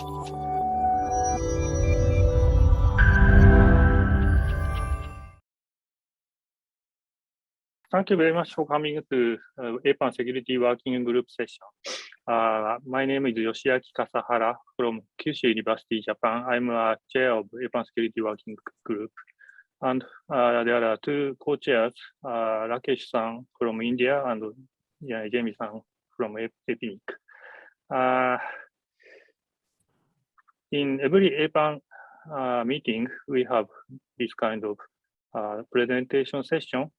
Thank you very much for coming to APAN Security Working Group session. My name is Yoshiaki Kasahara from Kyushu University, Japan. I'm a chair of APAN Security Working Group. And there are two co-chairs, Rakesh-san from India and Jamie-san from APNIC. In every APAN meeting, we have this kind of presentation session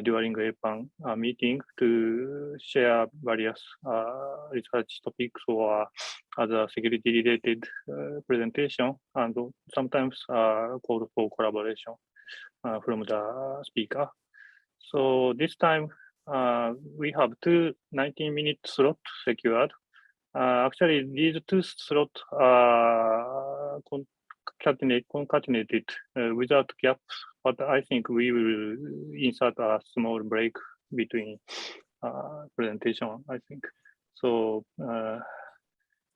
during APAN meeting to share various research topics or other security-related presentation, and sometimes call for collaboration from the speaker. So this time, we have two 19-minute slots secured. Actually, these two slots are concatenated without gaps, but I think we will insert a small break between presentation, I think. So,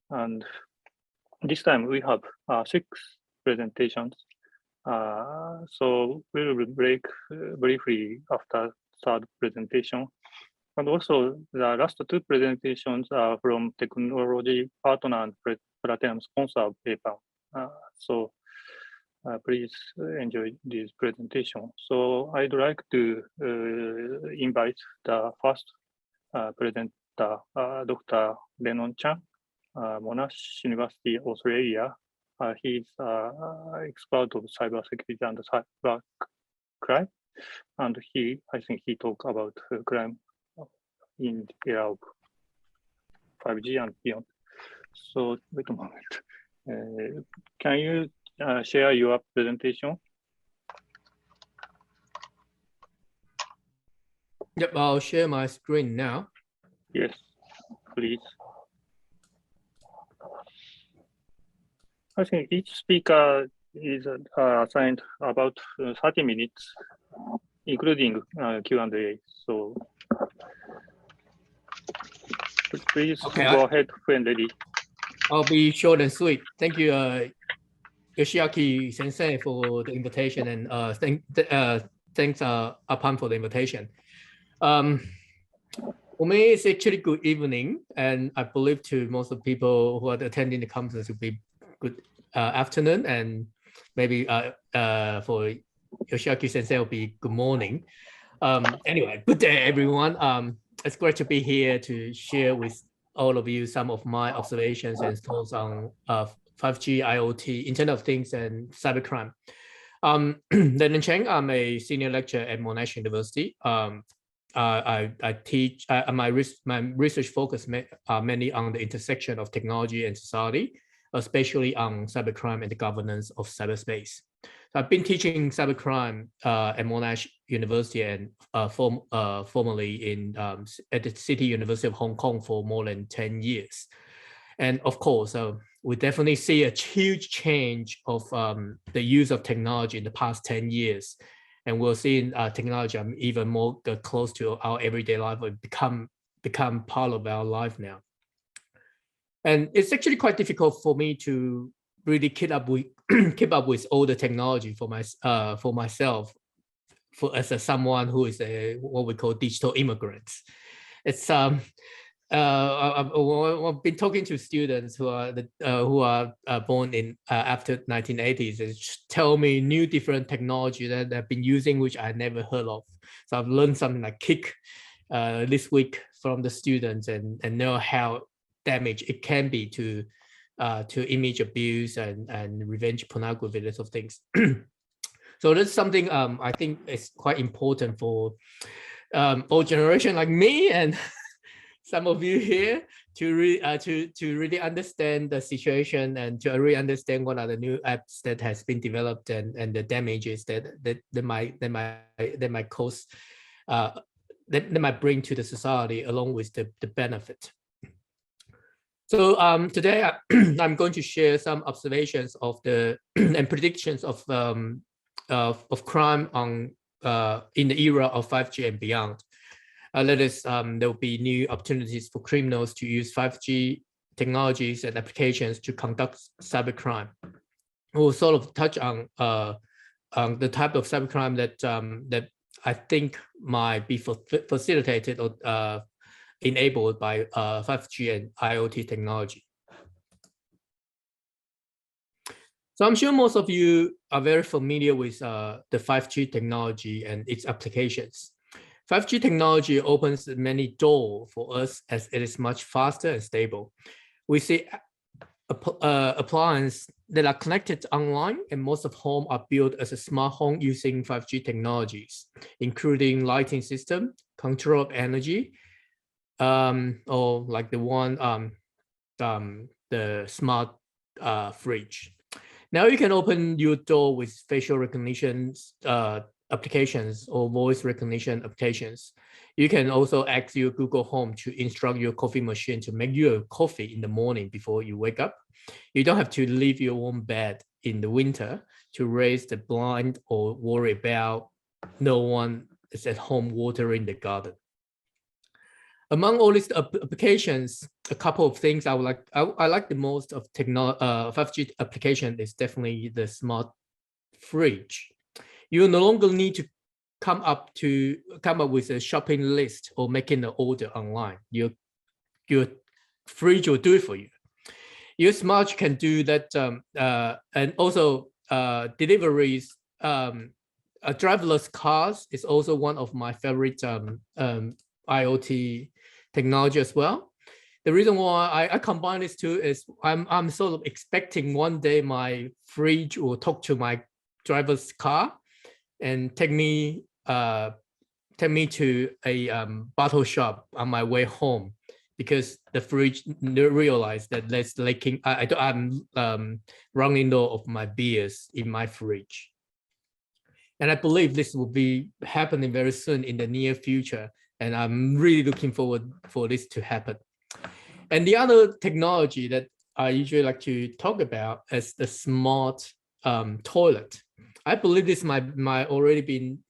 and this time we have 6 presentations. So we will break briefly after third presentation. And also the last 2 presentations are from technology partner and platinum sponsor of APAN. So please enjoy this presentation. So I'd like to invite the first presenter, Dr. Lennon Chan, Monash University, Australia. He's expert of cybersecurity and cyber crime, and I think he talked about crime in the era of 5G and beyond. So wait a moment. Can you share your presentation? Yep, I'll share my screen now. Yes, please. I think each speaker is assigned about 30 minutes, including Q&A. So please go ahead when ready. I'll be short and sweet. Thank you, Yoshiaki Sensei, for the invitation, and thanks APAN for the invitation. For me, it's actually good evening, and I believe to most of the people who are attending the conference will be good afternoon, and maybe for Yoshiaki Sensei will be good morning. Anyway, good day, everyone. It's great to be here to share with all of you some of my observations and thoughts on 5G, IoT, Internet of Things, and cybercrime. Lennon Cheng, I'm a senior lecturer at Monash University. I teach, my research focus mainly on the intersection of technology and society, especially on cybercrime and the governance of cyberspace. So I've been teaching cybercrime at Monash University and formerly at the City University of Hong Kong for more than 10 years. And of course, we definitely see a huge change of the use of technology in the past 10 years. And we're seeing technology even more close to our everyday life, or become part of our life now. And it's actually quite difficult for me to really keep up with all the technology for myself, as someone who is what we call digital immigrants. It's I've been talking to students who are born in after 1980s, and tell me new different technology that they've been using, which I never heard of. So I've learned something like Kik this week from the students, and know how damage it can be to image abuse and revenge pornography, lots of things. So that's something I think is quite important for old generation like me and some of you here to really understand the situation, and to really understand what are the new apps that has been developed, and the damages that might cause, that might bring to the society, along with the benefit. So today I'm going to share some observations of the and predictions of crime on in the era of 5G and beyond. There will be new opportunities for criminals to use 5G technologies and applications to conduct cybercrime. We'll sort of touch on the type of cybercrime that I think might be facilitated or enabled by 5G and IoT technology. So I'm sure most of you are very familiar with the 5G technology and its applications. 5G technology opens many doors for us as it is much faster and stable. We see appliances that are connected online, and most of home are built as a smart home using 5G technologies, including lighting system, control of energy, or like the one, the smart fridge. Now you can open your door with facial recognition applications or voice recognition applications. You can also ask your Google Home to instruct your coffee machine to make you a coffee in the morning before you wake up. You don't have to leave your warm bed in the winter to raise the blind or worry about no one is at home watering the garden. Among all these applications, a couple of things I like the most of 5G application is definitely the smart fridge. You no longer need to come up with a shopping list or making an order online. Your fridge will do it for you. Your smart can do that, and also deliveries. Driverless cars is also one of my favorite IoT technology as well. The reason why I combine these two is I'm sort of expecting one day my fridge will talk to my driver's car and take me to a bottle shop on my way home, because the fridge realized that there's leaking. I'm running low of my beers in my fridge, and I believe this will be happening very soon in the near future. And I'm really looking forward for this to happen. And the other technology that I usually like to talk about is the smart toilet. I believe this might already been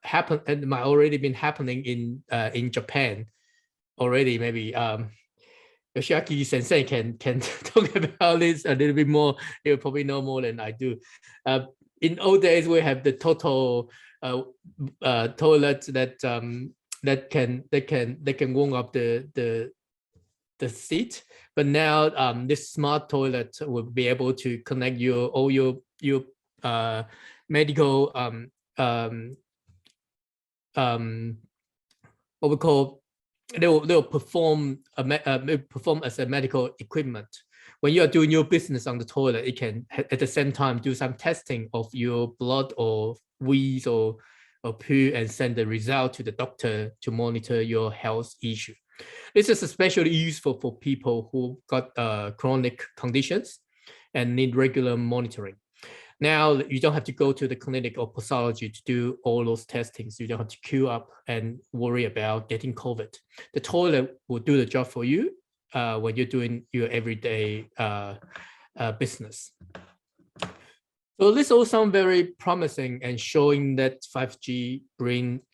happening in Japan already. Maybe Yoshiaki Sensei can talk about this a little bit more. He'll probably know more than I do. In old days, we have the total toilet that can warm up the seat, but now this smart toilet will be able to connect all your medical what we call, they'll perform as a medical equipment. When you are doing your business on the toilet, it can at the same time do some testing of your blood or wheeze or poo and send the result to the doctor to monitor your health issue. This is especially useful for people who got chronic conditions and need regular monitoring. Now you don't have to go to the clinic or pathology to do all those testings. You don't have to queue up and worry about getting COVID. The toilet will do the job for you when you're doing your everyday business. So this all sounds very promising and showing that 5G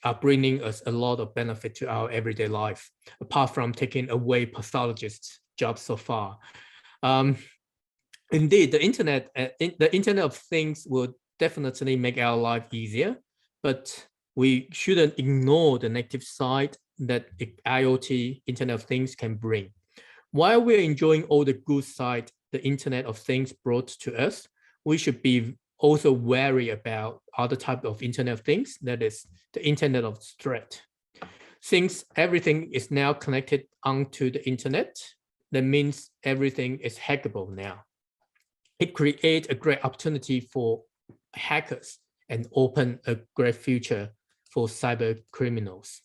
are bringing us a lot of benefit to our everyday life, apart from taking away pathologists' jobs so far. Indeed, the Internet of Things will definitely make our life easier, but we shouldn't ignore the negative side that IoT, Internet of Things, can bring. While we're enjoying all the good side the Internet of Things brought to us, we should be also wary about other type of Internet of Things, that is the Internet of Threat. Since everything is now connected onto the Internet, that means everything is hackable now. It creates a great opportunity for hackers and open a great future for cyber criminals.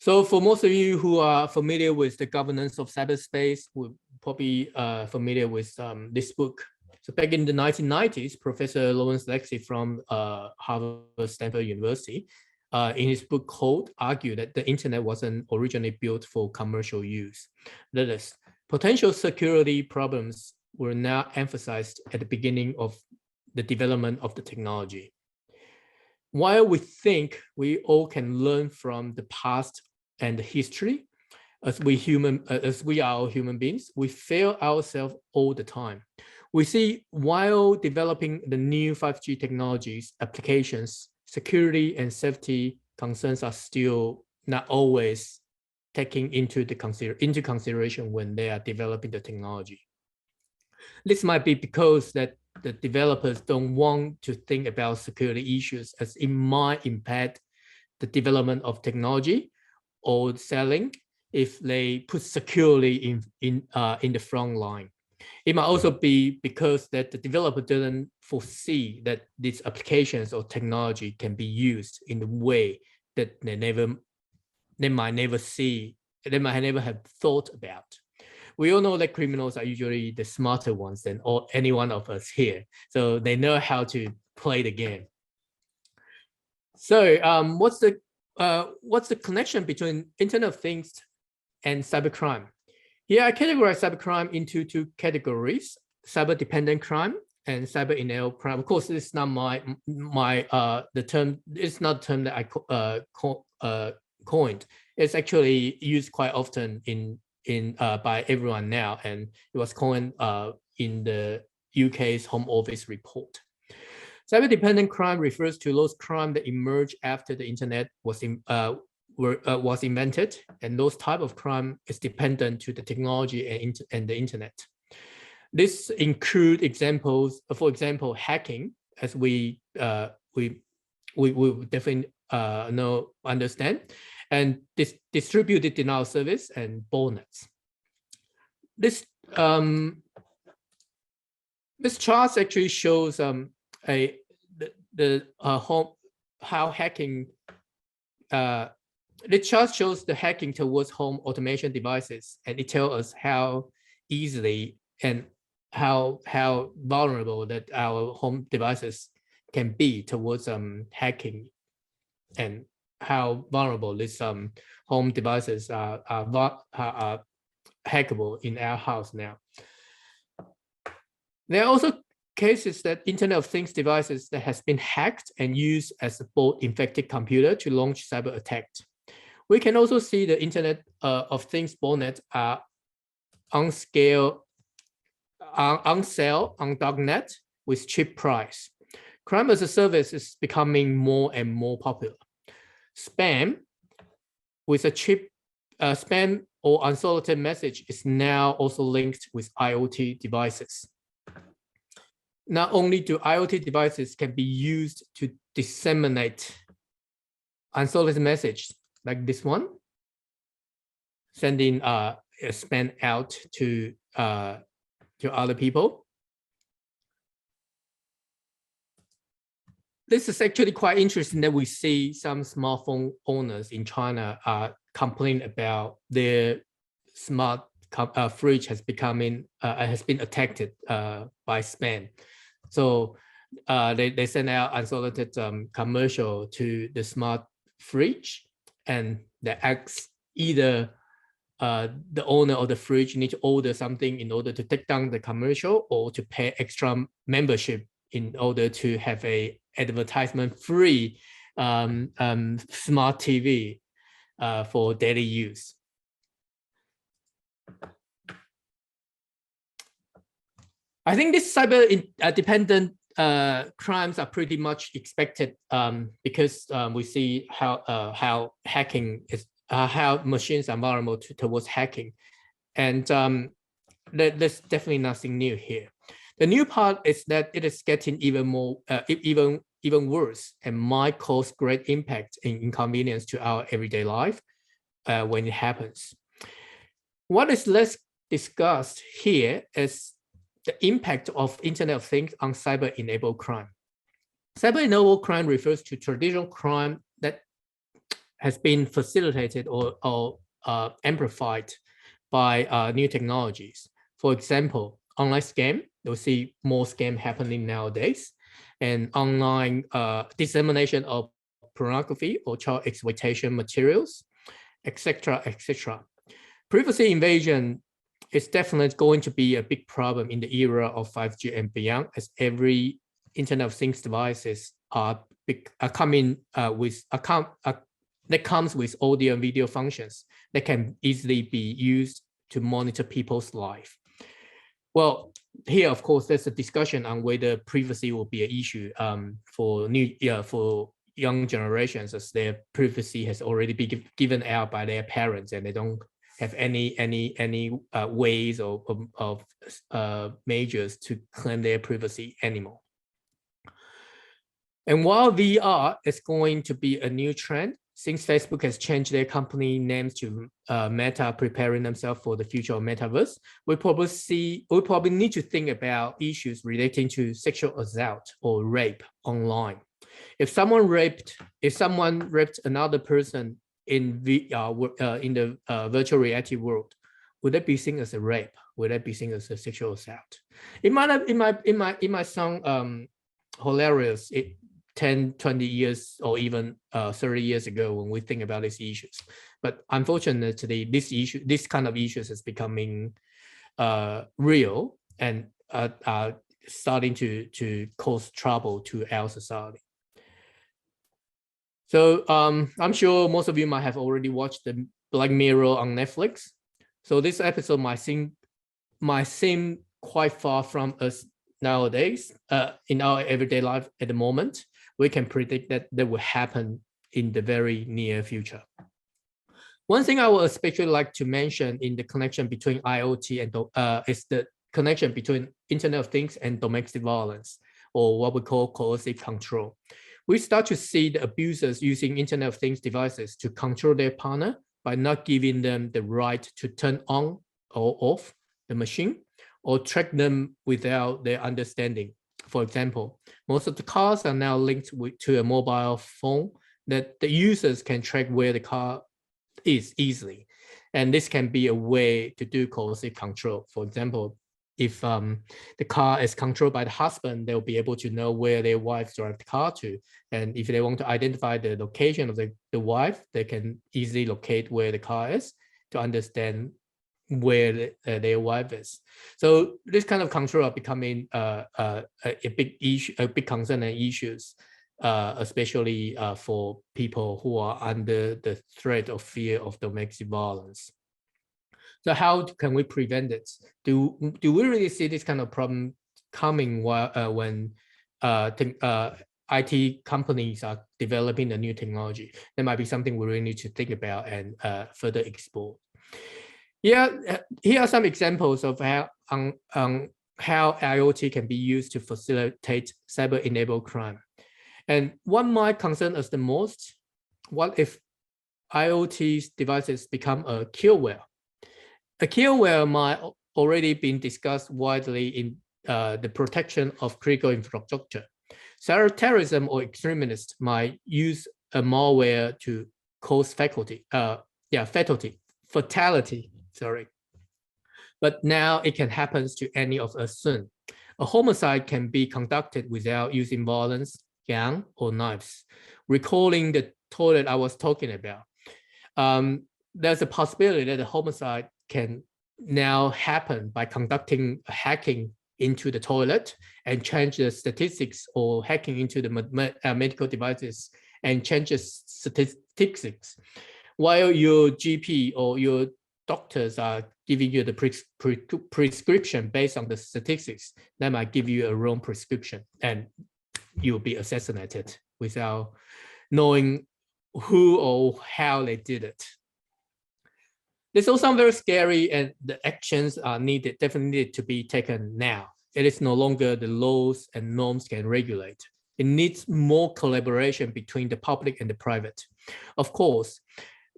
So for most of you who are familiar with the governance of cyberspace, we're probably familiar with this book. So back in the 1990s, Professor Lawrence Lexie from Harvard Stanford University, in his book Code, argued that the internet wasn't originally built for commercial use. That is, potential security problems were now emphasized at the beginning of the development of the technology. While we think we all can learn from the past and the history, as we are human beings, we fail ourselves all the time. We see while developing the new 5G technologies, applications, security and safety concerns are still not always taking into consideration when they are developing the technology. This might be because that the developers don't want to think about security issues, as it might impact the development of technology or selling if they put security in the front line. It might also be because that the developer didn't foresee that these applications or technology can be used in a way that they might never have thought about. We all know that criminals are usually the smarter ones than any one of us here, so they know how to play the game. So what's the connection between Internet of Things and cybercrime? Here I categorize cybercrime into two categories: cyber-dependent crime and cyber-enabled crime. Of course, this is not the term. It's not a term that I coined. It's actually used quite often by everyone now, and it was coined in the UK's Home Office report. Cyber-dependent crime refers to those crimes that emerge after the internet was invented, and those type of crime is dependent to the technology and the internet. This include examples, for example, hacking, as we definitely understand, and this distributed denial service and botnets. This chart actually shows how hacking. The chart shows the hacking towards home automation devices, and it tells us how easily and how vulnerable that our home devices can be towards hacking, and how vulnerable these home devices are hackable in our house now. There are also cases that Internet of Things devices that has been hacked and used as a bot-infected computer to launch cyber attacks. We can also see the Internet of Things botnet are on sale on darknet with cheap price. Crime as a service is becoming more and more popular. Spam with a cheap spam or unsolicited message is now also linked with IoT devices. Not only do IoT devices can be used to disseminate unsolicited message like this one, sending a spam out to other people. This is actually quite interesting that we see some smartphone owners in China complain about their smart fridge has been attacked by spam. So they send out unsolicited commercial to the smart fridge, and they ask either the owner of the fridge need to order something in order to take down the commercial, or to pay extra membership in order to have a advertisement-free smart TV for daily use. I think this cyber-dependent crimes are pretty much expected because we see how hacking is, how machines are vulnerable towards hacking, and there's definitely nothing new here. The new part is that it is getting even worse, and might cause great impact and inconvenience to our everyday life when it happens. What is less discussed here is the impact of Internet of Things on cyber-enabled crime. Cyber-enabled crime refers to traditional crime that has been facilitated or amplified by new technologies. For example, online scam. You'll see more scam happening nowadays, and online dissemination of pornography or child exploitation materials, etc., etc. Privacy invasion is definitely going to be a big problem in the era of 5G and beyond, as every Internet of Things devices are coming with that comes with audio and video functions that can easily be used to monitor people's life. Well, here, of course, there's a discussion on whether privacy will be an issue for young generations, as their privacy has already been given out by their parents, and they don't have any ways of measures to claim their privacy anymore. And while VR is going to be a new trend, since Facebook has changed their company names to Meta, preparing themselves for the future of metaverse, we probably need to think about issues relating to sexual assault or rape online. If someone raped another person in the virtual reality world, would that be seen as a rape? Would that be seen as a sexual assault? It might sound hilarious 10, 20 years or even 30 years ago when we think about these issues. But unfortunately, this kind of issues is becoming real and are starting to cause trouble to our society. So I'm sure most of you might have already watched the Black Mirror on Netflix. So this episode might seem quite far from us nowadays in our everyday life at the moment. We can predict that will happen in the very near future. One thing I would especially like to mention in the connection between IoT and is the connection between Internet of Things and domestic violence, or what we call coercive control. We start to see the abusers using Internet of Things devices to control their partner by not giving them the right to turn on or off the machine or track them without their understanding. For example, most of the cars are now linked to a mobile phone that the users can track where the car is easily. And this can be a way to do coercive control. For example, if the car is controlled by the husband, they'll be able to know where their wife drive the car to. And if they want to identify the location of the wife, they can easily locate where the car is to understand where their wife is. So this kind of control are becoming a big issue, a big concern and issues, especially for people who are under the threat of fear of domestic violence. So how can we prevent it? Do we really see this kind of problem coming when IT companies are developing a new technology? That might be something we really need to think about and further explore. Yeah, here are some examples of how IoT can be used to facilitate cyber-enabled crime. And what might concern us the most? What if IoT devices become a killware? A killware might already been discussed widely in the protection of critical infrastructure. Terrorism or extremists might use a malware to cause fatality. Sorry. But now it can happen to any of us soon. A homicide can be conducted without using violence, gun, or knives. Recalling the toilet I was talking about, there's a possibility that a homicide can now happen by conducting a hacking into the toilet and change the statistics, or hacking into the medical devices and change the statistics. While your GP or your doctors are giving you the prescription based on the statistics, that might give you a wrong prescription and you'll be assassinated without knowing who or how they did it. This all sounds very scary, and the actions are definitely need to be taken now. It is no longer the laws and norms can regulate. It needs more collaboration between the public and the private. Of course,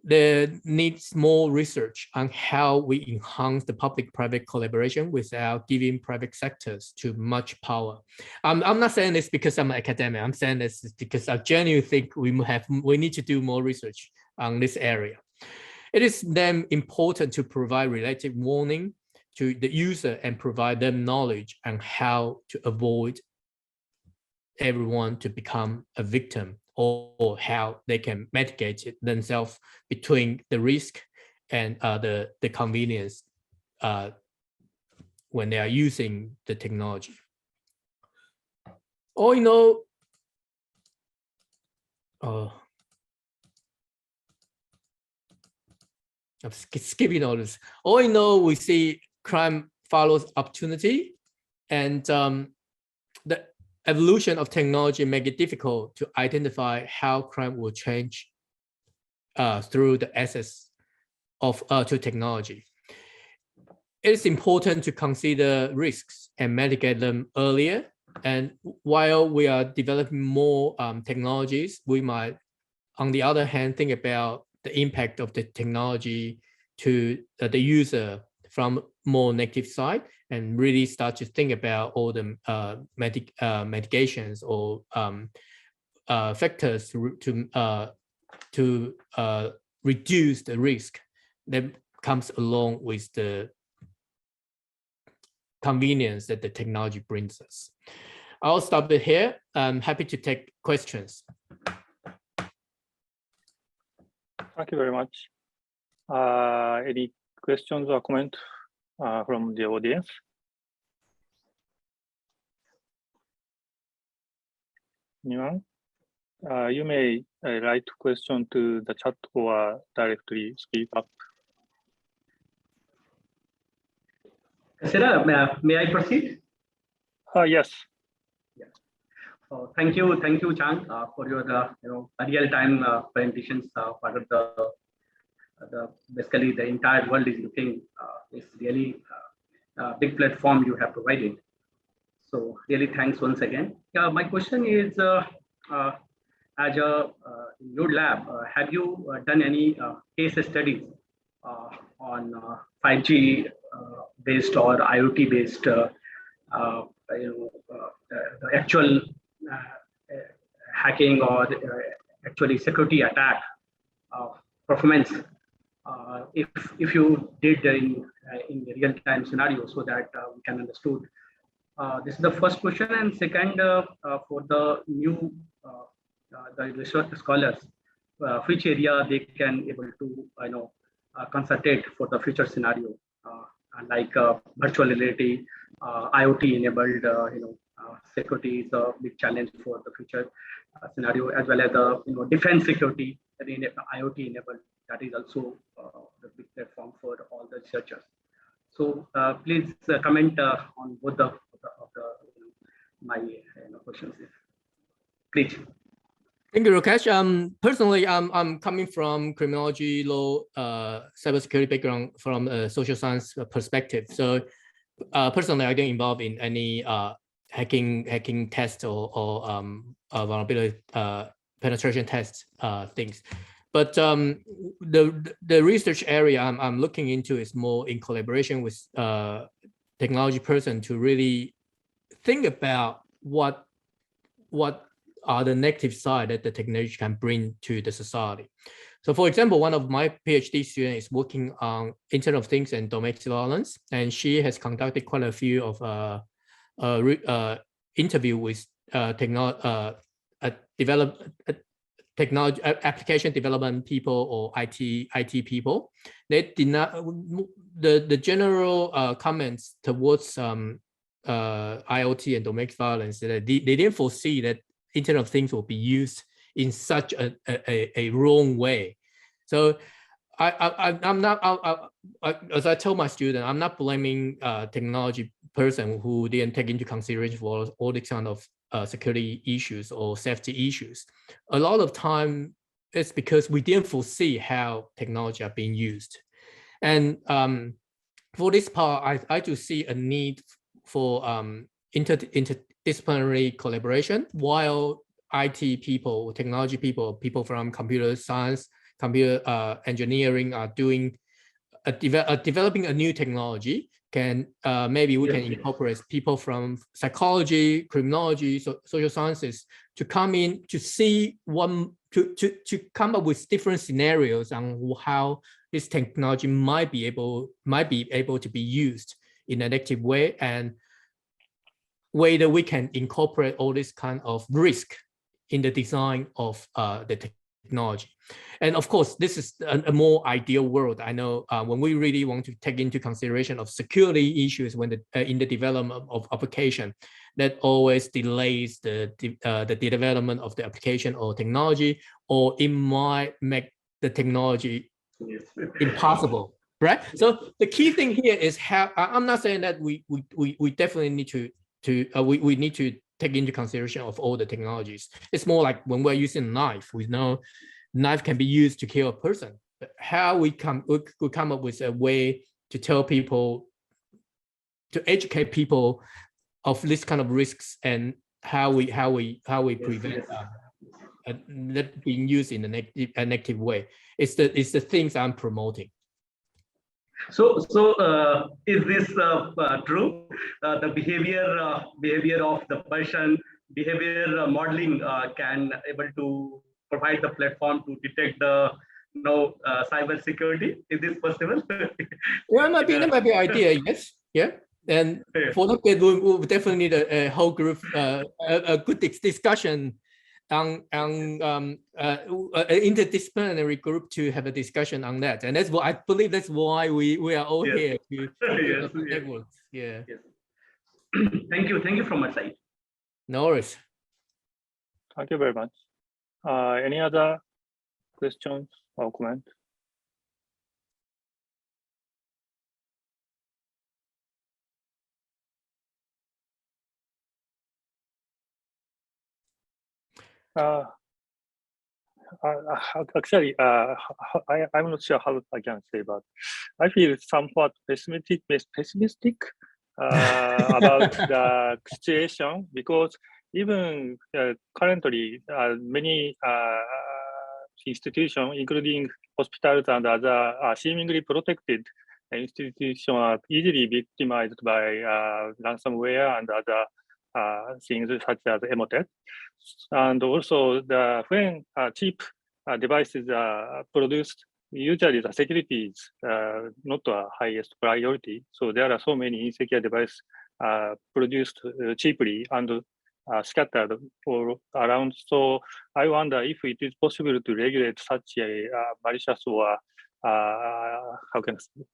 there needs more research on how we enhance the public-private collaboration without giving private sectors too much power. I'm not saying this because I'm an academic. I'm saying this because I genuinely think we need to do more research on this area. It is then important to provide related warning to the user and provide them knowledge on how to avoid everyone to become a victim, or how they can mitigate it themselves between the risk and the convenience when they are using the technology. All in all, I'm skipping all this. All in all, we see crime follows opportunity, and the evolution of technology make it difficult to identify how crime will change through the access of to technology. It is important to consider risks and mitigate them earlier. And while we are developing more technologies, we might, on the other hand, think about the impact of the technology to the user from more negative side, and really start to think about all the mitigations or factors to reduce the risk that comes along with the convenience that the technology brings us. I'll stop it here. I'm happy to take questions. Thank you very much. Any questions or comments from the audience? Anyone? You may write question to the chat or directly speak up. Sarah, may I proceed? Yes. Yeah. Thank you, Chang, for your real-time presentations. Part of the basically the entire world is looking. It's really a big platform you have provided. So really, thanks once again. My question is, as in your lab, have you done any case studies on 5G based or IoT based actual hacking or actually security attack performance? If you did in real time scenario, so that we can understood. This is the first question, and second, for the new the research scholars, which area they can able to concentrate for the future scenario, like virtual reality, IoT enabled, security is a big challenge for the future scenario, as well as defense security, IoT enabled. That is also the big platform for all the researchers. So please comment on both of my questions, please. Thank you, Rakesh. Personally, I'm coming from criminology, law, cybersecurity background from a social science perspective. So personally, I didn't involve in any hacking test or vulnerability penetration test things. But the research area I'm looking into is more in collaboration with technology person to really think about what are the negative side that the technology can bring to the society. So for example, one of my PhD students is working on Internet of Things and domestic violence, and she has conducted quite a few of interview with technology application development people or IT people. They did not, the general comments towards IoT and domestic violence, that they didn't foresee that Internet of Things will be used in such a wrong way. So I'm not, as I told my student, I'm not blaming technology person who didn't take into consideration for all the kind of security issues or safety issues. A lot of time it's because we didn't foresee how technology are being used. And for this part, I do see a need for interdisciplinary collaboration, while IT people, technology people, people from computer science, computer engineering are doing developing a new technology. Can maybe we can incorporate people from psychology, criminology, social sciences to come in to see to come up with different scenarios on how this technology might be able to be used in an active way, and whether we can incorporate all this kind of risk in the design of the technology. And of course, this is a more ideal world. I know when we really want to take into consideration of security issues when in the development of application, that always delays the development of the application or technology, or it might make the technology Yes. impossible, right? So the key thing here is how. I'm not saying that we definitely need we need to take into consideration of all the technologies. It's more like when we're using a knife, we know knife can be used to kill a person. But how we come up with a way to tell people, to educate people of this kind of risks and how we prevent that being used in a negative way. It's the things I'm promoting. So is this true? The behavior of the person, behavior modeling can able to provide the platform to detect the cyber security. Is this possible? Yeah, that might be an idea. Yes, yeah. And for that, we'll definitely need a whole group, a good discussion on an interdisciplinary group to have a discussion on that. And that's what I believe. That's why we are all here to networks. Yeah. Yes. Thank you from my side. No worries. Thank you very much. Any other questions or comments? Actually, I'm not sure how I can say, but I feel somewhat pessimistic about the situation, because even currently, many institutions, including hospitals and other seemingly protected institutions, are easily victimized by ransomware and other things such as emotet. And also, when cheap devices are produced, usually the security is not the highest priority. So there are so many insecure devices produced cheaply and scattered all around. So I wonder if it is possible to regulate such a malicious or how can I say,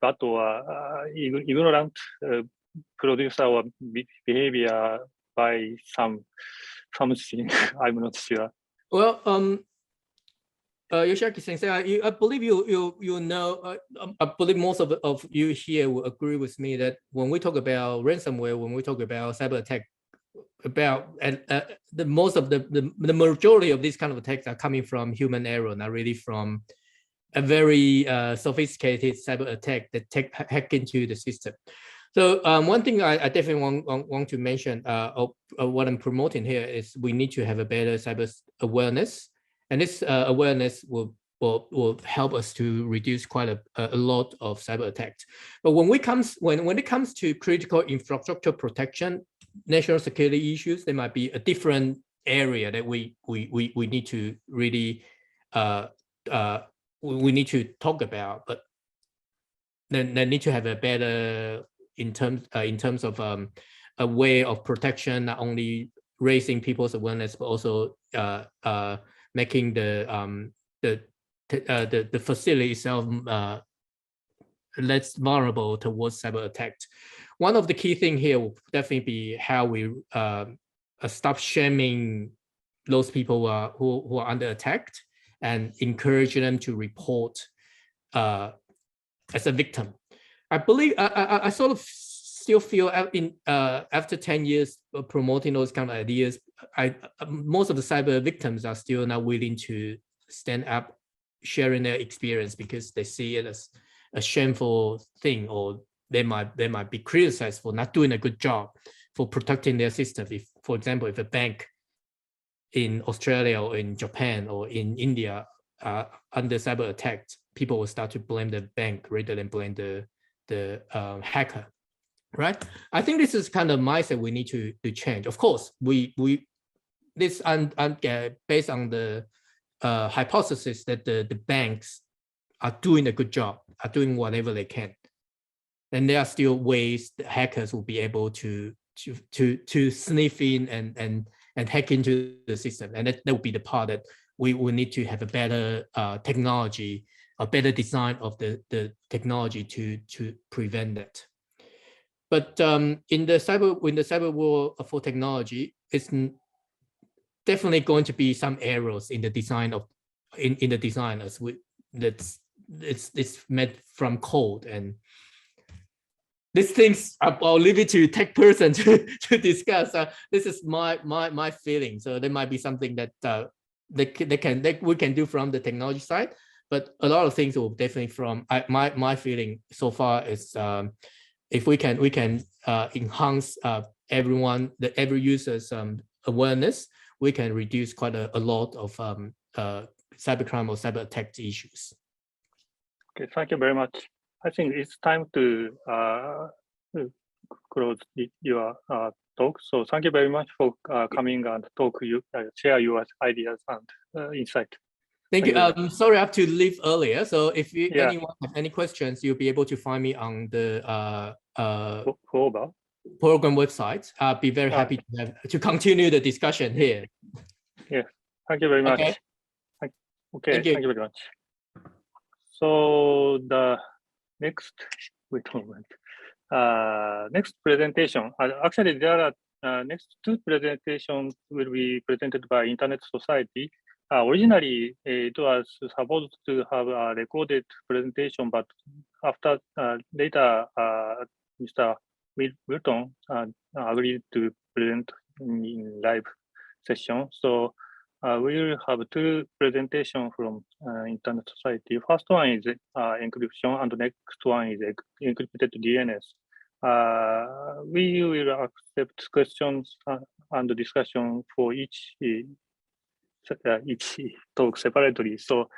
bad or ignorant producer or behavior by something. I'm not sure. Well, Yoshiaki Sensei, I believe you know. I believe most of you here will agree with me that when we talk about ransomware, when we talk about cyber attack, about the most of the majority of these kind of attacks are coming from human error, not really from a very sophisticated cyber attack that hack into the system. So one thing I definitely want to mention of what I'm promoting here is we need to have a better cyber awareness, and this awareness will help us to reduce quite a lot of cyber attacks. But when it comes to critical infrastructure protection, national security issues, there might be a different area that we need to really we need to talk about, but then they need to have a better in terms of a way of protection, not only raising people's awareness, but also making the facility itself less vulnerable towards cyber attacks. One of the key things here will definitely be how we stop shaming those people who are under attack and encourage them to report as a victim. I believe I sort of still feel after 10 years of promoting those kind of ideas, most of the cyber victims are still not willing to stand up, sharing their experience, because they see it as a shameful thing, or they might be criticized for not doing a good job for protecting their system. If, for example, if a bank in Australia or in Japan or in India under cyber attack, people will start to blame the bank rather than blame the hacker, right? I think this is kind of mindset we need to change. Of course, this based on the hypothesis that the banks are doing a good job, are doing whatever they can, and there are still ways that hackers will be able to sniff in and hack into the system, and that will be the part that we will need to have a better technology, a better design of the technology to prevent that. But in the cyber world for technology, it's definitely going to be some errors in the design in the design as it's made from code, and these things I'll leave it to tech person to discuss. This is my feeling. So there might be something that we can do from the technology side, but a lot of things will definitely from my feeling so far is if we can enhance every user's awareness, we can reduce quite a lot of cybercrime or cyber attack issues. Okay, thank you very much. I think it's time to close your talk. So thank you very much for coming and share your ideas and insight. Thank you. Sorry, I have to leave earlier. So if anyone have any questions, you'll be able to find me on the program website. I'll be very happy to continue the discussion here. Yeah, thank you very much. Okay, thank you very much. So the next, wait a moment. Next presentation. Actually, there are next two presentations will be presented by Internet Society. Originally, it was supposed to have a recorded presentation, but after later, Mr. Wilton agreed to present in live session. So we will have two presentations from Internet Society. First one is encryption, and the next one is encrypted DNS. We will accept questions and discussion for each talk separately. So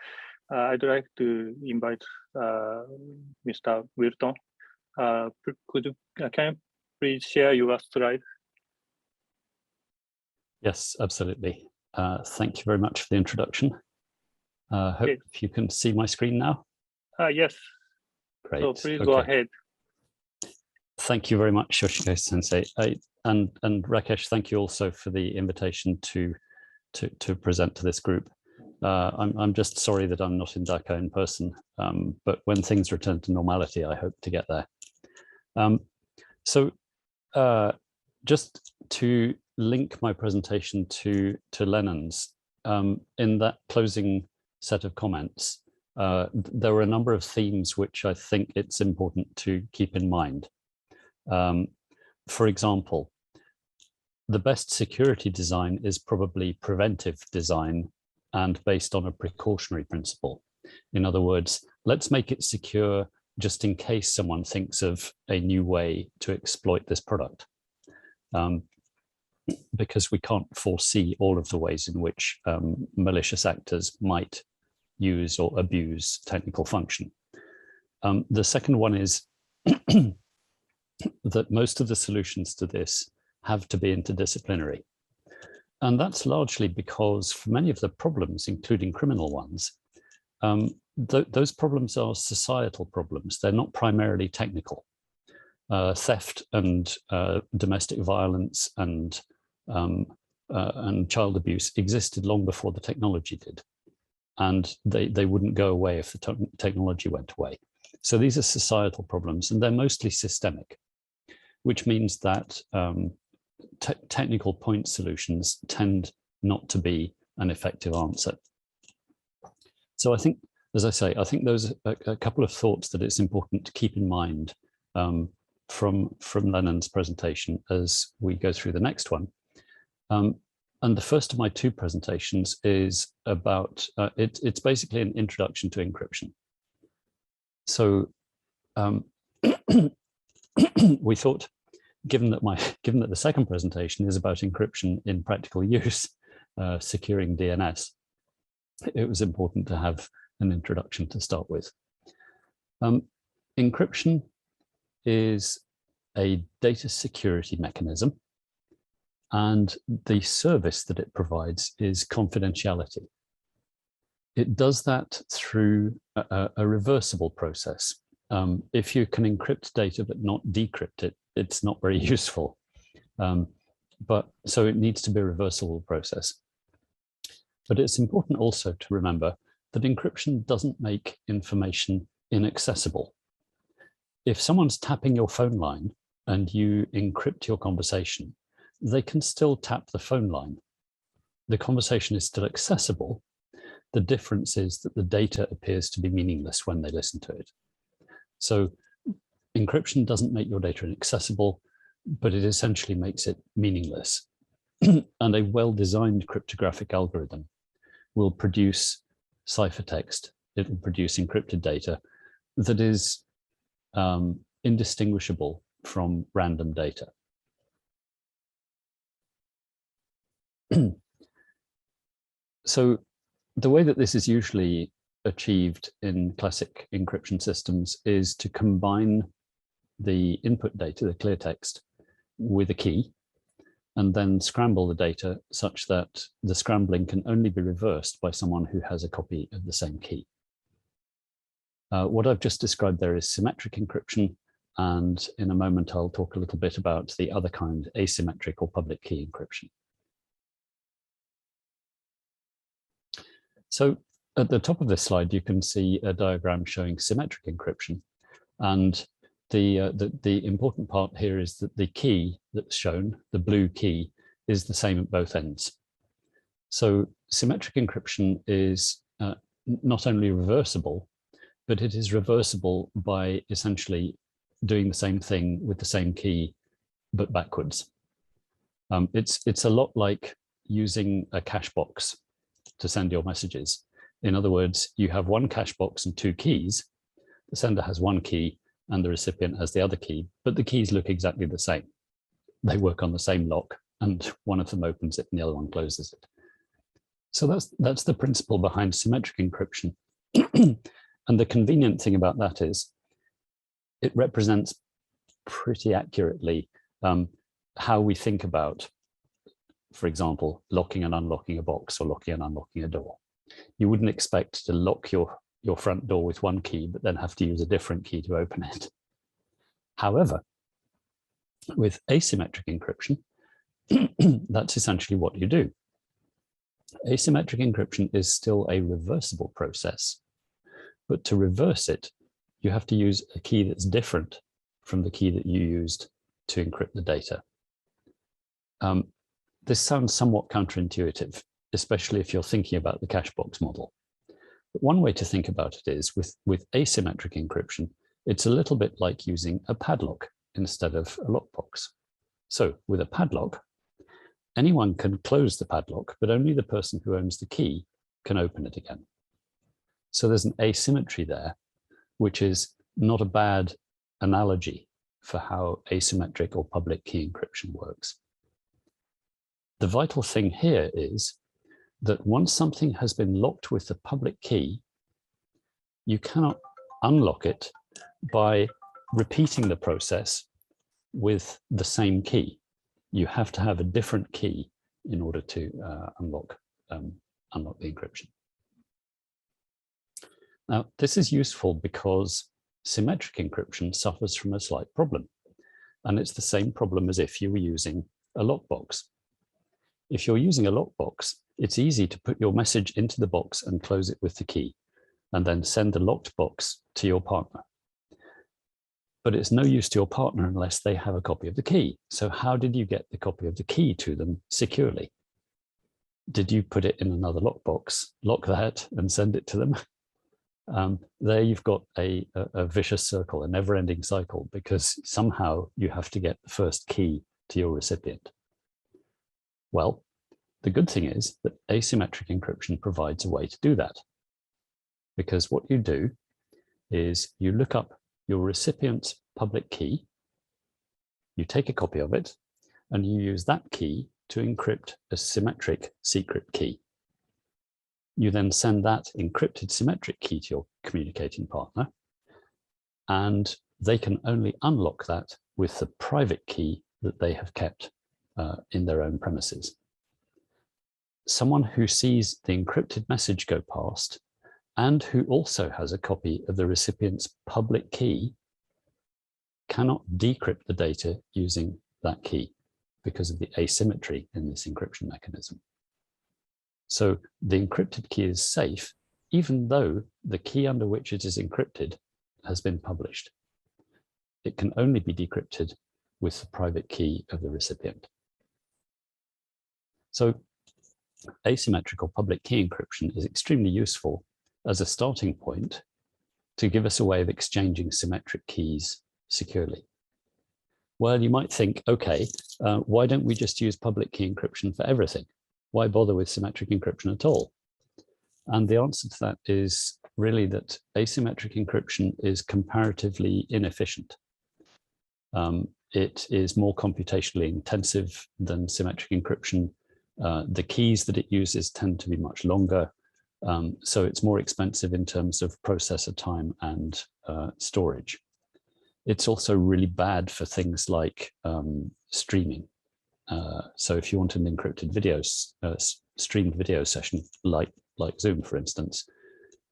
I'd like to invite Mr. Wilton. Can you please share your slide? Yes, absolutely. Thank you very much for the introduction. Hope you can see my screen now. Yes. Great. So please go ahead. Thank you very much, Yoshiko Sensei. And Rakesh, thank you also for the invitation to present to this group. I'm just sorry that I'm not in Dhaka in person, but when things return to normality, I hope to get there. Just to link my presentation to Lennon's, in that closing set of comments, there were a number of themes which I think it's important to keep in mind. For example, the best security design is probably preventive design and based on a precautionary principle. In other words, let's make it secure just in case someone thinks of a new way to exploit this product. Because we can't foresee all of the ways in which malicious actors might use or abuse technical function. The second one is that most of the solutions to this have to be interdisciplinary. And that's largely because for many of the problems, including criminal ones, those problems are societal problems. They're not primarily technical. Theft and domestic violence and child abuse existed long before the technology did. And they wouldn't go away if the technology went away. So these are societal problems, and they're mostly systemic, which means that technical point solutions tend not to be an effective answer. So I think, as I say, I think those are a couple of thoughts that it's important to keep in mind from Lennon's presentation as we go through the next one. And the first of my two presentations is about, it's basically an introduction to encryption. So we thought, given that the second presentation is about encryption in practical use, securing DNS, it was important to have an introduction to start with. Encryption is a data security mechanism, and the service that it provides is confidentiality. It does that through a reversible process. If you can encrypt data but not decrypt it, it's not very useful. So it needs to be a reversible process. But it's important also to remember that encryption doesn't make information inaccessible. If someone's tapping your phone line and you encrypt your conversation, they can still tap the phone line. The conversation is still accessible, The difference is that the data appears to be meaningless when they listen to it. So encryption doesn't make your data inaccessible, but it essentially makes it meaningless. And a well-designed cryptographic algorithm will produce ciphertext. It will produce encrypted data that is indistinguishable from random data. So the way that this is usually achieved in classic encryption systems is to combine the input data, the clear text, with a key, and then scramble the data such that the scrambling can only be reversed by someone who has a copy of the same key. What I've just described there is symmetric encryption, and in a moment I'll talk a little bit about the other kind, asymmetric or public key encryption. So at the top of this slide, you can see a diagram showing symmetric encryption, and the important part here is that the key that's shown, the blue key, is the same at both ends. So symmetric encryption is not only reversible, but it is reversible by essentially doing the same thing with the same key, but backwards. It's a lot like using a cache box to send your messages. In other words, you have one cache box and two keys. The sender has one key and the recipient has the other key, but the keys look exactly the same. They work on the same lock, and one of them opens it and the other one closes it. So that's the principle behind symmetric encryption. And the convenient thing about that is it represents pretty accurately how we think about, for example, locking and unlocking a box or locking and unlocking a door. You wouldn't expect to lock your front door with one key, but then have to use a different key to open it. However, with asymmetric encryption, that's essentially what you do. Asymmetric encryption is still a reversible process, but to reverse it, you have to use a key that's different from the key that you used to encrypt the data. This sounds somewhat counterintuitive, especially if you're thinking about the cache box model. But one way to think about it is with asymmetric encryption, it's a little bit like using a padlock instead of a lockbox. So with a padlock, anyone can close the padlock, but only the person who owns the key can open it again. So there's an asymmetry there, which is not a bad analogy for how asymmetric or public key encryption works. The vital thing here is that once something has been locked with the public key, you cannot unlock it by repeating the process with the same key. You have to have a different key in order to unlock the encryption. Now, this is useful because symmetric encryption suffers from a slight problem, and it's the same problem as if you were using a lockbox. If you're using a lockbox, it's easy to put your message into the box and close it with the key, and then send the locked box to your partner. But it's no use to your partner unless they have a copy of the key. So how did you get the copy of the key to them securely? Did you put it in another lockbox, lock that, and send it to them? There you've got a vicious circle, a never-ending cycle, because somehow you have to get the first key to your recipient. Well, the good thing is that asymmetric encryption provides a way to do that. Because what you do is you look up your recipient's public key, you take a copy of it, and you use that key to encrypt a symmetric secret key. You then send that encrypted symmetric key to your communicating partner, and they can only unlock that with the private key that they have kept in their own premises. Someone who sees the encrypted message go past and who also has a copy of the recipient's public key cannot decrypt the data using that key because of the asymmetry in this encryption mechanism. So the encrypted key is safe, even though the key under which it is encrypted has been published. It can only be decrypted with the private key of the recipient. So asymmetrical public key encryption is extremely useful as a starting point to give us a way of exchanging symmetric keys securely. Well, you might think, okay, why don't we just use public key encryption for everything? Why bother with symmetric encryption at all? And the answer to that is really that asymmetric encryption is comparatively inefficient. It is more computationally intensive than symmetric encryption. The keys that it uses tend to be much longer, so it's more expensive in terms of processor time and storage. It's also really bad for things like streaming. So if you want an encrypted streamed video session, like Zoom, for instance,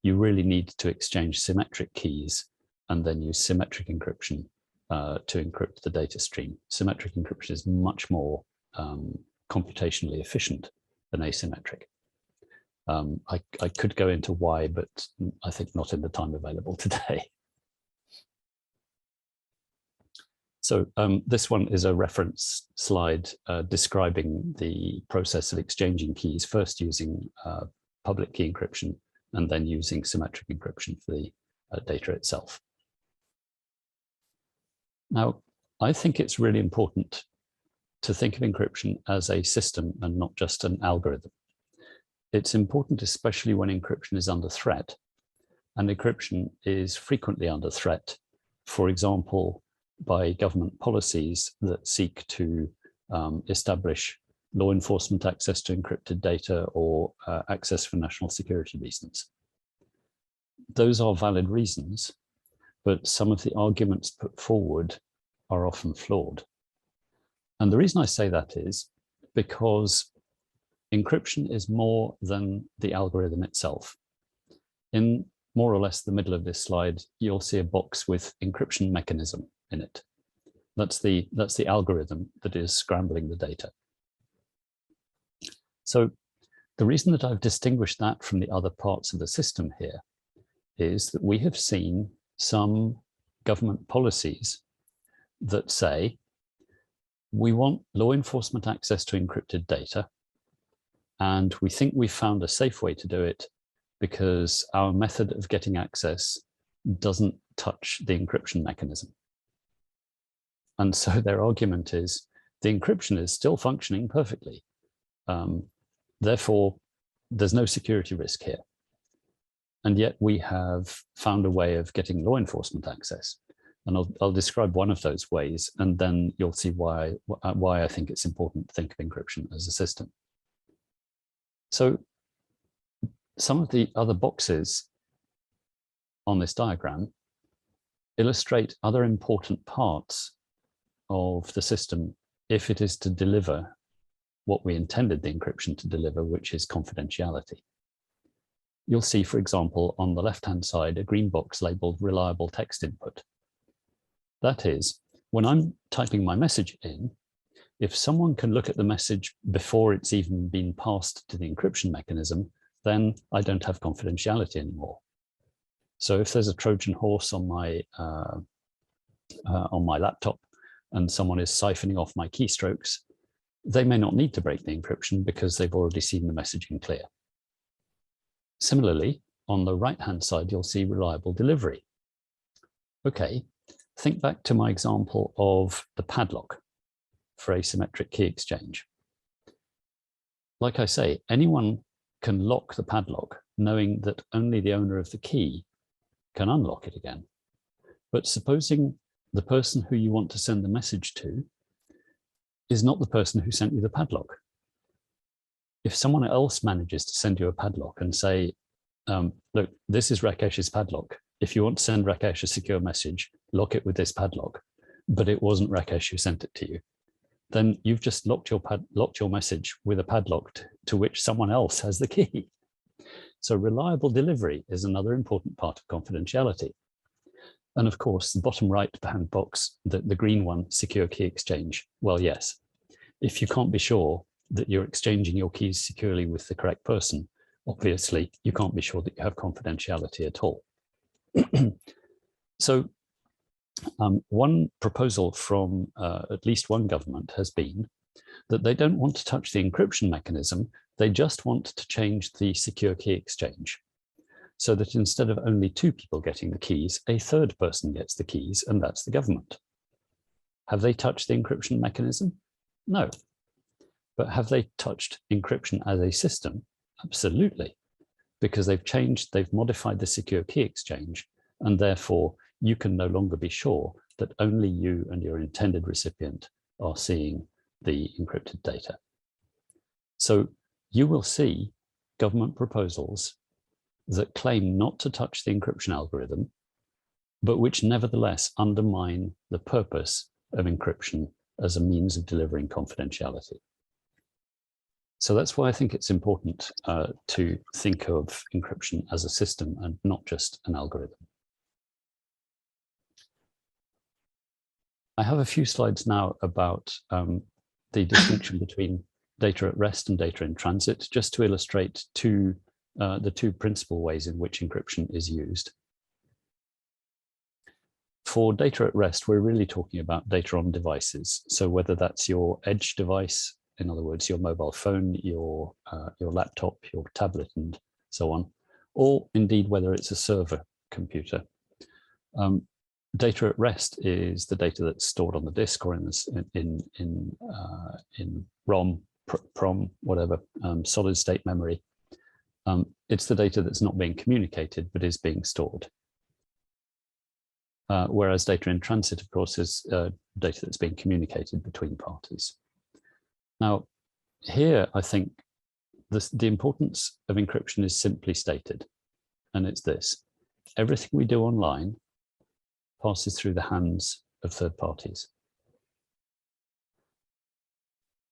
you really need to exchange symmetric keys and then use symmetric encryption to encrypt the data stream. Symmetric encryption is much more computationally efficient than asymmetric. I could go into why, but I think not in the time available today. So this one is a reference slide describing the process of exchanging keys, first using public key encryption and then using symmetric encryption for the data itself. Now, I think it's really important to think of encryption as a system and not just an algorithm. It's important, especially when encryption is under threat, and encryption is frequently under threat, for example, by government policies that seek to establish law enforcement access to encrypted data or access for national security reasons. Those are valid reasons, but some of the arguments put forward are often flawed. And the reason I say that is because encryption is more than the algorithm itself. In more or less the middle of this slide, you'll see a box with encryption mechanism in it. That's the algorithm that is scrambling the data. So the reason that I've distinguished that from the other parts of the system here is that we have seen some government policies that say, we want law enforcement access to encrypted data, and we think we've found a safe way to do it because our method of getting access doesn't touch the encryption mechanism. And so their argument is the encryption is still functioning perfectly. Therefore, there's no security risk here. And yet we have found a way of getting law enforcement access. And I'll describe one of those ways, and then you'll see why I think it's important to think of encryption as a system. So some of the other boxes on this diagram illustrate other important parts of the system if it is to deliver what we intended the encryption to deliver, which is confidentiality. You'll see, for example, on the left-hand side, a green box labeled reliable text input. That is, when I'm typing my message in, if someone can look at the message before it's even been passed to the encryption mechanism, then I don't have confidentiality anymore. So if there's a Trojan horse on my laptop and someone is siphoning off my keystrokes, they may not need to break the encryption because they've already seen the messaging clear. Similarly, on the right-hand side, you'll see reliable delivery. Okay, think back to my example of the padlock for asymmetric key exchange. Like I say, anyone can lock the padlock knowing that only the owner of the key can unlock it again. But supposing the person who you want to send the message to is not the person who sent you the padlock. If someone else manages to send you a padlock and say, look, this is Rakesh's padlock. If you want to send Rakesh a secure message, lock it with this padlock, but it wasn't Rakesh who sent it to you, then you've just locked your message with a padlock to which someone else has the key. So reliable delivery is another important part of confidentiality. And of course, the bottom right-hand box, the green one, secure key exchange. Well, yes, if you can't be sure that you're exchanging your keys securely with the correct person, obviously you can't be sure that you have confidentiality at all. So one proposal from at least one government has been that they don't want to touch the encryption mechanism. They just want to change the secure key exchange so that instead of only 2 people getting the keys, a 3rd person gets the keys, and that's the government. Have they touched the encryption mechanism? No. But have they touched encryption as a system? Absolutely. Because they've modified the secure key exchange, and therefore you can no longer be sure that only you and your intended recipient are seeing the encrypted data. So you will see government proposals that claim not to touch the encryption algorithm, but which nevertheless undermine the purpose of encryption as a means of delivering confidentiality. So that's why I think it's important to think of encryption as a system and not just an algorithm. I have a few slides now about the distinction between data at rest and data in transit, just to illustrate the 2 principal ways in which encryption is used. For data at rest, we're really talking about data on devices. So whether that's your edge device, in other words, your mobile phone, your laptop, your tablet, and so on, or indeed whether it's a server computer. Data at rest is the data that's stored on the disk or in ROM, PROM, whatever, solid state memory. It's the data that's not being communicated but is being stored. Whereas data in transit, of course, is data that's being communicated between parties. Now, here, I think the importance of encryption is simply stated, and it's this: everything we do online passes through the hands of 3rd parties.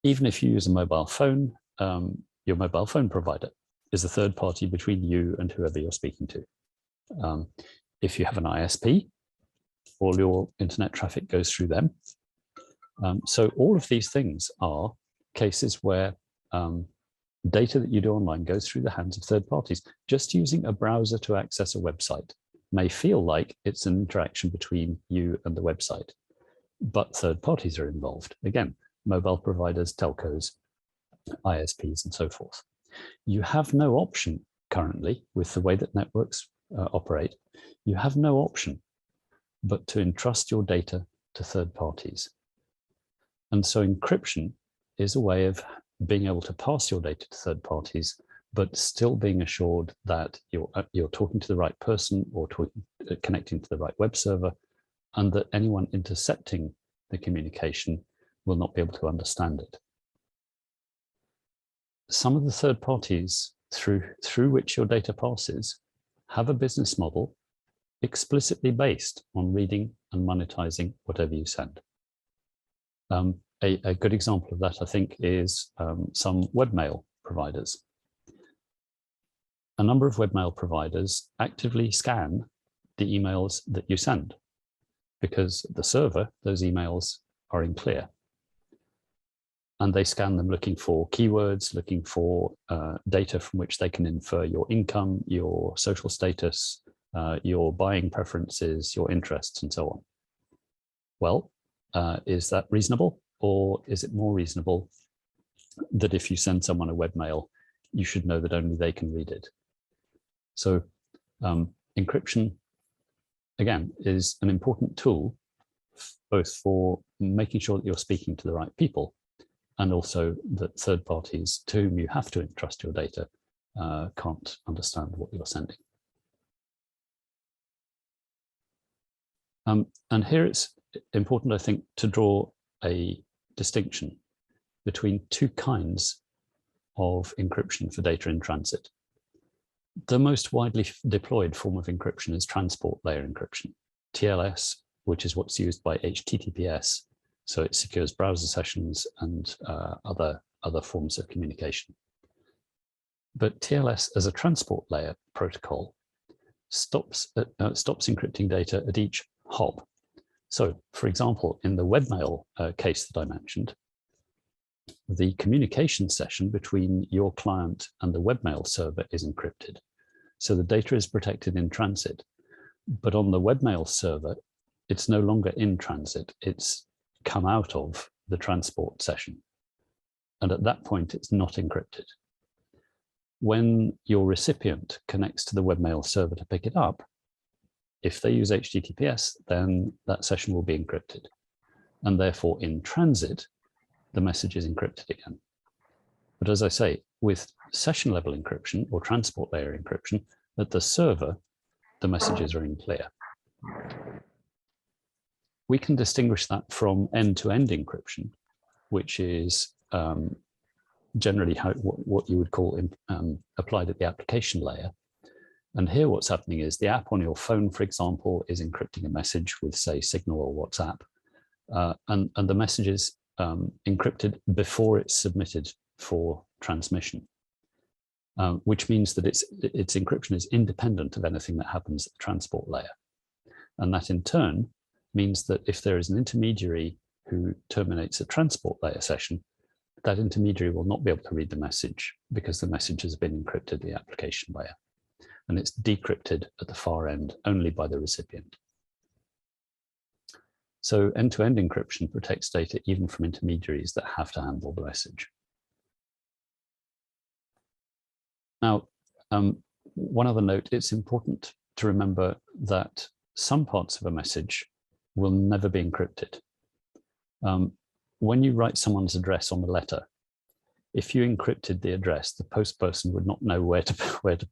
Even if you use a mobile phone, your mobile phone provider is a 3rd party between you and whoever you're speaking to. If you have an ISP, all your internet traffic goes through them. So all of these things are cases where data that you do online goes through the hands of 3rd parties. Just using a browser to access a website may feel like it's an interaction between you and the website, but 3rd parties are involved. Again, mobile providers, telcos, ISPs, and so forth. You have no option currently with the way that networks operate. You have no option but to entrust your data to 3rd parties. And so encryption is a way of being able to pass your data to 3rd parties, but still being assured that you're talking to the right person or connecting to the right web server, and that anyone intercepting the communication will not be able to understand it. Some of the 3rd parties through which your data passes have a business model explicitly based on reading and monetizing whatever you send. A good example of that, I think, is some webmail providers. A number of webmail providers actively scan the emails that you send, because the server, those emails are in clear. And they scan them looking for keywords, looking for data from which they can infer your income, your social status, your buying preferences, your interests, and so on. Well, is that reasonable? Or is it more reasonable that if you send someone a webmail, you should know that only they can read it? So encryption, again, is an important tool, both for making sure that you're speaking to the right people, and also that 3rd parties to whom you have to entrust your data can't understand what you're sending. And here it's important, I think, to draw a distinction between 2 kinds of encryption for data in transit. The most widely deployed form of encryption is transport layer encryption, TLS, which is what's used by HTTPS. So it secures browser sessions and other forms of communication. But TLS as a transport layer protocol stops encrypting data at each hop. So, for example, in the webmail case that I mentioned, the communication session between your client and the webmail server is encrypted. So the data is protected in transit. But on the webmail server, it's no longer in transit. It's come out of the transport session. And at that point, it's not encrypted. when your recipient connects to the webmail server to pick it up, if they use HTTPS, then that session will be encrypted. And therefore, in transit, the message is encrypted again. But as I say, with session level encryption or transport layer encryption, at the server, the messages are unclear. We can distinguish that from end-to-end encryption, which is generally what you would call applied at the application layer. And here what's happening is the app on your phone, for example, is encrypting a message with, say, Signal or WhatsApp. And the message is encrypted before it's submitted for transmission, which means that its encryption is independent of anything that happens at the transport layer. And that in turn means that if there is an intermediary who terminates a transport layer session, that intermediary will not be able to read the message because the message has been encrypted at the application layer. And it's decrypted at the far end only by the recipient. So end-to-end encryption protects data even from intermediaries that have to handle the message. Now, one other note, it's important to remember that some parts of a message will never be encrypted. When you write someone's address on the letter, if you encrypted the address, the post person would not know where to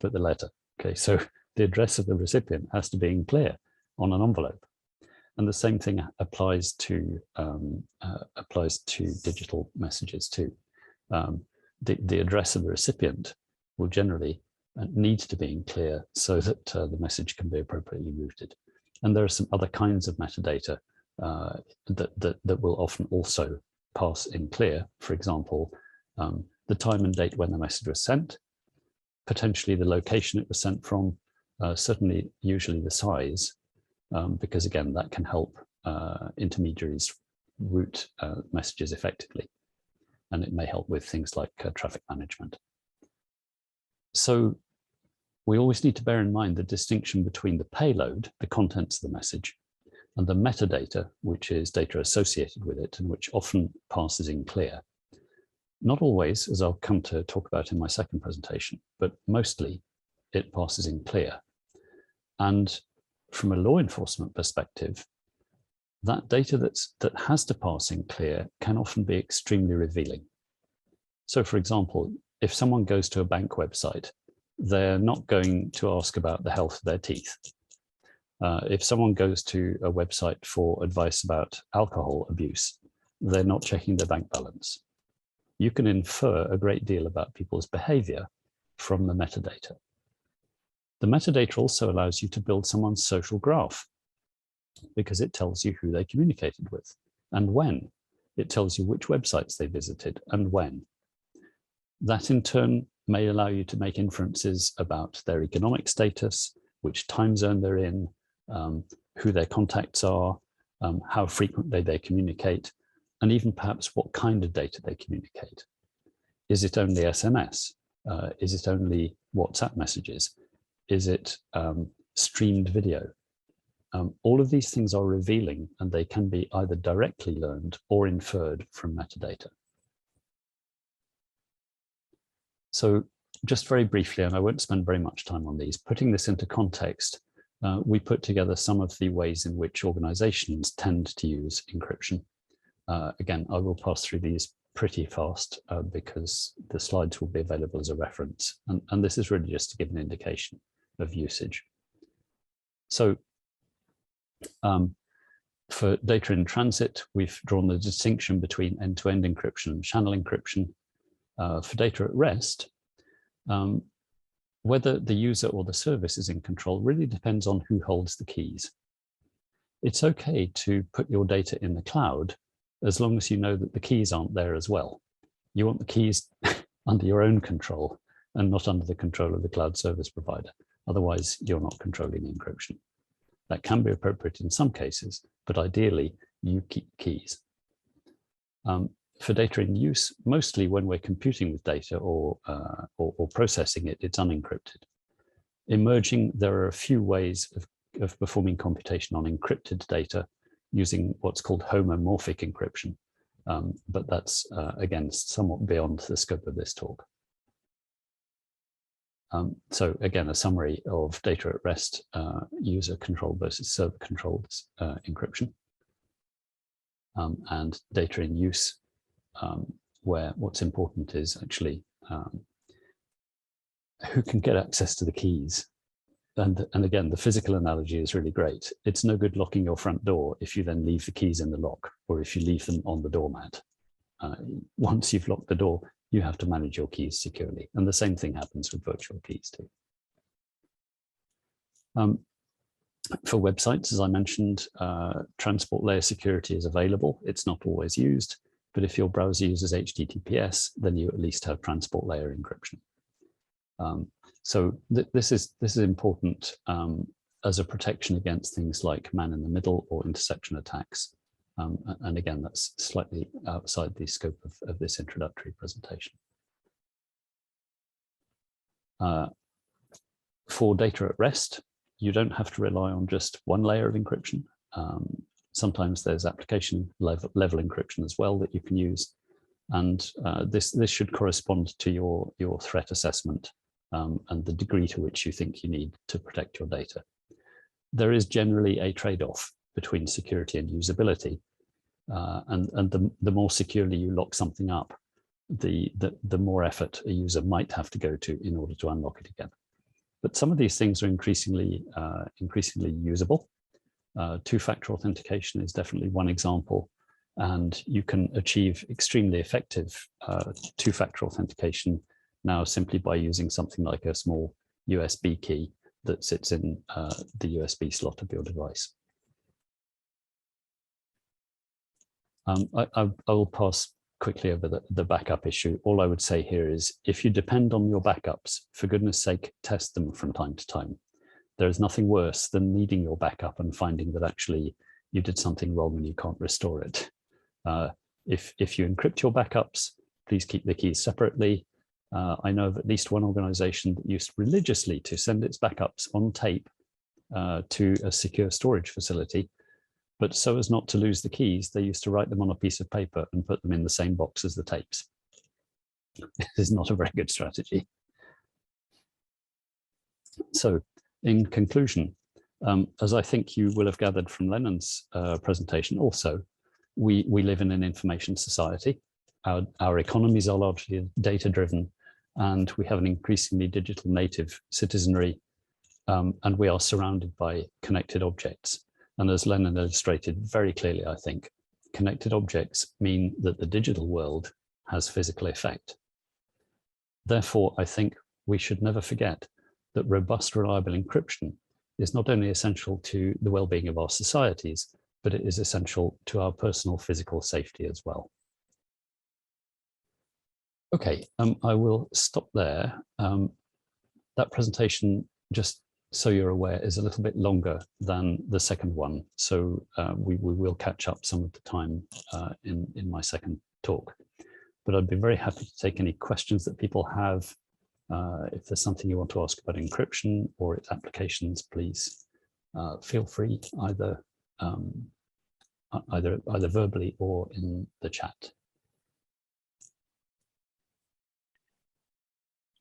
put the letter. Okay, so the address of the recipient has to be clear on an envelope. And the same thing applies to digital messages too. The address of the recipient will generally need to be clear so that the message can be appropriately routed. And there are some other kinds of metadata that will often also pass in clear. For example, the time and date when the message was sent, potentially the location it was sent from, certainly usually the size, because again, that can help intermediaries route messages effectively. And it may help with things like traffic management. So we always need to bear in mind the distinction between the payload, the contents of the message, and the metadata, which is data associated with it and which often passes in clear. Not always, as I'll come to talk about in my second presentation, but mostly it passes in clear. And from a law enforcement perspective, that data that has to pass in clear can often be extremely revealing. So for example, if someone goes to a bank website, they're not going to ask about the health of their teeth. If someone goes to a website for advice about alcohol abuse, they're not checking their bank balance. You can infer a great deal about people's behavior from the metadata. The metadata also allows you to build someone's social graph because it tells you who they communicated with and when. It tells you which websites they visited and when. That in turn may allow you to make inferences about their economic status, which time zone they're in, who their contacts are, how frequently they communicate, and even perhaps what kind of data they communicate. Is it only SMS? Is it only WhatsApp messages? Is it streamed video? All of these things are revealing, and they can be either directly learned or inferred from metadata. So just very briefly, and I won't spend very much time on these, putting this into context, we put together some of the ways in which organizations tend to use encryption. Again, I will pass through these pretty fast because the slides will be available as a reference. And this is really just to give an indication of usage. So for data in transit, we've drawn the distinction between end-to-end encryption and channel encryption. For data at rest, whether the user or the service is in control really depends on who holds the keys. It's okay to put your data in the cloud as long as you know that the keys aren't there as well. You want the keys under your own control and not under the control of the cloud service provider. Otherwise, you're not controlling the encryption. That can be appropriate in some cases, but ideally, you keep keys. For data in use, mostly when we're computing with data or processing it, it's unencrypted. Emerging, there are a few ways of performing computation on encrypted data using what's called homomorphic encryption. But that's, again, somewhat beyond the scope of this talk. So again, a summary of data at rest, user controlled versus server controlled encryption, and data in use, where what's important is actually who can get access to the keys. And again, the physical analogy is really great. It's no good locking your front door if you then leave the keys in the lock, or if you leave them on the doormat. Once you've locked the door, you have to manage your keys securely. And the same thing happens with virtual keys too. For websites, as I mentioned, transport layer security is available. It's not always used, but if your browser uses HTTPS, then you at least have transport layer encryption. So this is important as a protection against things like man-in-the-middle or interception attacks. And again, that's slightly outside the scope of this introductory presentation. For data at rest, you don't have to rely on just one layer of encryption. Sometimes there's application level encryption as well that you can use. And this should correspond to your threat assessment and the degree to which you think you need to protect your data. There is generally a trade-off between security and usability. And the more securely you lock something up, the more effort a user might have to go to in order to unlock it again. But some of these things are increasingly usable. Two-factor authentication is definitely one example, and you can achieve extremely effective two-factor authentication now simply by using something like a small USB key that sits in the USB slot of your device. I will pass quickly over the backup issue. All I would say here is if you depend on your backups, for goodness sake, test them from time to time. There is nothing worse than needing your backup and finding that actually you did something wrong and you can't restore it. If you encrypt your backups, please keep the keys separately. I know of at least one organization that used religiously to send its backups on tape to a secure storage facility. But so as not to lose the keys, they used to write them on a piece of paper and put them in the same box as the tapes. This is not a very good strategy. So in conclusion, as I think you will have gathered from Lennon's presentation also, we live in an information society. Our economies are largely data-driven, and we have an increasingly digital native citizenry, and we are surrounded by connected objects. And as Lennon illustrated very clearly, I think, connected objects mean that the digital world has physical effect. Therefore, I think we should never forget that robust, reliable encryption is not only essential to the well-being of our societies, but it is essential to our personal physical safety as well. Okay, I will stop there. That presentation, just so you're aware, is a little bit longer than the second one. So we will catch up some of the time in my second talk. But I'd be very happy to take any questions that people have. If there's something you want to ask about encryption or its applications, please feel free either verbally or in the chat.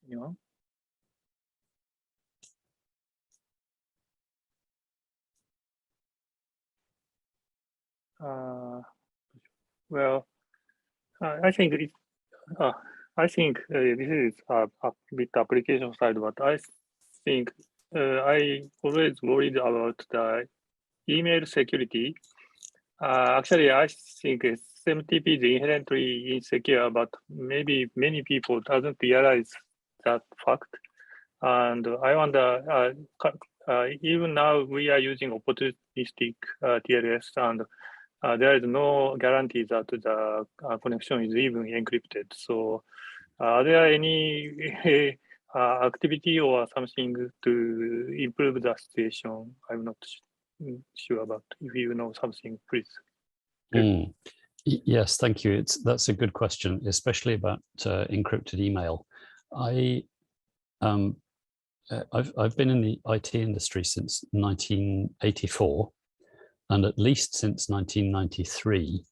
Yeah. Well, I think this is a bit application side, but I think I always worried about the email security. Actually, I think SMTP is inherently insecure, but maybe many people doesn't realize that fact. And I wonder, even now we are using opportunistic TLS, and there is no guarantee that the connection is even encrypted. So are there any activity or something to improve the situation? I'm not sure about. If you know something, please. Yes, thank you. That's a good question, especially about encrypted email. I've been in the IT industry since 1984, and at least since 1993,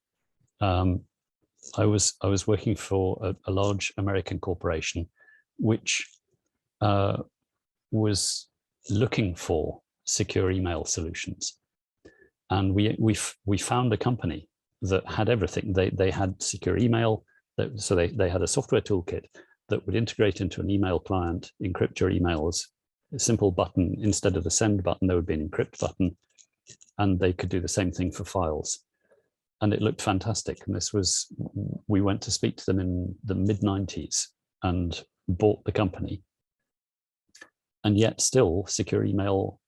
I was working for a large American corporation, which was looking for secure email solutions. And we found a company that had everything. They had secure email, so they had a software toolkit that would integrate into an email client, encrypt your emails, a simple button. Instead of the send button, there would be an encrypt button, and they could do the same thing for files. And it looked fantastic. And we went to speak to them in the mid-90s and bought the company. And yet still secure email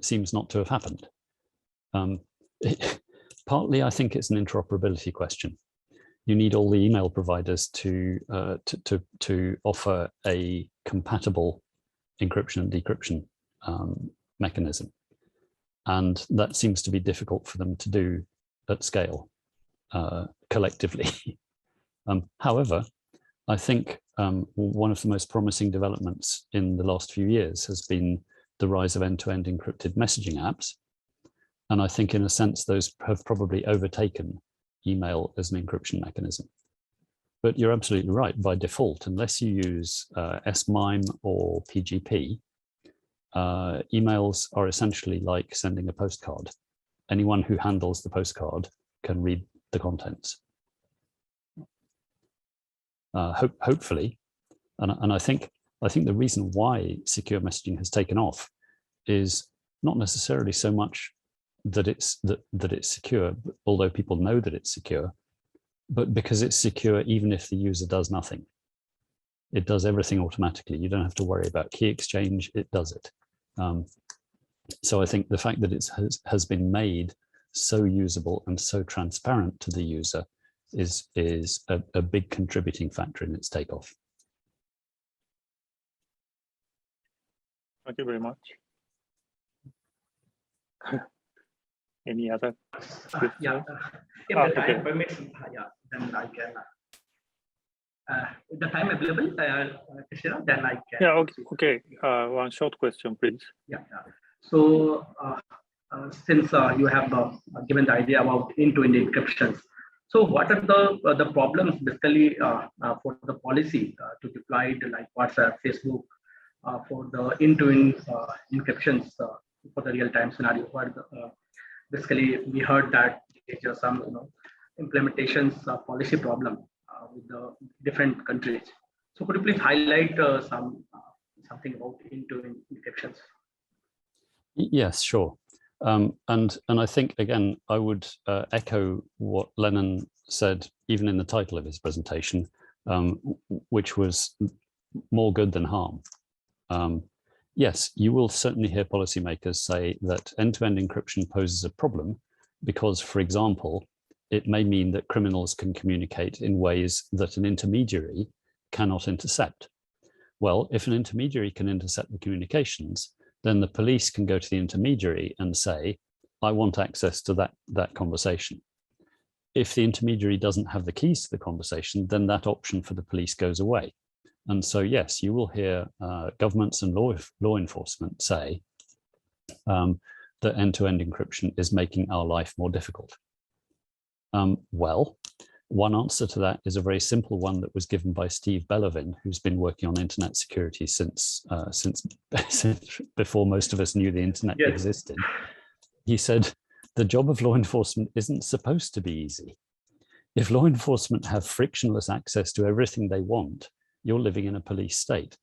seems not to have happened. Partly, I think it's an interoperability question. You need all the email providers to offer a compatible encryption and decryption mechanism. And that seems to be difficult for them to do at scale collectively. However, I think one of the most promising developments in the last few years has been the rise of end-to-end encrypted messaging apps. And I think in a sense, those have probably overtaken email as an encryption mechanism. But you're absolutely right. By default, unless you use SMIME or PGP, emails are essentially like sending a postcard. Anyone who handles the postcard can read the contents. Hopefully, and I think the reason why secure messaging has taken off is not necessarily so much that it's secure, although people know that it's secure, but because it's secure even if the user does nothing. It does everything automatically. You don't have to worry about key exchange, it does it. So I think the fact that it has been made so usable and so transparent to the user is a big contributing factor in its takeoff. Thank you very much. Any other yeah, if the time permits, then I can. The time available, Krishna, then I can. Yeah, okay. One short question, please. Yeah. So since you have given the idea about end-to-end encryptions, so what are the problems basically for the policy to deploy it like WhatsApp, Facebook, for the end-to-end encryptions for the real-time scenario? Basically, we heard that there's some implementations policy problem with the different countries. So could you please highlight something about end-to-end encryptions? Yes, sure. And I think, again, I would echo what Lennon said, even in the title of his presentation, which was more good than harm. Yes, you will certainly hear policymakers say that end-to-end encryption poses a problem because, for example, it may mean that criminals can communicate in ways that an intermediary cannot intercept. Well, if an intermediary can intercept the communications, then the police can go to the intermediary and say, I want access to that conversation. If the intermediary doesn't have the keys to the conversation, then that option for the police goes away. And so, yes, you will hear governments and law enforcement say that end-to-end encryption is making our life more difficult. Well, one answer to that is a very simple one that was given by Steve Bellovin, who's been working on internet security since before most of us knew the internet existed. He said, the job of law enforcement isn't supposed to be easy. If law enforcement have frictionless access to everything they want, you're living in a police state.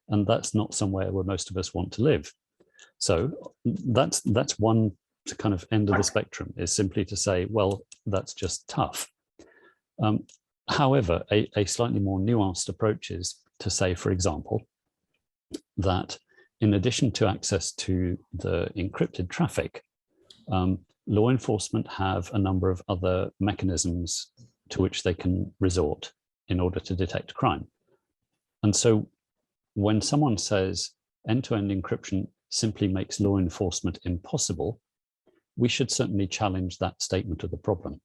And that's not somewhere where most of us want to live. So that's one kind of end of the spectrum, is simply to say, well, that's just tough. However, a slightly more nuanced approach is to say, for example, that in addition to access to the encrypted traffic, law enforcement have a number of other mechanisms to which they can resort in order to detect crime. And so when someone says end-to-end encryption simply makes law enforcement impossible, we should certainly challenge that statement of the problem.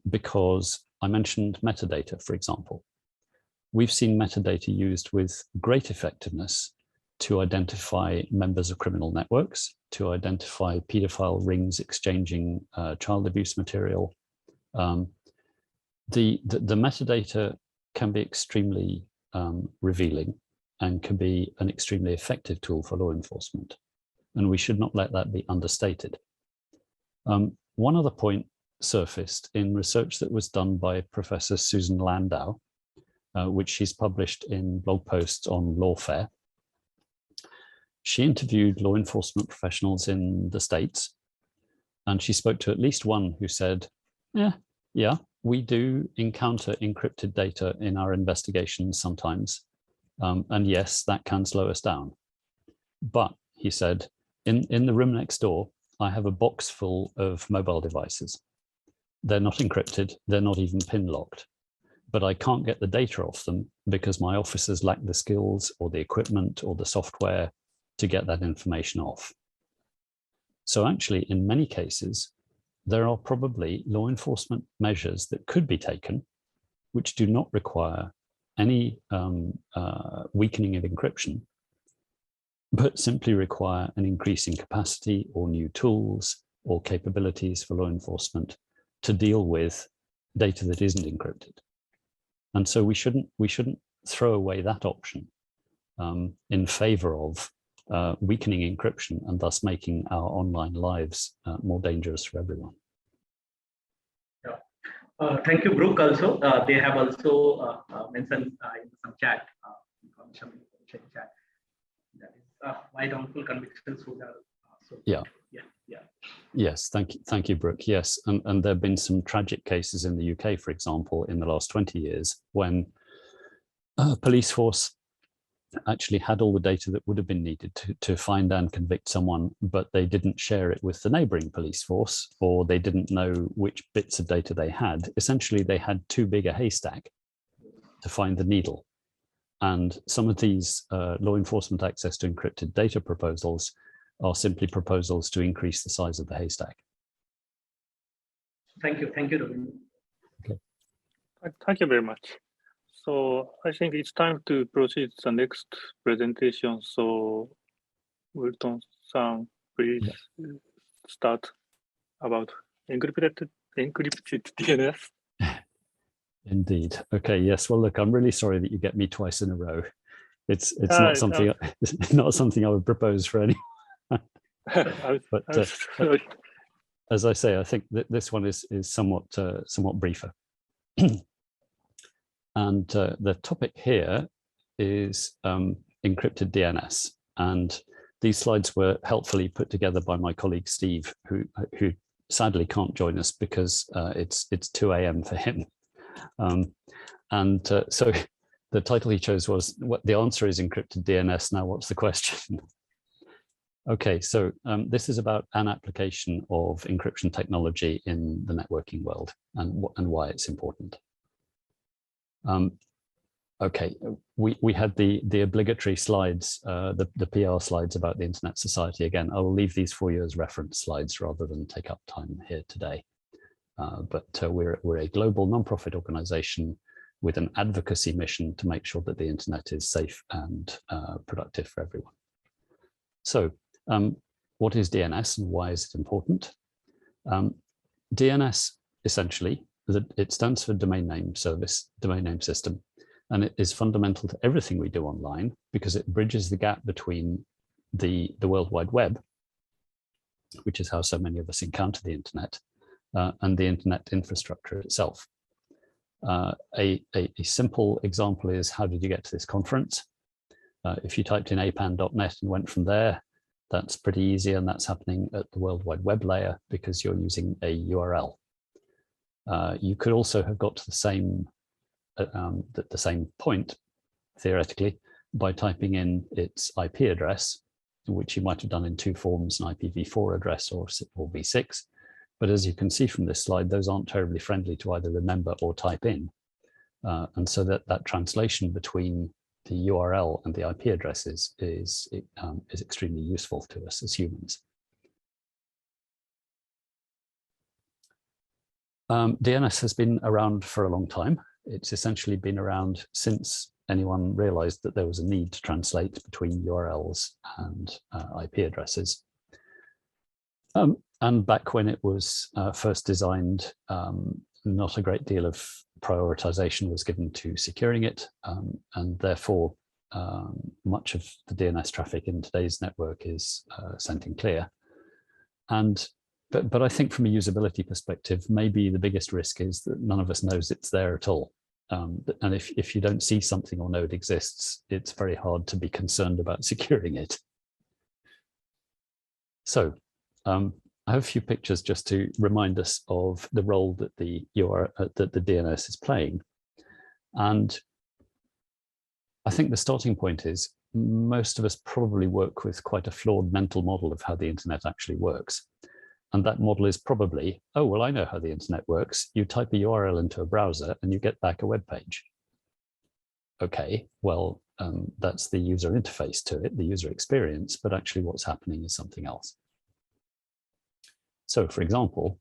Because I mentioned metadata, for example. We've seen metadata used with great effectiveness to identify members of criminal networks, to identify pedophile rings exchanging child abuse material. The metadata can be extremely revealing. and can be an extremely effective tool for law enforcement. And we should not let that be understated. One other point surfaced in research that was done by Professor Susan Landau, which she's published in blog posts on lawfare. She interviewed law enforcement professionals in the States, and she spoke to at least one who said, yeah, we do encounter encrypted data in our investigations sometimes. And yes, that can slow us down. But he said, in the room next door, I have a box full of mobile devices. They're not encrypted, they're not even pin locked, but I can't get the data off them because my officers lack the skills or the equipment or the software to get that information off. So actually, in many cases, there are probably law enforcement measures that could be taken, which do not require any weakening of encryption, but simply require an increase in capacity or new tools or capabilities for law enforcement to deal with data that isn't encrypted. And so we shouldn't throw away that option in favor of weakening encryption and thus making our online lives more dangerous for everyone. Thank you, Brooke. Also, they have also mentioned in some chat, chat, that is why wrongful convictions would have. Yeah. Yes, thank you, Brooke. Yes, and there have been some tragic cases in the UK, for example, in the last 20 years, when a police force actually had all the data that would have been needed to find and convict someone, but they didn't share it with the neighboring police force, or they didn't know which bits of data they had. Essentially, they had too big a haystack to find the needle. And some of these law enforcement access to encrypted data proposals are simply proposals to increase the size of the haystack. Thank you, Robin. Okay. Thank you very much. So I think it's time to proceed to the next presentation. So Wilton-san, please start about encrypted DNS. Indeed. Okay. Yes. Well, look, I'm really sorry that you get me twice in a row. It's not something not something I would propose for anyone. But as I say, I think that this one is somewhat briefer. And the topic here is encrypted DNS. And these slides were helpfully put together by my colleague Steve, who sadly can't join us because it's 2 a.m. for him. So the title he chose was, "What the answer is encrypted DNS. Now, what's the question?" Okay, so this is about an application of encryption technology in the networking world and why it's important. Okay, we had the obligatory slides, the PR slides about the Internet Society. Again, I will leave these for you as reference slides rather than take up time here today. But we're a global nonprofit organization with an advocacy mission to make sure that the internet is safe and productive for everyone. So what is DNS and why is it important? DNS, essentially, it stands for domain name service, domain name system, and it is fundamental to everything we do online because it bridges the gap between the World Wide Web, which is how so many of us encounter the internet, and the internet infrastructure itself. A simple example is, how did you get to this conference? If you typed in apan.net and went from there, that's pretty easy, and that's happening at the World Wide Web layer because you're using a URL. You could also have got to the same point, theoretically, by typing in its IP address, which you might have done in two forms, an IPv4 address or v6. But as you can see from this slide, those aren't terribly friendly to either remember or type in. And so that translation between the URL and the IP addresses is extremely useful to us as humans. DNS has been around for a long time. It's essentially been around since anyone realized that there was a need to translate between URLs and IP addresses. And back when it was first designed, not a great deal of prioritization was given to securing it, and therefore much of the DNS traffic in today's network is sent in clear. But I think from a usability perspective, maybe the biggest risk is that none of us knows it's there at all. And if you don't see something or know it exists, it's very hard to be concerned about securing it. So I have a few pictures just to remind us of the role that the DNS is playing. And I think the starting point is most of us probably work with quite a flawed mental model of how the internet actually works. And that model is probably, oh, well, I know how the internet works. You type a URL into a browser and you get back a web page. Okay, well, that's the user interface to it, the user experience, but actually what's happening is something else. So for example,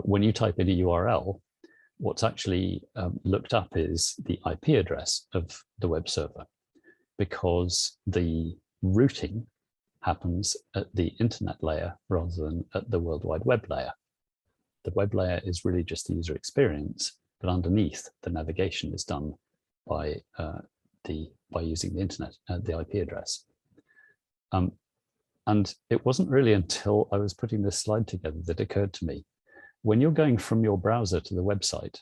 when you type in a URL, what's actually looked up is the IP address of the web server, because the routing happens at the internet layer rather than at the World Wide Web layer. The web layer is really just the user experience, but underneath the navigation is done by using the internet, the IP address. And it wasn't really until I was putting this slide together that occurred to me, when you're going from your browser to the website,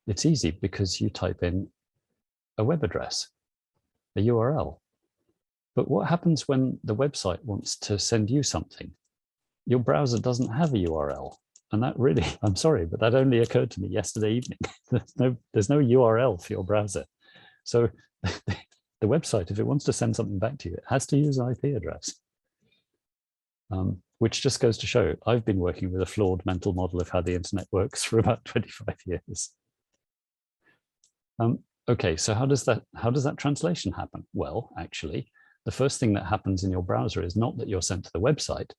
it's easy because you type in a web address, a URL. But what happens when the website wants to send you something? Your browser doesn't have a URL. And that really, I'm sorry, but that only occurred to me yesterday evening. There's no URL for your browser. So the website, if it wants to send something back to you, it has to use an IP address. Which just goes to show I've been working with a flawed mental model of how the internet works for about 25 years. Okay, so how does that translation happen? Well, actually, the first thing that happens in your browser is not that you're sent to the website.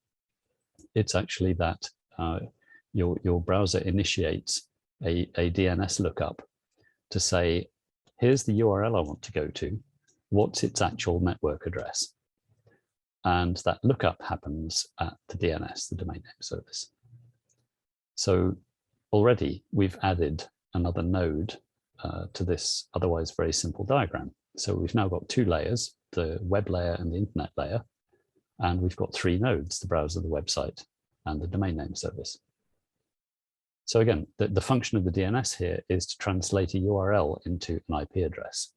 It's actually that your browser initiates a DNS lookup to say, here's the URL I want to go to. What's its actual network address? And that lookup happens at the DNS, the domain name service. So already we've added another node to this otherwise very simple diagram. So we've now got two layers, the web layer and the internet layer, and we've got three nodes, the browser, the website, and the domain name service. So again, the function of the DNS here is to translate a URL into an IP address.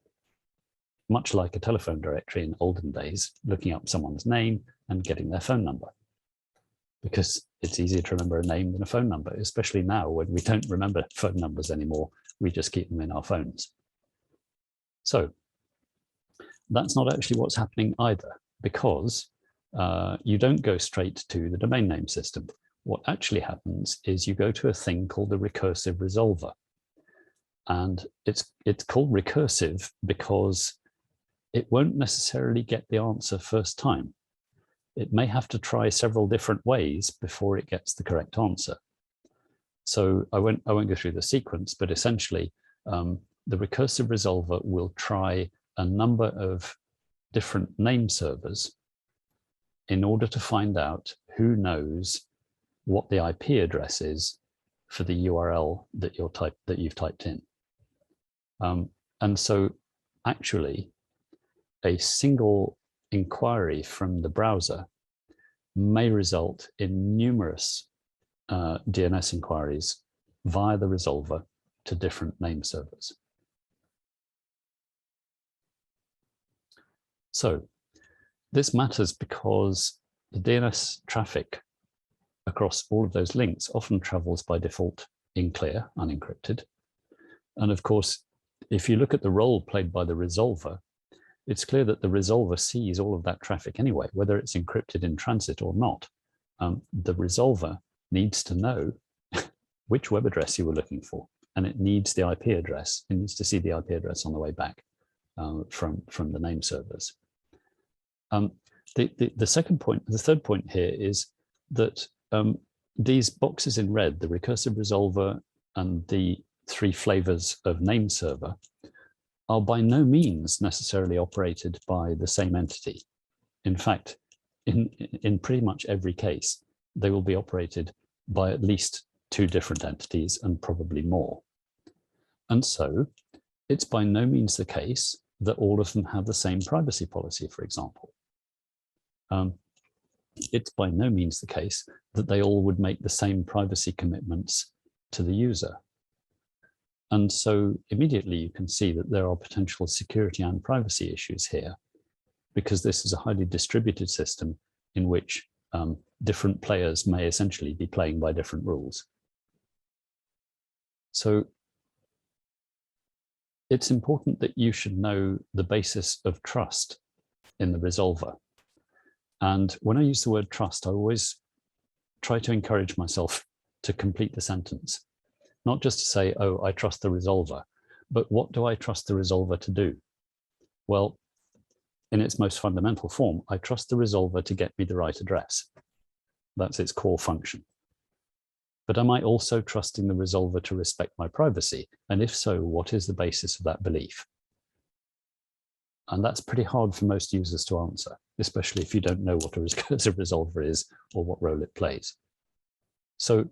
Much like a telephone directory in olden days, looking up someone's name and getting their phone number. Because it's easier to remember a name than a phone number, especially now when we don't remember phone numbers anymore, we just keep them in our phones. So that's not actually what's happening either, because you don't go straight to the domain name system. What actually happens is you go to a thing called the recursive resolver. And it's called recursive because it won't necessarily get the answer first time. It may have to try several different ways before it gets the correct answer. So I won't go through the sequence, but essentially the recursive resolver will try a number of different name servers in order to find out who knows what the IP address is for the URL that you've typed in. And so actually a single inquiry from the browser may result in numerous DNS inquiries via the resolver to different name servers. So this matters because the DNS traffic across all of those links often travels by default in clear, unencrypted. And of course, if you look at the role played by the resolver, it's clear that the resolver sees all of that traffic anyway, whether it's encrypted in transit or not. The resolver needs to know which web address you were looking for, and it needs the IP address. It needs to see the IP address on the way back from the name servers. The second point, the third point here is that these boxes in red, the recursive resolver and the three flavors of name server, are by no means necessarily operated by the same entity. In fact, in pretty much every case, they will be operated by at least two different entities and probably more. And so it's by no means the case that all of them have the same privacy policy, for example. It's by no means the case that they all would make the same privacy commitments to the user. And so immediately you can see that there are potential security and privacy issues here, because this is a highly distributed system in which different players may essentially be playing by different rules. So it's important that you should know the basis of trust in the resolver. And when I use the word trust, I always try to encourage myself to complete the sentence. Not just to say, oh, I trust the resolver, but what do I trust the resolver to do? Well, in its most fundamental form, I trust the resolver to get me the right address. That's its core function. But am I also trusting the resolver to respect my privacy? And if so, what is the basis of that belief? And that's pretty hard for most users to answer, especially if you don't know what a recursive resolver is or what role it plays. So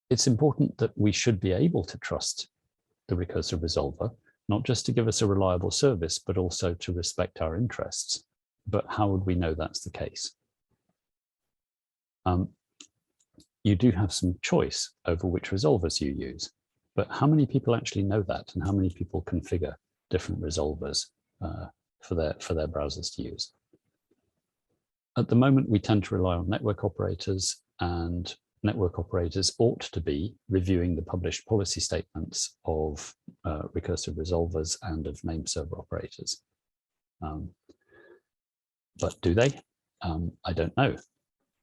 it's important that we should be able to trust the recursive resolver, not just to give us a reliable service, but also to respect our interests. But how would we know that's the case? You do have some choice over which resolvers you use, but how many people actually know that, and how many people configure different resolvers for their browsers to use? At the moment, we tend to rely on network operators, and network operators ought to be reviewing the published policy statements of recursive resolvers and of name server operators. But do they? I don't know.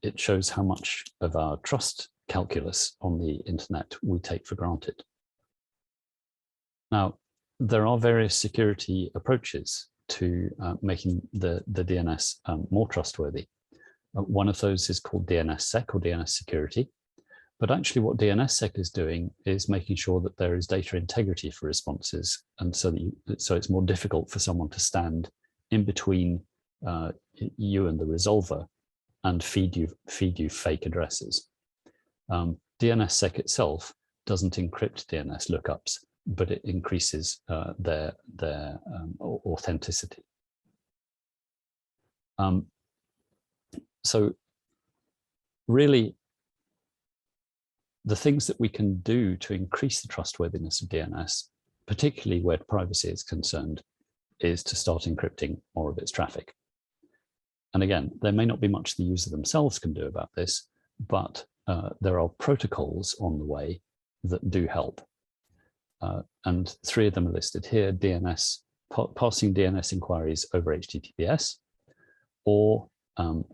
It shows how much of our trust calculus on the internet we take for granted. Now, there are various security approaches to making the DNS more trustworthy. One of those is called DNSSEC, or DNS security. But actually what DNSSEC is doing is making sure that there is data integrity for responses, and so it's more difficult for someone to stand in between you and the resolver and feed you fake addresses. DNSSEC itself doesn't encrypt DNS lookups, but it increases their authenticity. So really, the things that we can do to increase the trustworthiness of DNS, particularly where privacy is concerned, is to start encrypting more of its traffic. And again, there may not be much the user themselves can do about this, but there are protocols on the way that do help. And three of them are listed here: passing DNS inquiries over HTTPS, or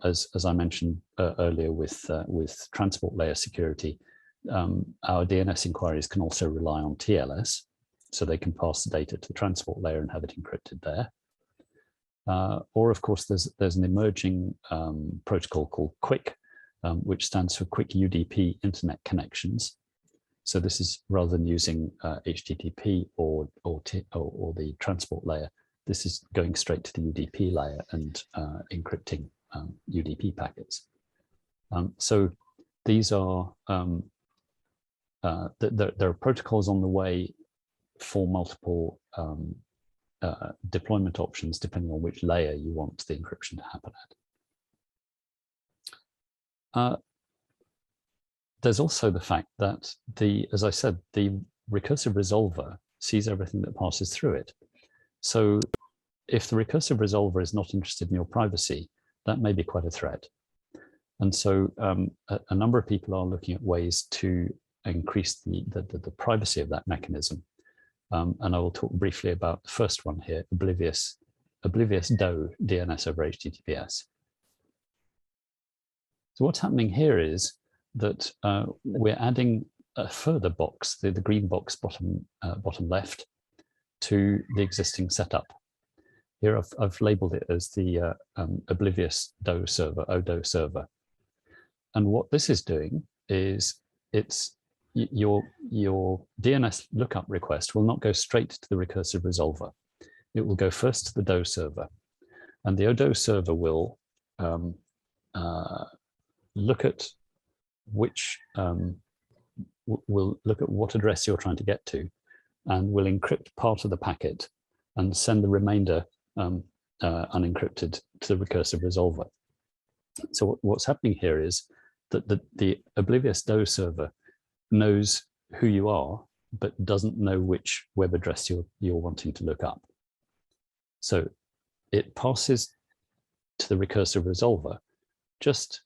as I mentioned earlier with transport layer security, our DNS inquiries can also rely on TLS, so they can pass the data to the transport layer and have it encrypted there. Or of course, there's an emerging protocol called QUIC, which stands for Quick UDP Internet Connections. So this is, rather than using HTTP or the transport layer, this is going straight to the UDP layer and encrypting UDP packets. So these are there are protocols on the way for multiple deployment options, depending on which layer you want the encryption to happen at. There's also the fact that as I said, the recursive resolver sees everything that passes through it. So if the recursive resolver is not interested in your privacy, that may be quite a threat. And so a number of people are looking at ways to increase the privacy of that mechanism. And I will talk briefly about the first one here, oblivious DOE, DNS over HTTPS. So what's happening here is that we're adding a further box, the green box bottom left, to the existing setup. Here I've labeled it as the oblivious DOE server, ODO server. And what this is doing is your DNS lookup request will not go straight to the recursive resolver. It will go first to the DOE server, and the ODO server will look at what address you're trying to get to, and will encrypt part of the packet and send the remainder unencrypted to the recursive resolver. So what's happening here is that the oblivious DOE server knows who you are, but doesn't know which web address you're wanting to look up. So it passes to the recursive resolver just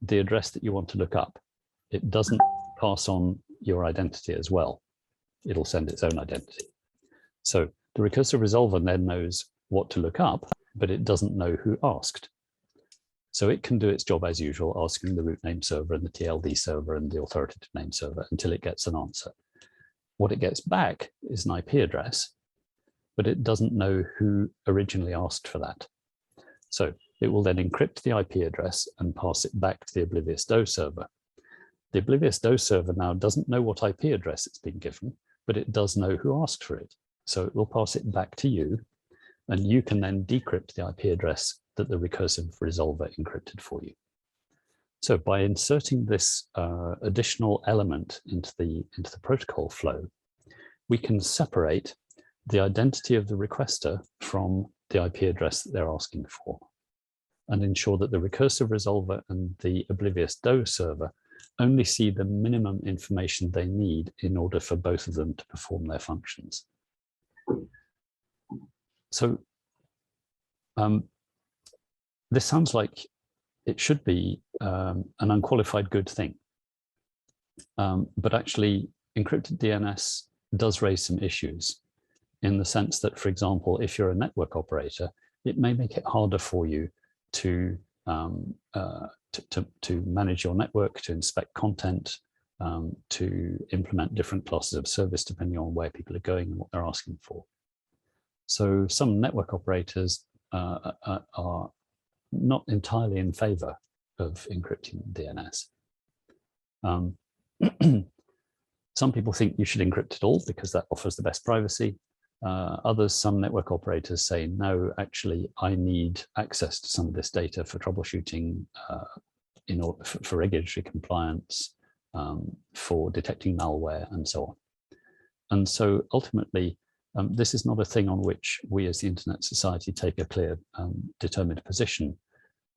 the address that you want to look up. It doesn't pass on your identity as well. It'll send its own identity. So the recursive resolver then knows what to look up, but it doesn't know who asked. So it can do its job as usual, asking the root name server and the TLD server and the authoritative name server until it gets an answer. What it gets back is an IP address, but it doesn't know who originally asked for that. So it will then encrypt the IP address and pass it back to the oblivious DOE server. The oblivious DOE server now doesn't know what IP address it's been given, but it does know who asked for it. So it will pass it back to you, and you can then decrypt the IP address that the recursive resolver encrypted for you. So by inserting this additional element into the protocol flow, we can separate the identity of the requester from the IP address that they're asking for, and ensure that the recursive resolver and the oblivious DOE server only see the minimum information they need in order for both of them to perform their functions. So this sounds like it should be an unqualified good thing. But actually, encrypted DNS does raise some issues in the sense that, for example, if you're a network operator, it may make it harder for you to manage your network, to inspect content, to implement different classes of service depending on where people are going and what they're asking for. So some network operators are not entirely in favor of encrypting DNS. Some people think you should encrypt it all because that offers the best privacy. Some network operators say, no, actually, I need access to some of this data for troubleshooting, in order for regulatory compliance, for detecting malware, and so on. And so ultimately, this is not a thing on which we as the Internet Society take a clear, determined position,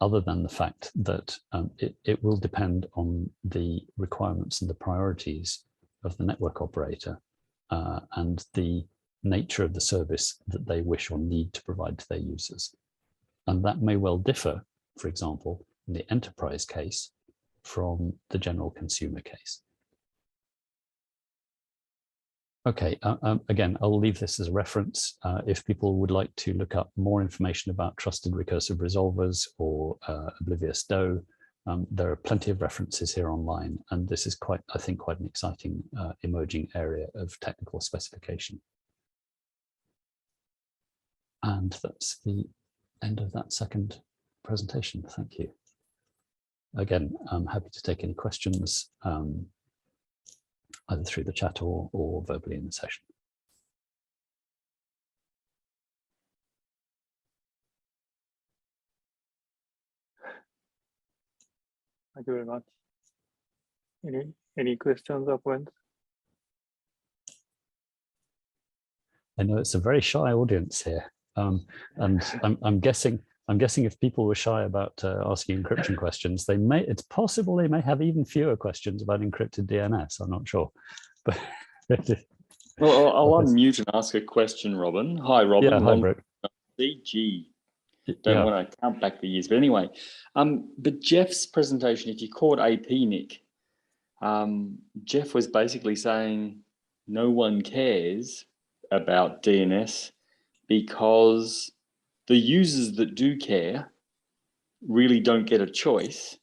other than the fact that it will depend on the requirements and the priorities of the network operator and the nature of the service that they wish or need to provide to their users. And that may well differ, for example, in the enterprise case from the general consumer case. Okay, again, I'll leave this as a reference. If people would like to look up more information about trusted recursive resolvers or oblivious DOE, there are plenty of references here online, and this is quite, I think, quite an exciting emerging area of technical specification. And that's the end of that second presentation. Thank you. Again, I'm happy to take any questions, either through the chat or verbally in the session. Thank you very much. Any questions or points? I know it's a very shy audience here, and I'm guessing if people were shy about asking encryption questions, it's possible they may have even fewer questions about encrypted DNS. I'm not sure, but well, I'll unmute and ask a question, Robin. Hi, Robin. Yeah, hi, Brett. CG. Don't want to count back the years, but anyway. But Jeff's presentation, if you caught AP, Nick, Jeff was basically saying no one cares about DNS because the users that do care really don't get a choice.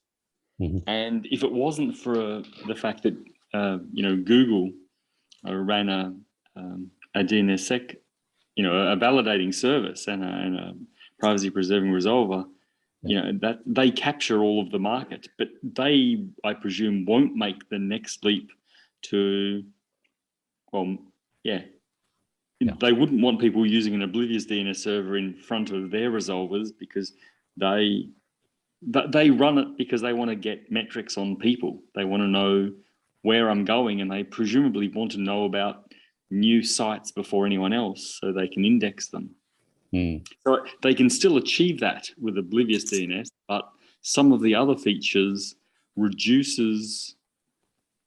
Mm-hmm. And if it wasn't for the fact that Google ran a DNSSEC, a validating service and a privacy preserving resolver, that they capture all of the market, but they, I presume, won't make the next leap to, they wouldn't want people using an oblivious DNS server in front of their resolvers because they run it because they want to get metrics on people. They want to know where I'm going, and they presumably want to know about new sites before anyone else so they can index them. So they can still achieve that with oblivious DNS, but some of the other features reduces,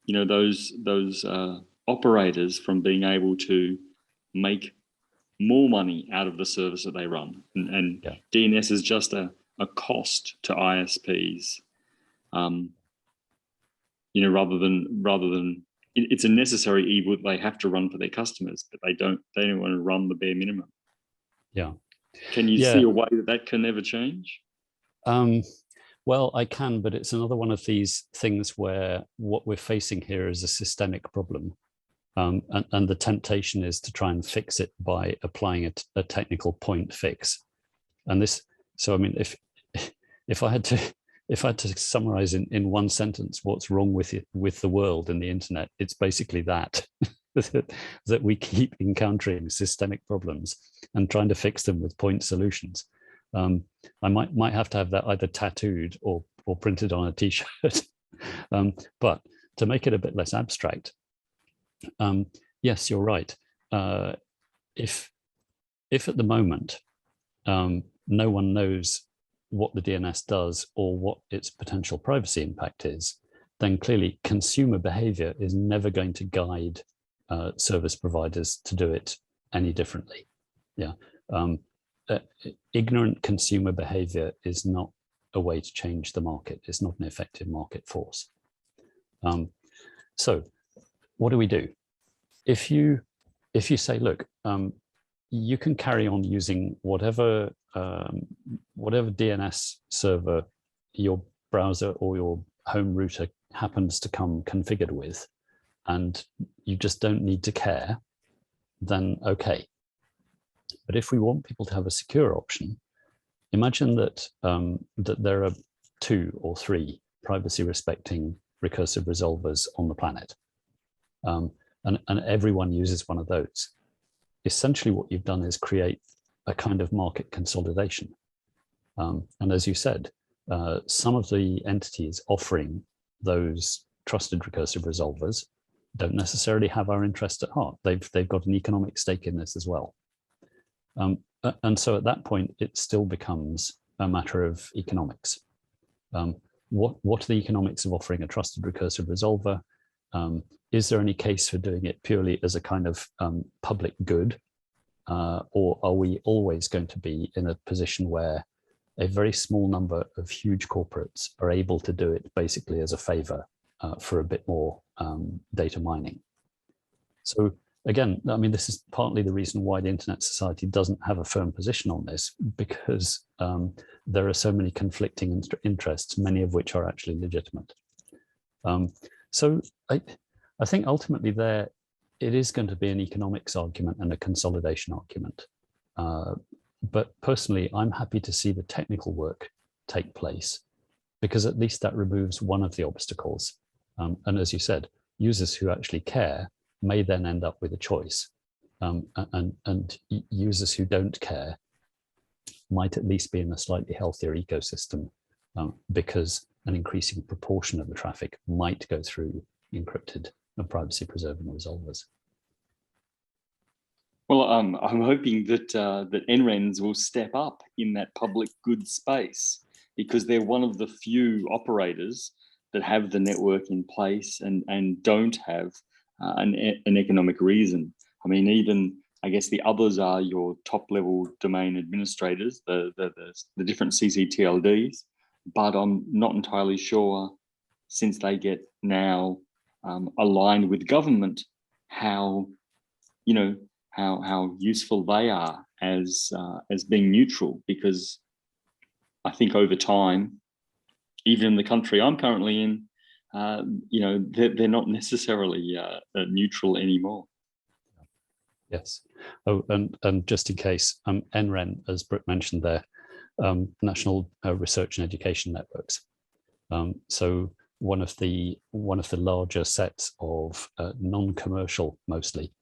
you know, those operators from being able to make more money out of the service that they run. And DNS is just a cost to ISPs, you know, rather than it's a necessary evil they have to run for their customers, but they don't want to run the bare minimum. Yeah. Can you see a way that can never change? Well, I can, but it's another one of these things where what we're facing here is a systemic problem. And the temptation is to try and fix it by applying a technical point fix. And this, so I mean, if I had to summarize in one sentence what's wrong with the world and the internet, it's basically that that we keep encountering systemic problems and trying to fix them with point solutions. I might have to have that either tattooed or printed on a t-shirt. But to make it a bit less abstract, yes, you're right. If at the moment no one knows what the DNS does or what its potential privacy impact is, then clearly consumer behavior is never going to guide service providers to do it any differently. Yeah, ignorant consumer behavior is not a way to change the market. It's not an effective market force. So what do we do? If you say, look, you can carry on using whatever DNS server your browser or your home router happens to come configured with, and you just don't need to care, then okay. But if we want people to have a secure option, imagine that that there are 2 or 3 privacy-respecting recursive resolvers on the planet, and everyone uses one of those. Essentially, what you've done is create a kind of market consolidation. And as you said, some of the entities offering those trusted recursive resolvers don't necessarily have our interest at heart. They've got an economic stake in this as well. And so at that point, it still becomes a matter of economics. What are the economics of offering a trusted recursive resolver? Is there any case for doing it purely as a kind of public good? Or are we always going to be in a position where a very small number of huge corporates are able to do it basically as a favor for a bit more data mining? So again, I mean, this is partly the reason why the Internet Society doesn't have a firm position on this, because there are so many conflicting interests, many of which are actually legitimate. So I think ultimately it is going to be an economics argument and a consolidation argument. But personally, I'm happy to see the technical work take place, because at least that removes one of the obstacles. And as you said, users who actually care may then end up with a choice. And users who don't care might at least be in a slightly healthier ecosystem, because an increasing proportion of the traffic might go through encrypted and privacy-preserving resolvers. Well, I'm hoping that that NRENs will step up in that public good space, because they're one of the few operators that have the network in place and don't have an economic reason. I mean, even I guess the others are your top-level domain administrators, the different CCTLDs, but I'm not entirely sure, since they get now aligned with government, how how useful they are as being neutral, because I think over time, even in the country I'm currently in, they're not necessarily neutral anymore. Yes. Oh, and just in case, NREN, as Brooke mentioned there, National Research and Education Networks. So one of the larger sets of non-commercial, mostly,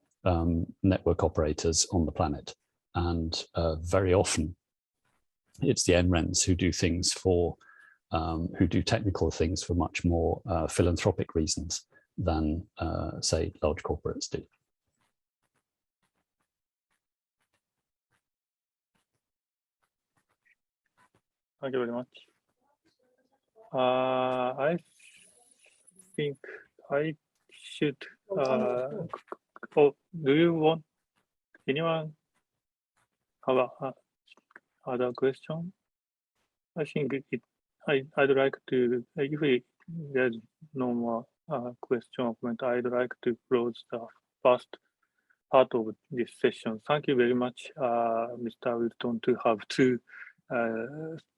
network operators on the planet, and very often it's the NRENs who do things for who do technical things for much more philanthropic reasons than say large corporates do. Thank you very much. I think I should. Oh, do you want anyone have other question? I think I'd like to, if there's no more question or comment, I'd like to close the first part of this session. Thank you very much, Mr. Wilton, to have two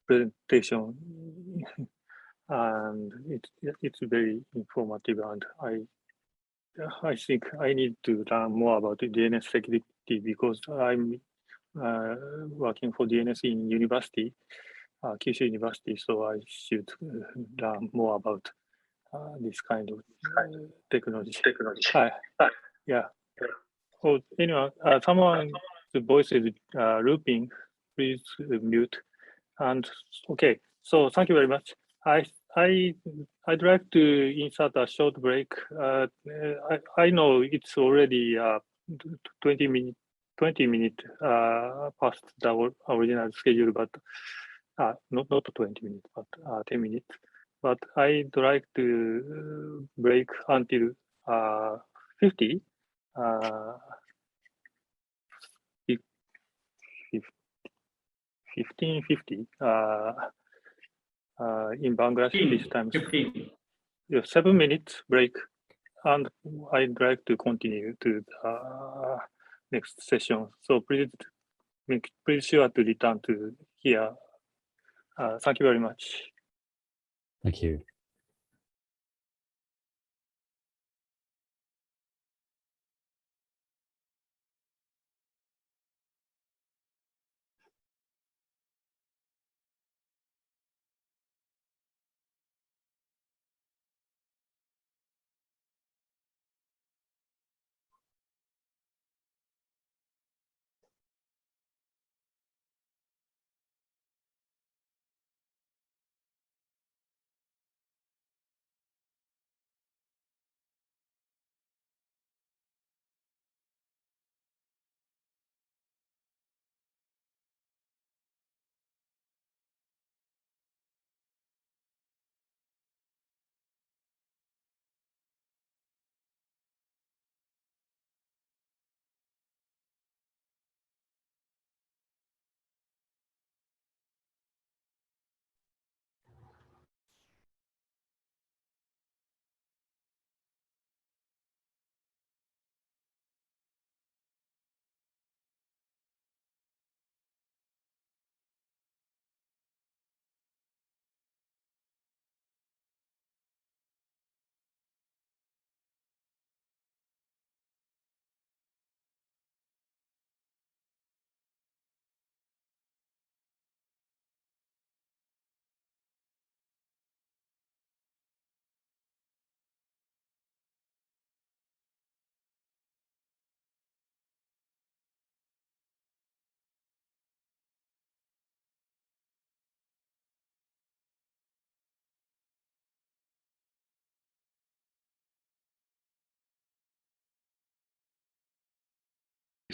presentation, and it's very informative, and I think I need to learn more about the DNS security because I'm working for DNS in university, Kyushu University, so I should learn more about this kind of technology. Yeah. Oh, anyway, someone's voice is looping. Please mute. And okay, so thank you very much. I'd like to insert a short break. I know it's already 20 minutes past the original schedule, but not 20 minutes, but 10 minutes. But I'd like to break until 50. 15:50 in Bangladesh this time. 15. Yeah, 7 minutes break, and I'd like to continue to the next session. So please sure to return to here. Thank you very much. Thank you.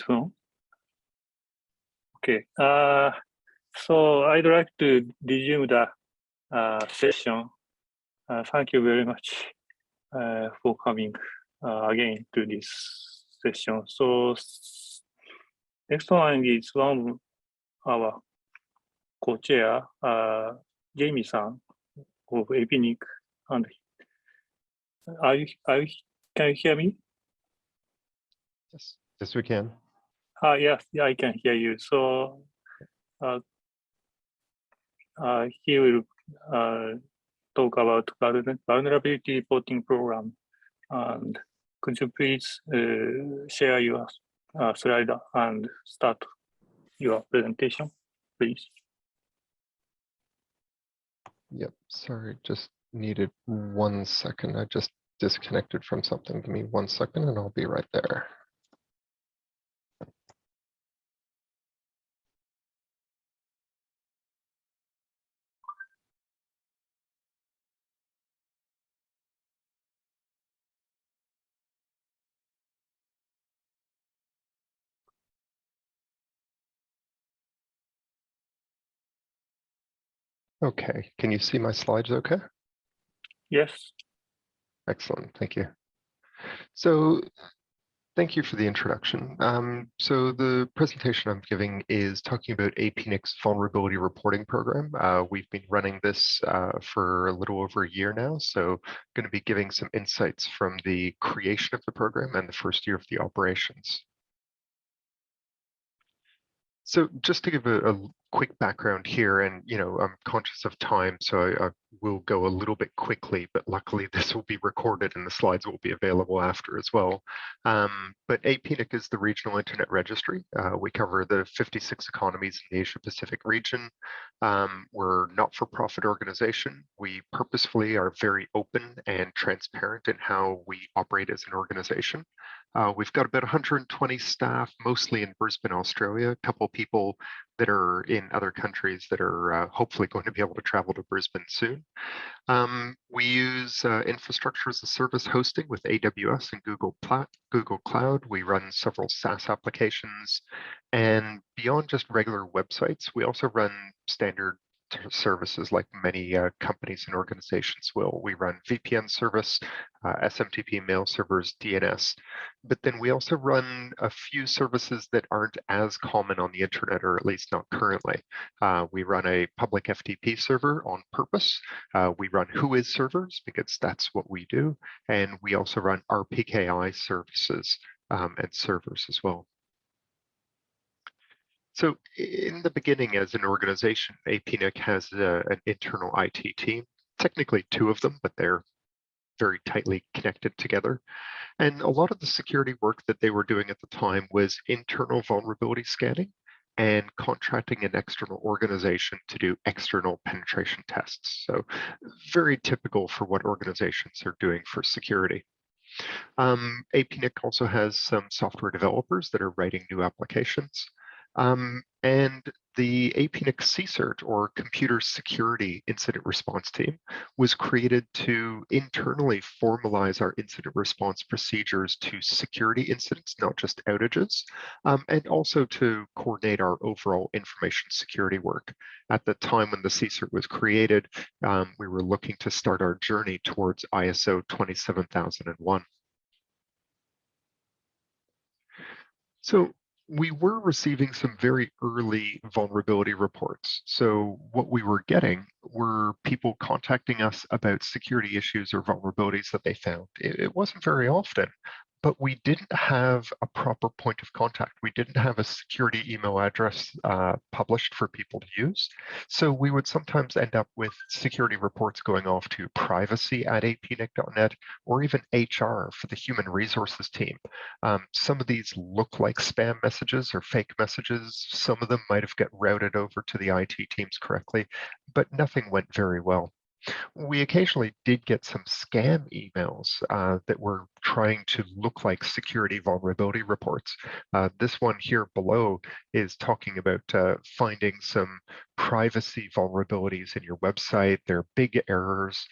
So, okay. So I'd like to resume the session. Thank you very much for coming again to this session. So next one is one of our co-chair, Jamie-san of APAN, and can you hear me? Yes, we can. Yes, yeah, I can hear you. So he will talk about vulnerability reporting program. And could you please share your slide and start your presentation, please? Yep, sorry, just needed 1 second. I just disconnected from something. Give me 1 second and I'll be right there. Okay, can you see my slides okay? Yes. Excellent, thank you. So thank you for the introduction. So the presentation I'm giving is talking about APNIC's vulnerability reporting program. We've been running this for a little over a year now, so I'm going to be giving some insights from the creation of the program and the first year of the operations. So just to give a quick background here, and I'm conscious of time, so I will go a little bit quickly, but luckily this will be recorded and the slides will be available after as well. But APNIC is the regional internet registry. We cover the 56 economies in the Asia Pacific region. We're not-for-profit organization. We purposefully are very open and transparent in how we operate as an organization. We've got about 120 staff, mostly in Brisbane, Australia, a couple people that are in other countries that are hopefully going to be able to travel to Brisbane soon. We use infrastructure as a service hosting with AWS and Google Cloud. We run several SaaS applications, and beyond just regular websites, we also run standard services like many companies and organizations will. We run VPN service, SMTP mail servers, DNS, but then we also run a few services that aren't as common on the internet, or at least not currently. We run a public FTP server on purpose. We run Whois servers because that's what we do. And we also run RPKI services and servers as well. So in the beginning, as an organization, APNIC has an internal IT team, technically two of them, but they're very tightly connected together. And a lot of the security work that they were doing at the time was internal vulnerability scanning and contracting an external organization to do external penetration tests. So very typical for what organizations are doing for security. APNIC also has some software developers that are writing new applications. And the APNIC CSIRT, or Computer Security Incident Response Team, was created to internally formalize our incident response procedures to security incidents, not just outages, and also to coordinate our overall information security work. At the time when the CSIRT was created, we were looking to start our journey towards ISO 27001. So we were receiving some very early vulnerability reports. So what we were getting were people contacting us about security issues or vulnerabilities that they found. It wasn't very often, but we didn't have a proper point of contact. We didn't have a security email address published for people to use. So we would sometimes end up with security reports going off to privacy@apnic.net, or even HR for the human resources team. Some of these look like spam messages or fake messages. Some of them might have got routed over to the IT teams correctly, but nothing went very well. We occasionally did get some scam emails that were trying to look like security vulnerability reports. This one here below is talking about finding some privacy vulnerabilities in your website. They're big errors.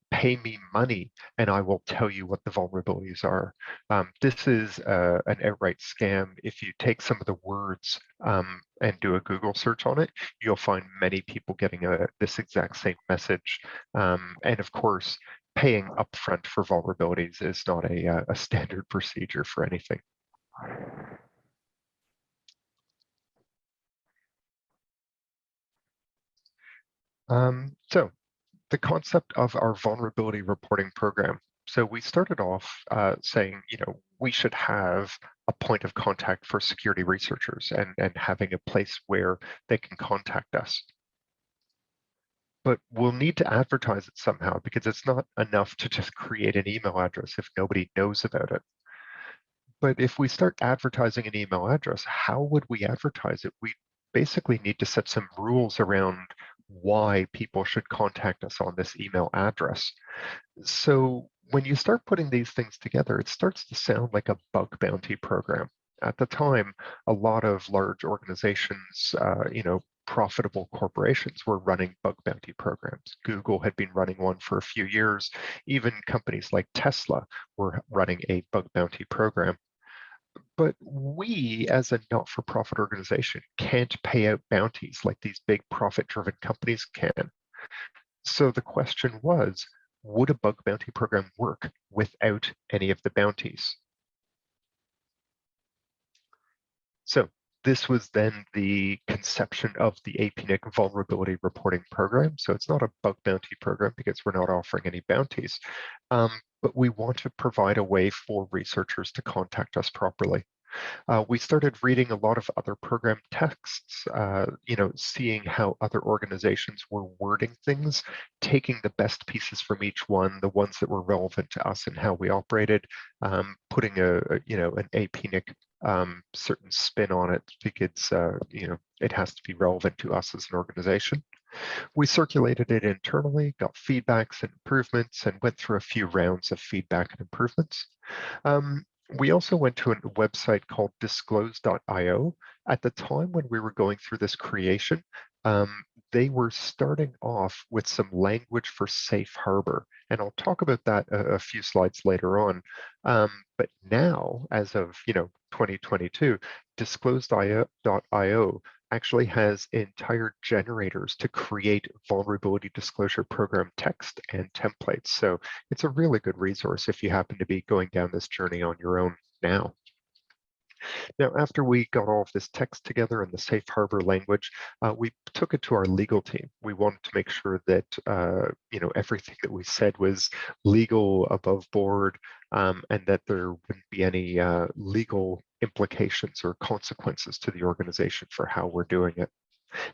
Pay me money and I will tell you what the vulnerabilities are. This is an outright scam. If you take some of the words and do a Google search on it, you'll find many people getting this exact same message. And of course, paying upfront for vulnerabilities is not a standard procedure for anything. So the concept of our vulnerability reporting program. So we started off saying, we should have a point of contact for security researchers and having a place where they can contact us. But we'll need to advertise it somehow, because it's not enough to just create an email address if nobody knows about it. But if we start advertising an email address, how would we advertise it? We basically need to set some rules around why people should contact us on this email address. So when you start putting these things together, it starts to sound like a bug bounty program. At the time, a lot of large organizations, profitable corporations were running bug bounty programs. Google had been running one for a few years. Even companies like Tesla were running a bug bounty program. But we, as a not-for-profit organization, can't pay out bounties like these big profit-driven companies can. So the question was, would a bug bounty program work without any of the bounties? So this was then the conception of the APAN vulnerability reporting program. So it's not a bug bounty program because we're not offering any bounties, but we want to provide a way for researchers to contact us properly. We started reading a lot of other program texts, seeing how other organizations were wording things, taking the best pieces from each one, the ones that were relevant to us and how we operated, putting an APAN certain spin on it because it has to be relevant to us as an organization. We circulated it internally, got feedbacks and improvements, and went through a few rounds of feedback and improvements. We also went to a website called disclose.io. At the time when we were going through this creation, they were starting off with some language for safe harbor. And I'll talk about that a few slides later on. But now, as of 2022, disclose.io actually has entire generators to create vulnerability disclosure program text and templates. So it's a really good resource if you happen to be going down this journey on your own now. Now, after we got all of this text together in the safe harbor language, we took it to our legal team. We wanted to make sure that everything that we said was legal, above board, and that there wouldn't be any legal implications or consequences to the organization for how we're doing it.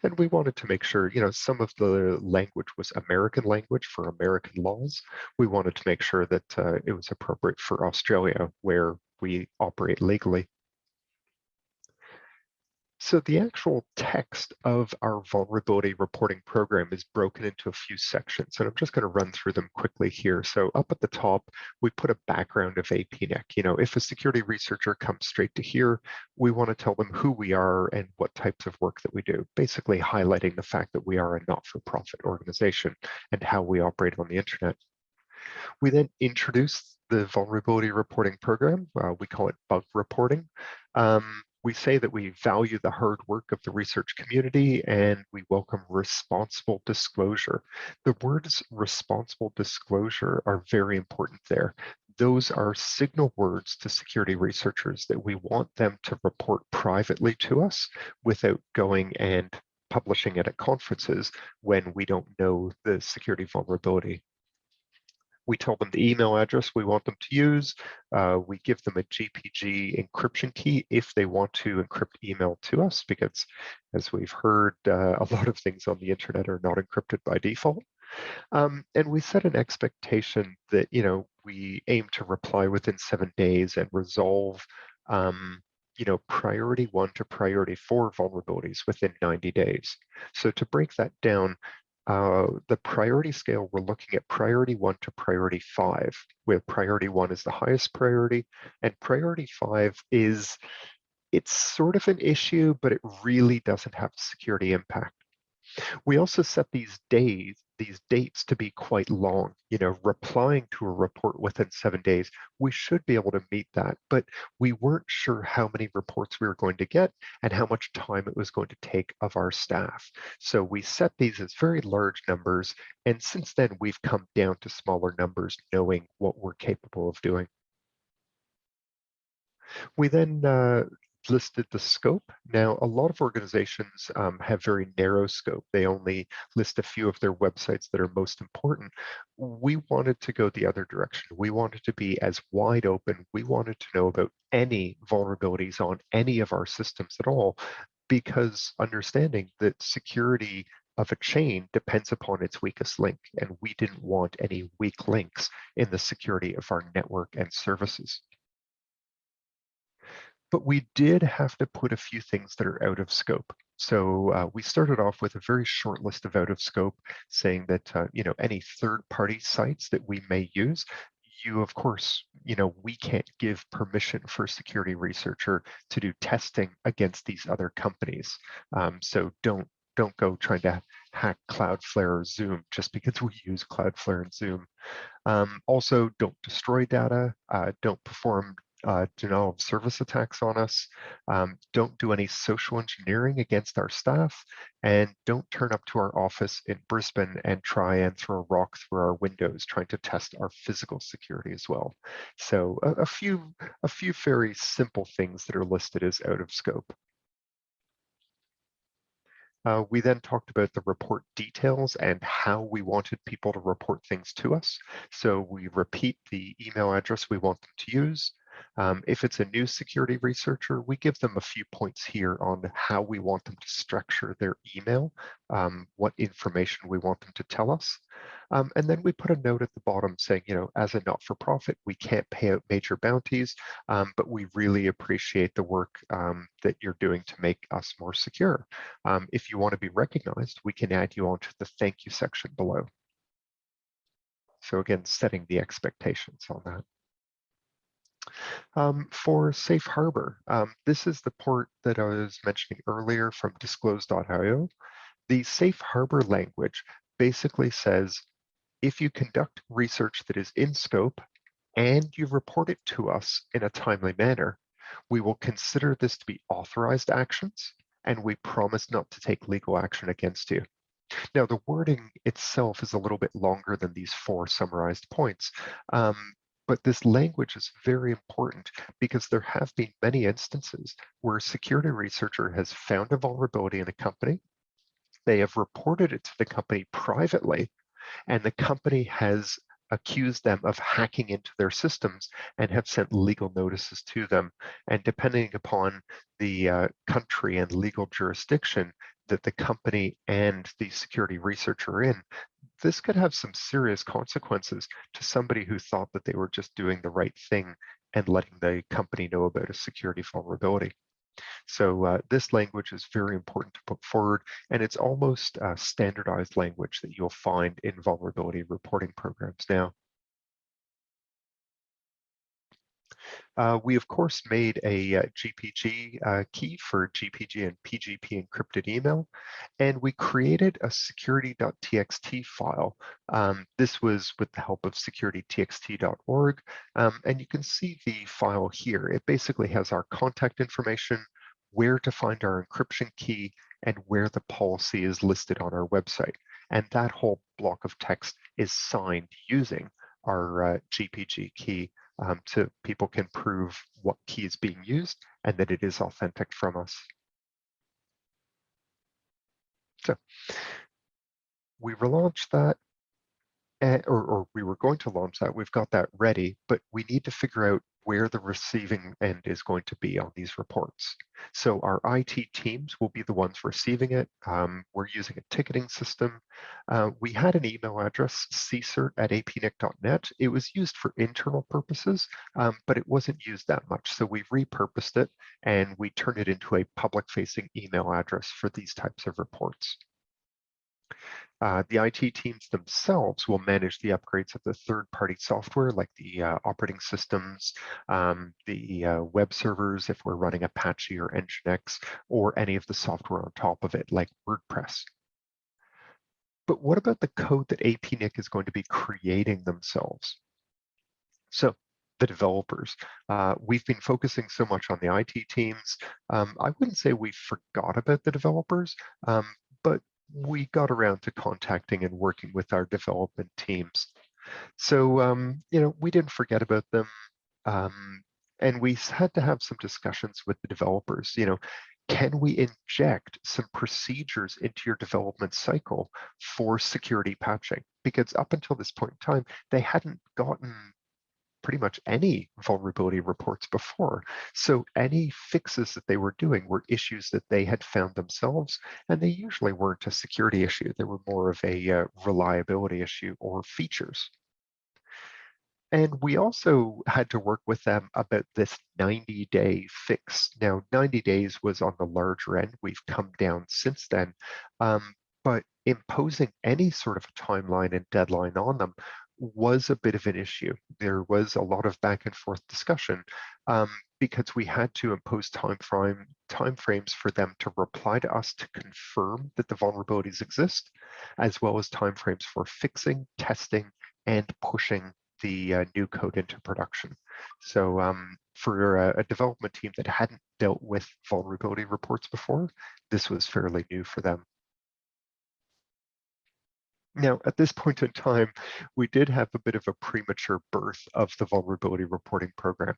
And we wanted to make sure, some of the language was American language for American laws. We wanted to make sure that it was appropriate for Australia, where we operate legally. So the actual text of our vulnerability reporting program is broken into a few sections, and I'm just going to run through them quickly here. So up at the top, we put a background of APAN. If a security researcher comes straight to here, we want to tell them who we are and what types of work that we do, basically highlighting the fact that we are a not-for-profit organization and how we operate on the internet. We then introduce the vulnerability reporting program. We call it bug reporting. We say that we value the hard work of the research community and we welcome responsible disclosure. The words responsible disclosure are very important there. Those are signal words to security researchers that we want them to report privately to us without going and publishing it at conferences when we don't know the security vulnerability. We tell them the email address we want them to use. We give them a GPG encryption key if they want to encrypt email to us, because as we've heard, a lot of things on the internet are not encrypted by default. And we set an expectation that, we aim to reply within 7 days and resolve, priority 1 to priority 4 vulnerabilities within 90 days. So to break that down, the priority scale, we're looking at priority 1 to priority 5, where priority 1 is the highest priority, and priority 5 it's sort of an issue, but it really doesn't have security impact. We also set these dates to be quite long. Replying to a report within 7 days, we should be able to meet that, but we weren't sure how many reports we were going to get and how much time it was going to take of our staff. So we set these as very large numbers, and since then we've come down to smaller numbers, knowing what we're capable of doing. We then listed the scope. Now, a lot of organizations have very narrow scope. They only list a few of their websites that are most important. We wanted to go the other direction. We wanted to be as wide open. We wanted to know about any vulnerabilities on any of our systems at all, because understanding that security of a chain depends upon its weakest link, and we didn't want any weak links in the security of our network and services. But we did have to put a few things that are out of scope. So we started off with a very short list of out of scope, saying that any third-party sites that we may use, of course, we can't give permission for a security researcher to do testing against these other companies. So don't go trying to hack Cloudflare or Zoom just because we use Cloudflare and Zoom. Also, don't destroy data, don't perform denial of service attacks on us, don't do any social engineering against our staff, and don't turn up to our office in Brisbane and try and throw a rock through our windows trying to test our physical security as well. So a few very simple things that are listed as out of scope. We then talked about the report details and how we wanted people to report things to us. So we repeat the email address we want them to use. If it's a new security researcher, we give them a few points here on how we want them to structure their email, what information we want them to tell us. And then we put a note at the bottom saying, you know, as a not-for-profit, we can't pay out major bounties, but we really appreciate the work that you're doing to make us more secure. If you want to be recognized, we can add you onto the thank you section below. So again, setting the expectations on that. For Safe Harbor, this is the port that I was mentioning earlier from disclose.io. The Safe Harbor language basically says, if you conduct research that is in scope and you report it to us in a timely manner, we will consider this to be authorized actions, and we promise not to take legal action against you. Now, the wording itself is a little bit longer than these 4 summarized points, but this language is very important because there have been many instances where a security researcher has found a vulnerability in a company, they have reported it to the company privately, and the company has accused them of hacking into their systems and have sent legal notices to them. And depending upon the country and legal jurisdiction that the company and the security researcher are in, this could have some serious consequences to somebody who thought that they were just doing the right thing and letting the company know about a security vulnerability. So this language is very important to put forward, and it's almost standardized language that you'll find in vulnerability reporting programs now. We, of course, made a GPG key for GPG and PGP encrypted email, and we created a security.txt file. This was with the help of securitytxt.org, and you can see the file here. It basically has our contact information, where to find our encryption key, and where the policy is listed on our website. And that whole block of text is signed using our GPG key, so people can prove what key is being used and that it is authentic from us. So we relaunched that, or we were going to launch that. We've got that ready, but we need to figure out where the receiving end is going to be on these reports. So our IT teams will be the ones receiving it. We're using a ticketing system. We had an email address, csert@apnic.net. It was used for internal purposes, but it wasn't used that much. So we repurposed it and we turned it into a public-facing email address for these types of reports. The IT teams themselves will manage the upgrades of the third-party software like the operating systems, the web servers if we're running Apache or Nginx, or any of the software on top of it like WordPress. But what about the code that APNIC is going to be creating themselves? So the developers. We've been focusing so much on the IT teams. I wouldn't say we forgot about the developers, but we got around to contacting and working with our development teams. So, you know, we didn't forget about them. And we had to have some discussions with the developers. You know, can we inject some procedures into your development cycle for security patching? Because up until this point in time, they hadn't gotten pretty much any vulnerability reports before. So any fixes that they were doing were issues that they had found themselves, and they usually weren't a security issue. They were more of a reliability issue or features. And we also had to work with them about this 90-day fix. Now, 90 days was on the larger end. We've come down since then, but imposing any sort of a timeline and deadline on them was a bit of an issue. There was a lot of back and forth discussion because we had to impose timeframes for them to reply to us to confirm that the vulnerabilities exist, as well as timeframes for fixing, testing, and pushing the new code into production. So for a development team that hadn't dealt with vulnerability reports before, this was fairly new for them. Now, at this point in time, we did have a bit of a premature birth of the vulnerability reporting program.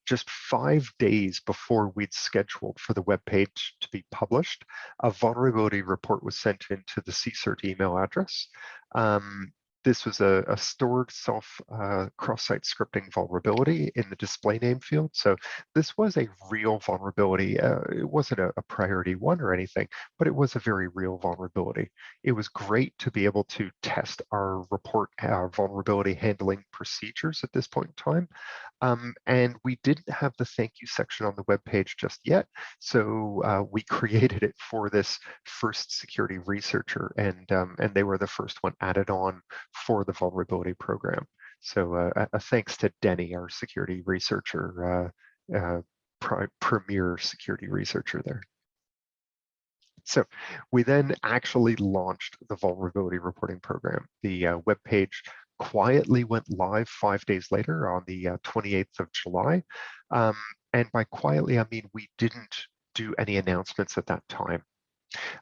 Just 5 days before we'd scheduled for the web page to be published, a vulnerability report was sent into the CSIRT email address. This was a stored cross-site scripting vulnerability in the display name field. So this was a real vulnerability. It wasn't a priority one or anything, but it was a very real vulnerability. It was great to be able to test our vulnerability handling procedures at this point in time. And we didn't have the thank you section on the web page just yet. So we created it for this first security researcher, and they were the first one added on for the vulnerability program. So a thanks to Denny, our security researcher, premier security researcher there. So we then actually launched the vulnerability reporting program. The web page quietly went live 5 days later on the 28th of July. And by quietly, I mean we didn't do any announcements at that time.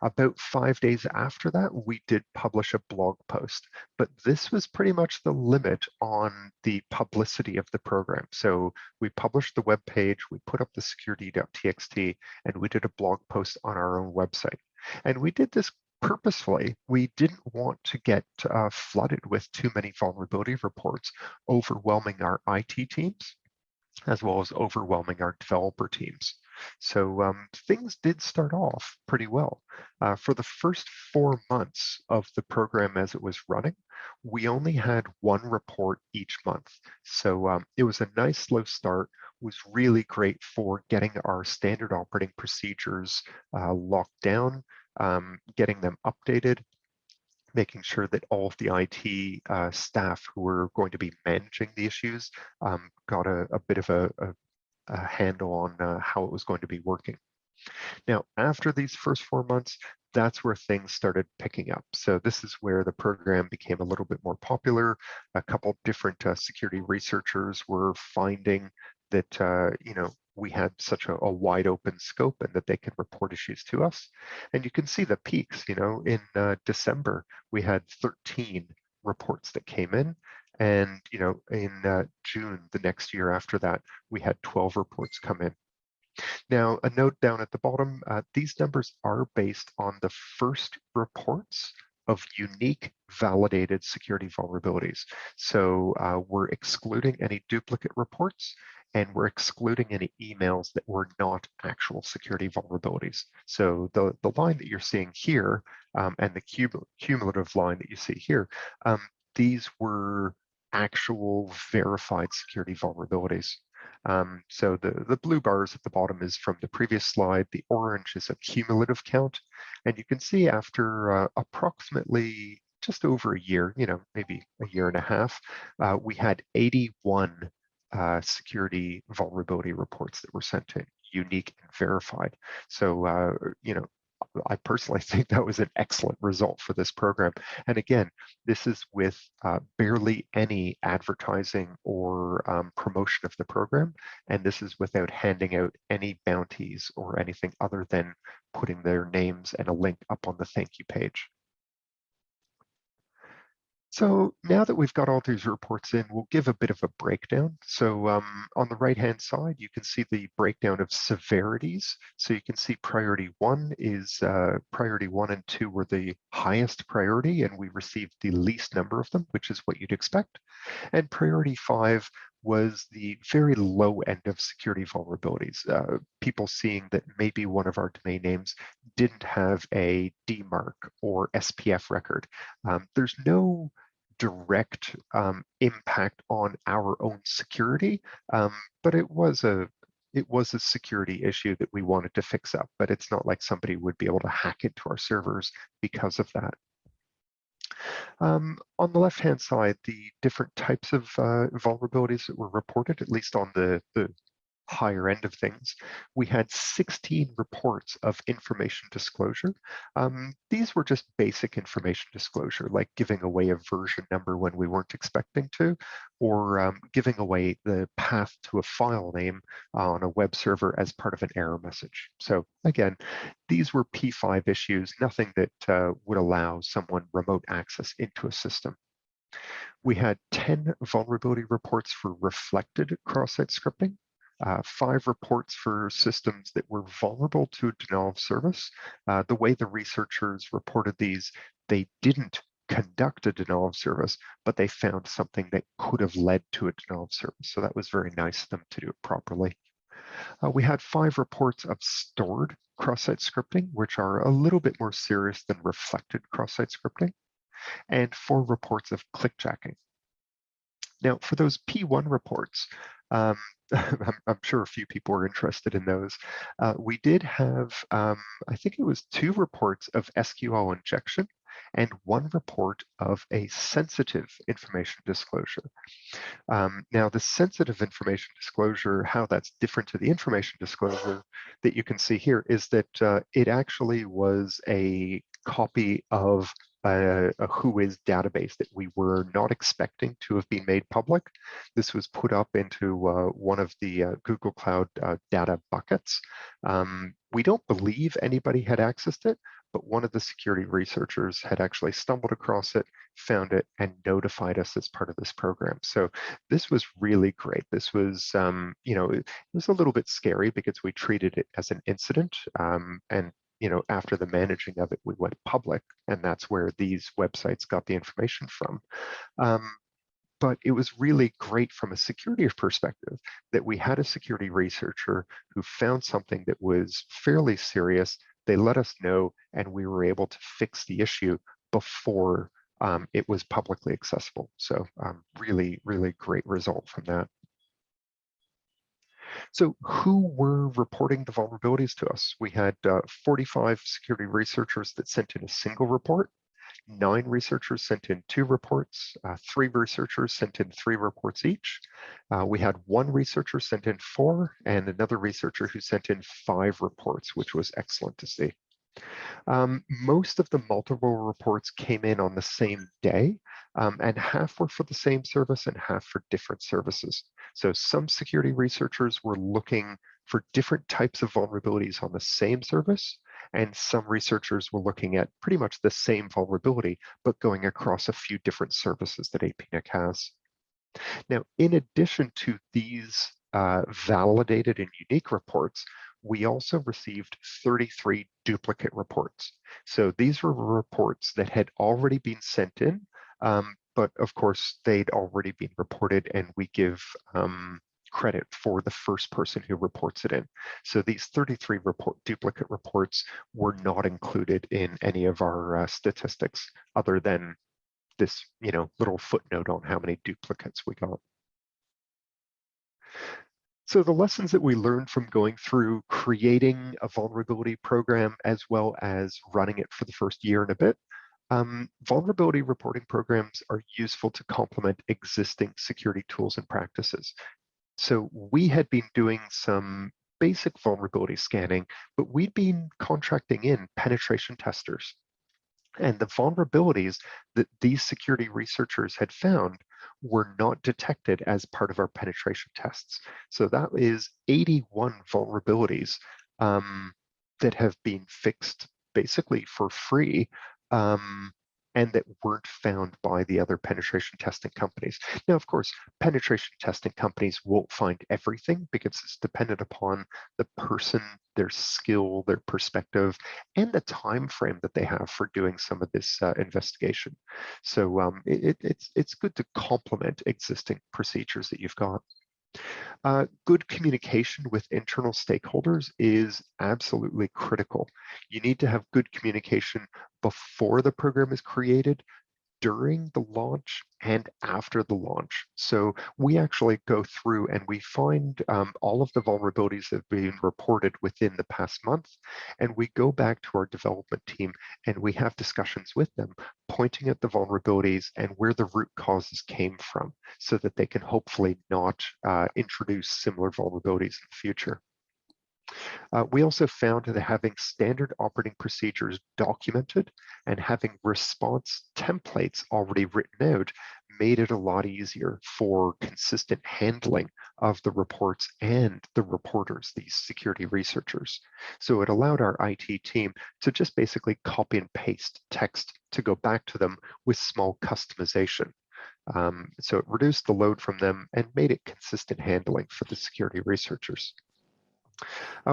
About 5 days after that, we did publish a blog post, but this was pretty much the limit on the publicity of the program. So we published the web page, we put up the security.txt, and we did a blog post on our own website. And we did this purposefully. We didn't want to get flooded with too many vulnerability reports, overwhelming our IT teams, as well as overwhelming our developer teams. So things did start off pretty well. For the first 4 months of the program as it was running, we only had 1 report each month. So it was a nice slow start, was really great for getting our standard operating procedures locked down, getting them updated, making sure that all of the IT staff who were going to be managing the issues got a bit of a handle on how it was going to be working. Now, after these first 4 months, that's where things started picking up. So this is where the program became a little bit more popular. A couple different security researchers were finding that we had such a wide open scope and that they could report issues to us. And you can see the peaks. In December, we had 13 reports that came in. And in June, the next year after that, we had 12 reports come in. Now, a note down at the bottom, these numbers are based on the first reports of unique validated security vulnerabilities. So we're excluding any duplicate reports, and we're excluding any emails that were not actual security vulnerabilities. So the line that you're seeing here and the cumulative line that you see here, these were actual verified security vulnerabilities. So the blue bars at the bottom is from the previous slide. The orange is a cumulative count. And you can see after approximately just over a year, maybe a year and a half, we had 81 security vulnerability reports that were sent in, unique and verified. So, I personally think that was an excellent result for this program. And again, this is with barely any advertising or promotion of the program. And this is without handing out any bounties or anything other than putting their names and a link up on the thank you page. So now that we've got all these reports in, we'll give a bit of a breakdown. So on the right-hand side, you can see the breakdown of severities. So you can see priority 1 is priority 1 and 2 were the highest priority, and we received the least number of them, which is what you'd expect. And priority 5 was the very low end of security vulnerabilities. People seeing that maybe one of our domain names didn't have a DMARC or SPF record. There's no direct impact on our own security, but it was a security issue that we wanted to fix up, but it's not like somebody would be able to hack into our servers because of that. On the left-hand side, the different types of vulnerabilities that were reported, at least on the higher end of things, we had 16 reports of information disclosure. These were just basic information disclosure, like giving away a version number when we weren't expecting to, or giving away the path to a file name on a web server as part of an error message. So again, these were P5 issues, nothing that would allow someone remote access into a system. We had 10 vulnerability reports for reflected cross-site scripting, 5 reports for systems that were vulnerable to denial of service. The way the researchers reported these, they didn't conduct a denial of service, but they found something that could have led to a denial of service. So that was very nice of them to do it properly. We had 5 reports of stored cross-site scripting, which are a little bit more serious than reflected cross-site scripting, and 4 reports of clickjacking. Now, for those P1 reports, I'm sure a few people are interested in those. We did have, I think it was 2 reports of SQL injection and 1 report of a sensitive information disclosure. Now, the sensitive information disclosure, how that's different to the information disclosure that you can see here is that it actually was a copy of a Whois database that we were not expecting to have been made public. This was put up into one of the Google Cloud data buckets. We don't believe anybody had accessed it, but one of the security researchers had actually stumbled across it, found it, and notified us as part of this program. So this was really great. This was, you know, it was a little bit scary because we treated it as an incident, and you know, after the managing of it, we went public, and that's where these websites got the information from. But it was really great from a security perspective that we had a security researcher who found something that was fairly serious. They let us know, and we were able to fix the issue before it was publicly accessible. So really, really great result from that. So who were reporting the vulnerabilities to us? We had 45 security researchers that sent in a single report. 9 researchers sent in 2 reports, 3 researchers sent in 3 reports each. We had 1 researcher sent in 4, and another researcher who sent in 5 reports, which was excellent to see. Most of the multiple reports came in on the same day, and half were for the same service and half for different services. So some security researchers were looking for different types of vulnerabilities on the same service, and some researchers were looking at pretty much the same vulnerability, but going across a few different services that APNIC has. Now, in addition to these validated and unique reports, we also received 33 duplicate reports. So these were reports that had already been sent in, but of course, they'd already been reported, and we give credit for the first person who reports it in. So these 33 duplicate reports were not included in any of our statistics, other than this, you know, little footnote on how many duplicates we got. So the lessons that we learned from going through creating a vulnerability program as well as running it for the first year and a bit, vulnerability reporting programs are useful to complement existing security tools and practices. So we had been doing some basic vulnerability scanning, but we'd been contracting in penetration testers. And the vulnerabilities that these security researchers had found were not detected as part of our penetration tests. So that is 81 vulnerabilities that have been fixed basically for free, and that weren't found by the other penetration testing companies. Now, of course, penetration testing companies won't find everything because it's dependent upon the person, their skill, their perspective, and the time frame that they have for doing some of this investigation. So it's good to complement existing procedures that you've got. Good communication with internal stakeholders is absolutely critical. You need to have good communication before the program is created, during the launch, and after the launch. So we actually go through and we find all of the vulnerabilities that have been reported within the past month, and we go back to our development team and we have discussions with them, pointing at the vulnerabilities and where the root causes came from so that they can hopefully not introduce similar vulnerabilities in the future. We also found that having standard operating procedures documented and having response templates already written out made it a lot easier for consistent handling of the reports and the reporters, these security researchers. So it allowed our IT team to just basically copy and paste text to go back to them with small customization. So it reduced the load from them and made it consistent handling for the security researchers.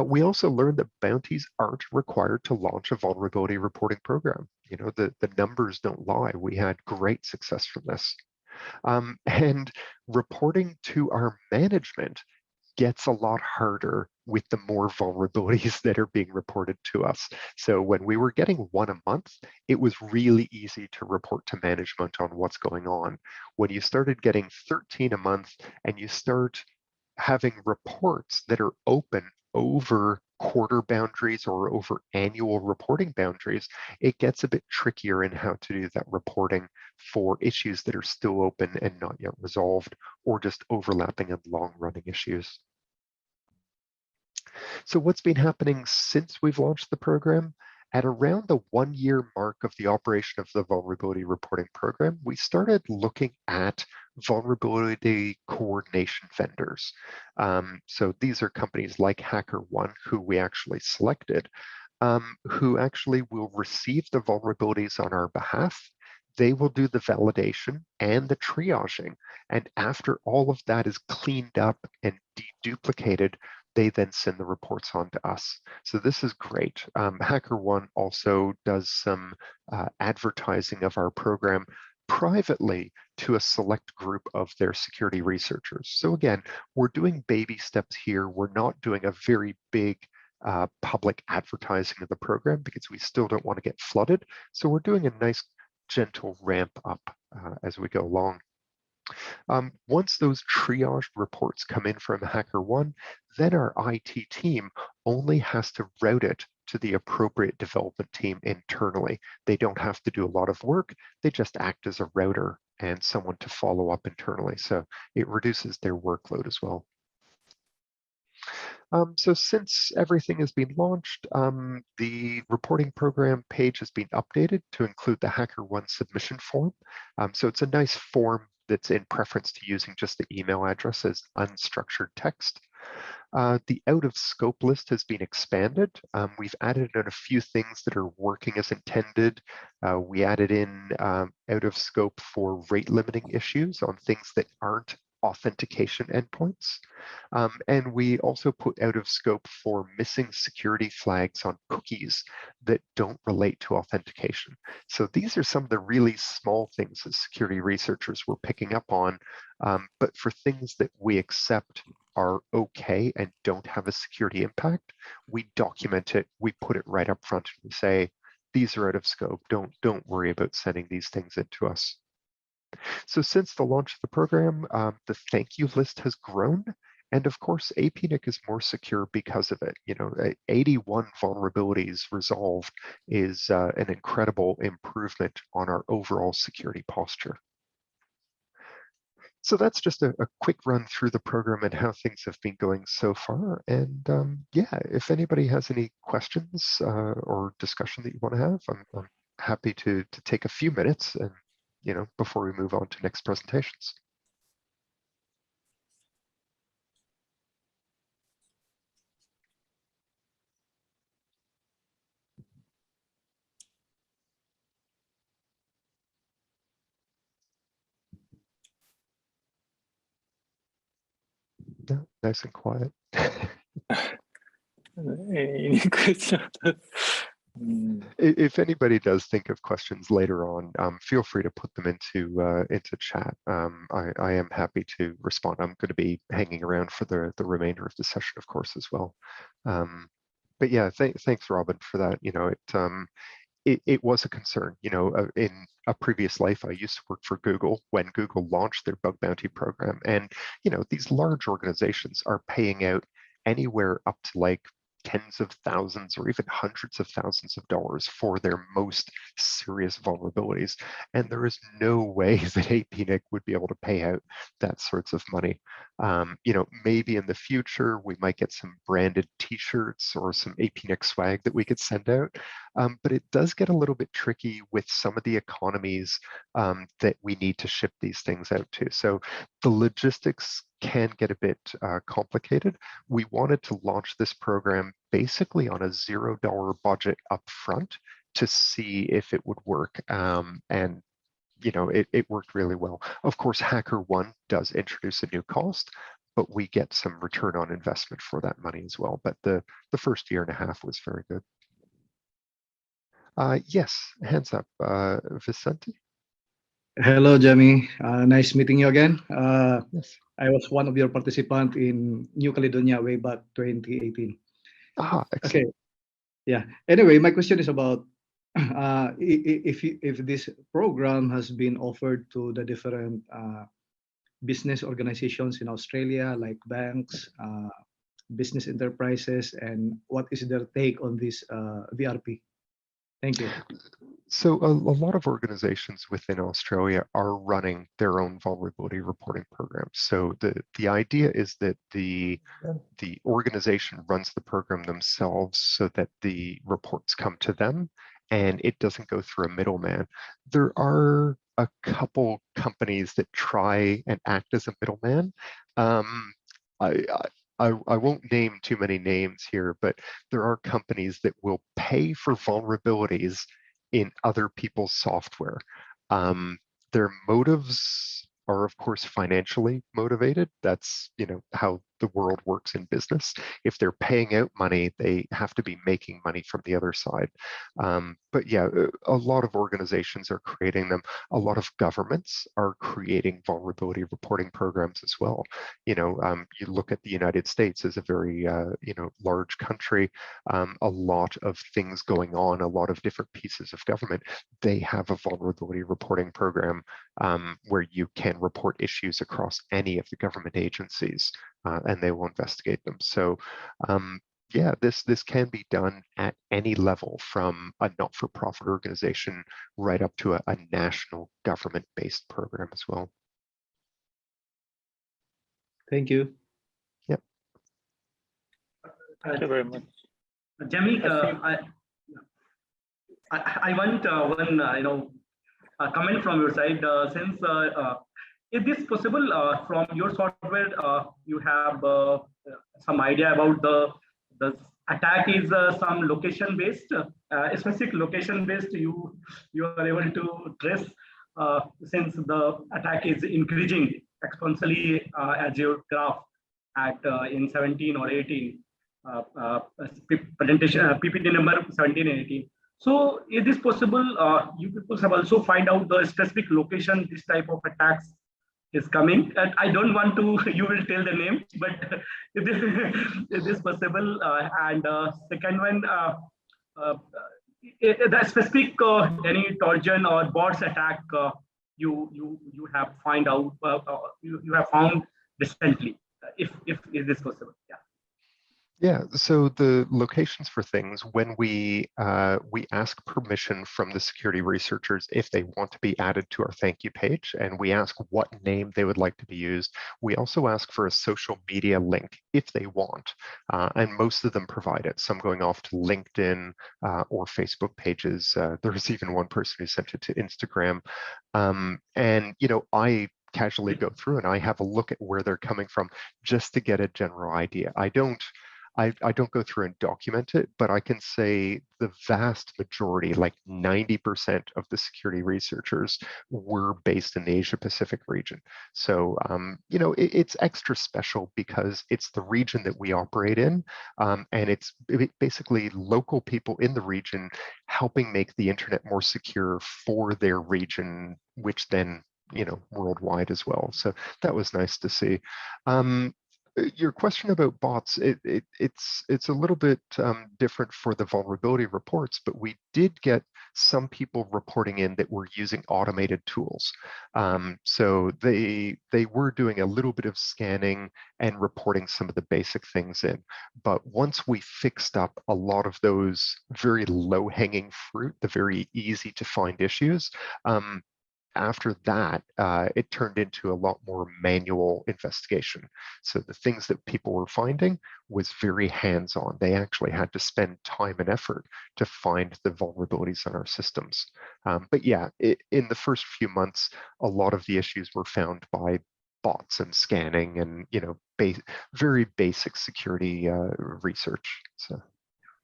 We also learned that bounties aren't required to launch a vulnerability reporting program. You know, the numbers don't lie. We had great success from this. And reporting to our management gets a lot harder with the more vulnerabilities that are being reported to us. So when we were getting one a month, it was really easy to report to management on what's going on. When you started getting 13 a month and you start having reports that are open over quarter boundaries or over annual reporting boundaries, it gets a bit trickier in how to do that reporting for issues that are still open and not yet resolved, or just overlapping and long-running issues. So what's been happening since we've launched the program? At around the 1-year mark of the operation of the vulnerability reporting program, we started looking at vulnerability coordination vendors. So these are companies like HackerOne, who we actually selected, who actually will receive the vulnerabilities on our behalf. They will do the validation and the triaging. And after all of that is cleaned up and deduplicated, they then send the reports on to us. So this is great. HackerOne also does some advertising of our program privately to a select group of their security researchers. So again, we're doing baby steps here. We're not doing a very big public advertising of the program because we still don't want to get flooded. So we're doing a nice gentle ramp up as we go along. Once those triaged reports come in from HackerOne, then our IT team only has to route it to the appropriate development team internally. They don't have to do a lot of work. They just act as a router and someone to follow up internally. So it reduces their workload as well. So since everything has been launched, the reporting program page has been updated to include the HackerOne submission form. So it's a nice form that's in preference to using just the email address as unstructured text. The out of scope list has been expanded. We've added in a few things that are working as intended. We added in out of scope for rate limiting issues on things that aren't authentication endpoints. And we also put out of scope for missing security flags on cookies that don't relate to authentication. So these are some of the really small things that security researchers were picking up on, but for things that we accept are okay and don't have a security impact, we document it, we put it right up front, and we say, these are out of scope, don't worry about sending these things in to us. So since the launch of the program, the thank you list has grown. And of course, APNIC is more secure because of it. You know, 81 vulnerabilities resolved is an incredible improvement on our overall security posture. So that's just a quick run through the program and how things have been going so far. And yeah, if anybody has any questions or discussion that you want to have, I'm happy to take a few minutes and before we move on to next presentations. No, nice and quiet. Any questions? If anybody does think of questions later on, feel free to put them into chat. I am happy to respond. I'm going to be hanging around for the remainder of the session, of course, as well. But yeah, thanks, Robin, for that. It was a concern. In a previous life, I used to work for Google when Google launched their bug bounty program, and these large organizations are paying out anywhere up to like tens of thousands or even hundreds of thousands of dollars for their most serious vulnerabilities. And there is no way that APNIC would be able to pay out that sorts of money. You know, maybe in the future, we might get some branded t-shirts or some APNIC swag that we could send out. But it does get a little bit tricky with some of the economies that we need to ship these things out to. So the logistics can get a bit complicated. We wanted to launch this program basically on a $0 budget up front to see if it would work. And you know, it worked really well. Of course, HackerOne does introduce a new cost, but we get some return on investment for that money as well. But the first year and a half was very good. Yes, hands up, Vicente. Hello, Jamie. Nice meeting you again. Yes. I was one of your participants in New Caledonia way back 2018. Ah, excellent. Okay. Yeah. Anyway, my question is about if this program has been offered to the different business organizations in Australia, like banks, business enterprises, and what is their take on this VRP? Thank you. So a lot of organizations within Australia are running their own vulnerability reporting programs. So the idea is that the organization runs the program themselves so that the reports come to them and it doesn't go through a middleman. There are a couple companies that try and act as a middleman. I won't name too many names here, but there are companies that will pay for vulnerabilities in other people's software. Their motives are, of course, financially motivated. That's, you know, how the world works in business. If they're paying out money, they have to be making money from the other side. But yeah, a lot of organizations are creating them. A lot of governments are creating vulnerability reporting programs as well. You know, you look at the United States as a very, you know, large country, a lot of things going on, a lot of different pieces of government. They have a vulnerability reporting program where you can report issues across any of the government agencies. And they will investigate them. So yeah, this can be done at any level, from a not-for-profit organization right up to a national government-based program as well. Thank you. Yep. Thank you very much. Jamie, I want one you know, comment from your side. Since is this possible from your software? You have some idea about the attack is some location based, specific location based. You are able to trace since the attack is increasing exponentially as your graph at in 17 or 18 presentation PPT number 17 and 18. So is this possible? You people have also find out the specific location this type of attacks is coming. And I don't want to, you will tell the name, but is this possible? And second one, the specific any Trojan or bots attack you have find out you have found recently, if is this possible? Yeah. Yeah, so the locations for things, when we ask permission from the security researchers if they want to be added to our thank you page, and we ask what name they would like to be used. We also ask for a social media link if they want, and most of them provide it. Some going off to LinkedIn or Facebook pages. There was even one person who sent it to Instagram, and you know, I casually go through and I have a look at where they're coming from just to get a general idea. I don't go through and document it, but I can say the vast majority, like 90% of the security researchers, were based in the Asia Pacific region. So, you know, it's extra special because it's the region that we operate in, and it's basically local people in the region helping make the internet more secure for their region, which then, you know, worldwide as well. So that was nice to see. your question about bots, it's a little bit different for the vulnerability reports, but we did get some people reporting in that were using automated tools. So they were doing a little bit of scanning and reporting some of the basic things in. But once we fixed up a lot of those very low-hanging fruit, the very easy to find issues, after that, it turned into a lot more manual investigation. So the things that people were finding was very hands-on. They actually had to spend time and effort to find the vulnerabilities in our systems. But yeah, in the first few months, a lot of the issues were found by bots and scanning and very basic security research. So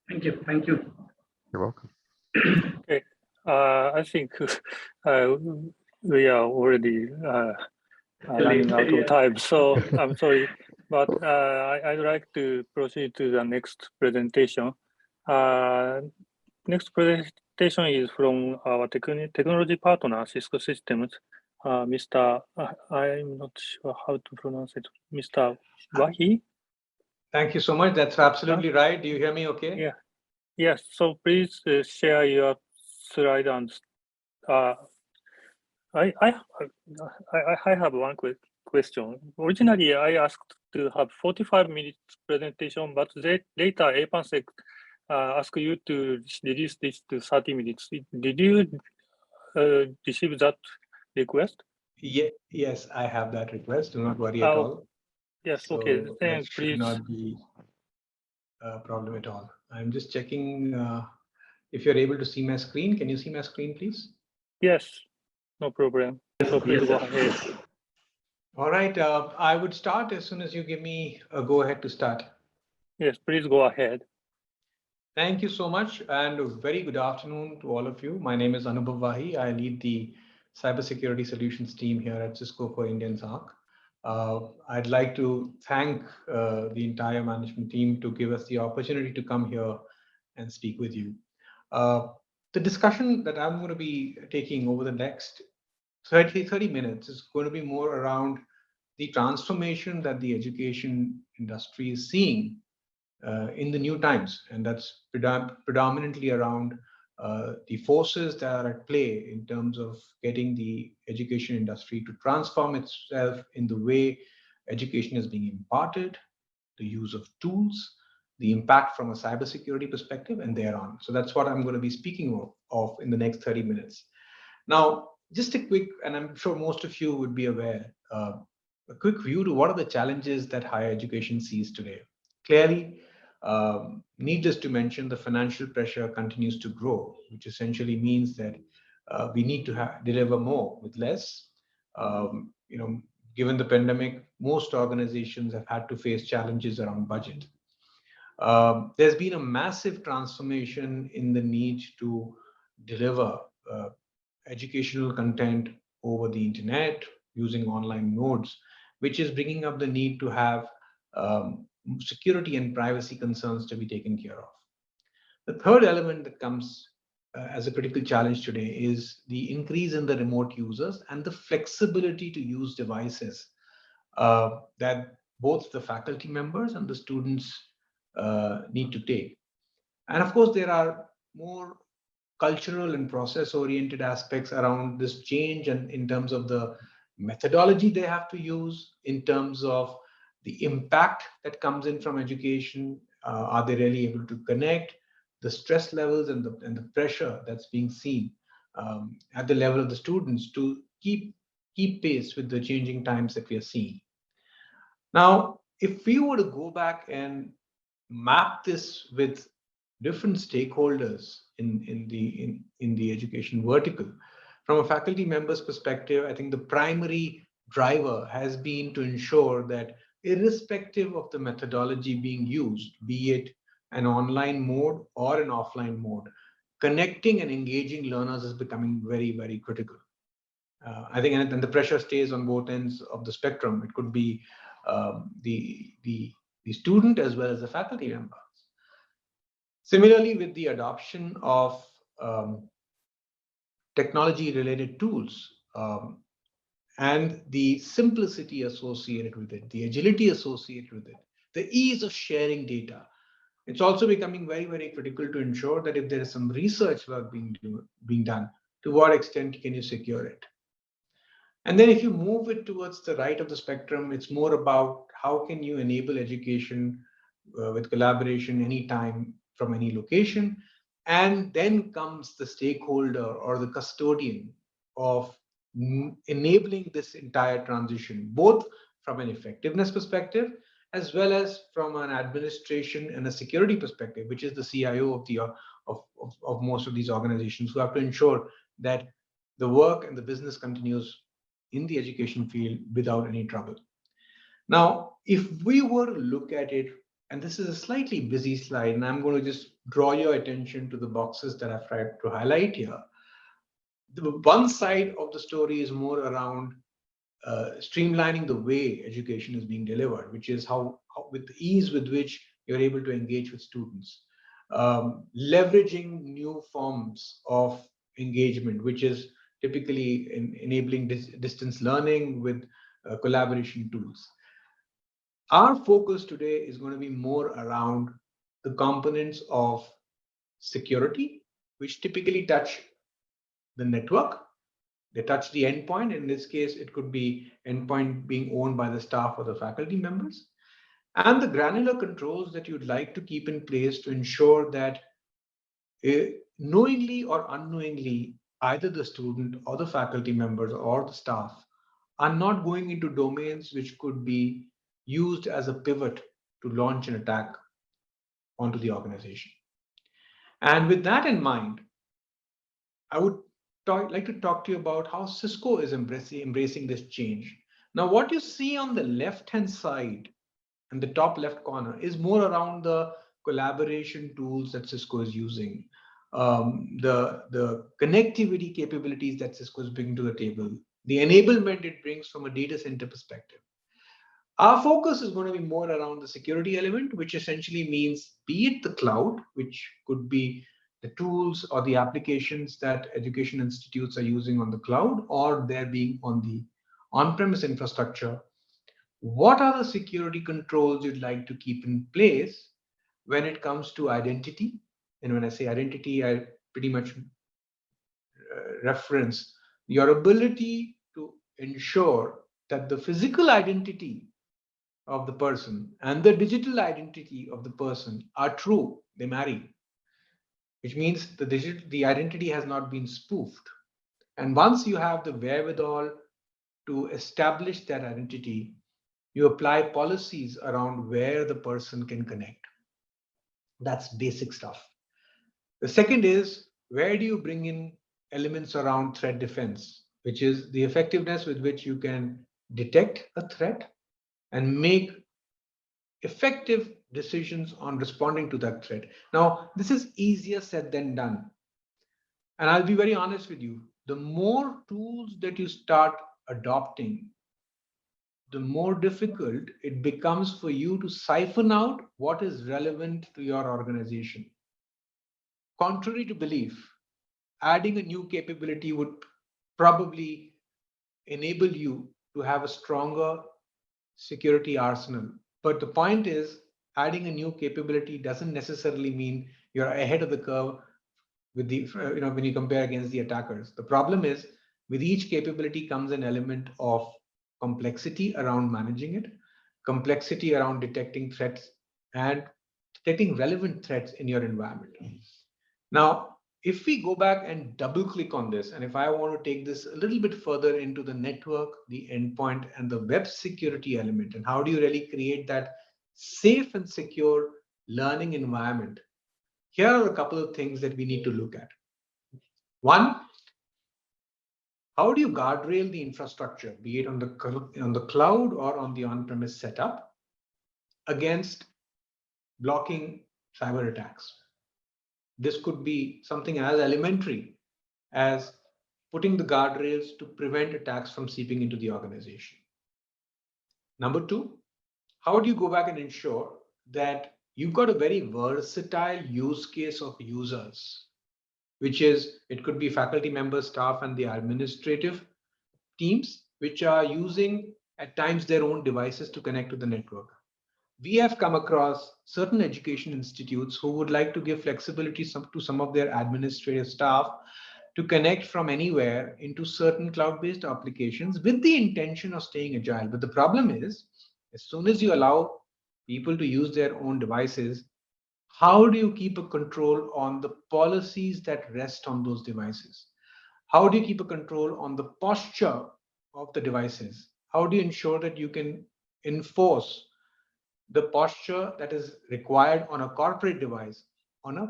Thank you. Thank you. You're welcome. Okay. I think we are already running out of time, so I'm sorry, but I'd like to proceed to the next presentation. Next presentation is from our technology partner, Cisco Systems. Mr. I'm not sure how to pronounce it. Mr. Wahi? Thank you so much. That's absolutely right. Do you hear me okay? Yeah. Yes. So please share your slide and I have one quick question. Originally, I asked to have 45 minutes presentation, but later APAN asked you to reduce this to 30 minutes. Did you receive that request? Yes, I have that request. Do not worry at all. Yes, So okay. Then that please. should not be a problem at all. I'm just checking if you're able to see my screen. Can you see my screen, please? Yes, no problem. So please go ahead. All right. I would start as soon as you give me a go ahead to start. Yes, please go ahead. Thank you so much, and a very good afternoon to all of you. My name is Anubhav Wahi. I lead the cybersecurity solutions team here at Cisco for Indian SOC. I'd like to thank the entire management team to give us the opportunity to come here and speak with you. The discussion that I'm going to be taking over the next 30 minutes is going to be more around the transformation that the education industry is seeing in the new times, and that's predominantly around the forces that are at play in terms of getting the education industry to transform itself in the way education is being imparted, the use of tools, the impact from a cybersecurity perspective, and thereon. So that's what I'm going to be speaking of in the next 30 minutes. Now, just a quick, and I'm sure most of you would be aware, a quick view to what are the challenges that higher education sees today. Clearly, needless to mention, the financial pressure continues to grow, which essentially means that we need to deliver more with less. Given the pandemic, most organizations have had to face challenges around budget. There's been a massive transformation in the need to deliver educational content over the internet using online nodes, which is bringing up the need to have security and privacy concerns to be taken care of. The third element that comes as a critical challenge today is the increase in the remote users and the flexibility to use devices that both the faculty members and the students need to take. And of course, there are more cultural and process-oriented aspects around this change, and in terms of the methodology they have to use, in terms of the impact that comes in from education. Are they really able to connect the stress levels and the pressure that's being seen at the level of the students to keep pace with the changing times that we are seeing? Now, if we were to go back and map this with different stakeholders in the education vertical, from a faculty member's perspective, I think the primary driver has been to ensure that irrespective of the methodology being used, be it an online mode or an offline mode, connecting and engaging learners is becoming very, very critical. I think, and the pressure stays on both ends of the spectrum. It could be the student as well as the faculty member. Similarly, with the adoption of technology-related tools, and the simplicity associated with it, the agility associated with it, the ease of sharing data. It's also becoming very, very critical to ensure that if there is some research work being done, to what extent can you secure it? And then if you move it towards the right of the spectrum, it's more about how can you enable education with collaboration anytime from any location. And then comes the stakeholder or the custodian of enabling this entire transition, both from an effectiveness perspective, as well as from an administration and a security perspective, which is the CIO of most of these organizations, who have to ensure that the work and the business continues in the education field without any trouble. Now, if we were to look at it, and this is a slightly busy slide, and I'm going to just draw your attention to the boxes that I've tried to highlight here. The one side of the story is more around streamlining the way education is being delivered, which is how with the ease with which you're able to engage with students, leveraging new forms of engagement, which is typically enabling distance learning with collaboration tools. Our focus today is going to be more around the components of security, which typically touch the network. They touch the endpoint. In this case, it could be endpoint being owned by the staff or the faculty members, and the granular controls that you'd like to keep in place to ensure that knowingly or unknowingly, either the student or the faculty members or the staff are not going into domains which could be used as a pivot to launch an attack onto the organization. And with that in mind, I would like to talk to you about how Cisco is embracing this change. Now, what you see on the left-hand side in the top left corner is more around the collaboration tools that Cisco is using, the connectivity capabilities that Cisco is bringing to the table, the enablement it brings from a data center perspective. Our focus is going to be more around the security element, which essentially means be it the cloud, which could be the tools or the applications that education institutes are using on the cloud, or they're being on the on-premise infrastructure. What are the security controls you'd like to keep in place when it comes to identity? And when I say identity, I pretty much reference your ability to ensure that the physical identity of the person and the digital identity of the person are true. They marry, which means the identity has not been spoofed. And once you have the wherewithal to establish that identity, you apply policies around where the person can connect. That's basic stuff. The second is, where do you bring in elements around threat defense, which is the effectiveness with which you can detect a threat and make effective decisions on responding to that threat. Now, this is easier said than done. And I'll be very honest with you, the more tools that you start adopting, the more difficult it becomes for you to siphon out what is relevant to your organization. Contrary to belief, adding a new capability would probably enable you to have a stronger security arsenal. But the point is, adding a new capability doesn't necessarily mean you're ahead of the curve with the, when you compare against the attackers. The problem is, with each capability comes an element of complexity around managing it, complexity around detecting threats and detecting relevant threats in your environment. Now, if we go back and double click on this, and if I want to take this a little bit further into the network, the endpoint, and the web security element, and how do you really create that safe and secure learning environment? Here are a couple of things that we need to look at. One, how do you guardrail the infrastructure, be it on the cloud or on the on-premise setup, against blocking cyber attacks? This could be something as elementary as putting the guardrails to prevent attacks from seeping into the organization. Number two, how do you go back and ensure that you've got a very versatile use case of users, which is, it could be faculty members, staff, and the administrative teams, which are using at times their own devices to connect to the network. We have come across certain education institutes who would like to give flexibility to some of their administrative staff to connect from anywhere into certain cloud-based applications with the intention of staying agile. But the problem is, as soon as you allow people to use their own devices, how do you keep a control on the policies that rest on those devices? How do you keep a control on the posture of the devices? How do you ensure that you can enforce the posture that is required on a corporate device on a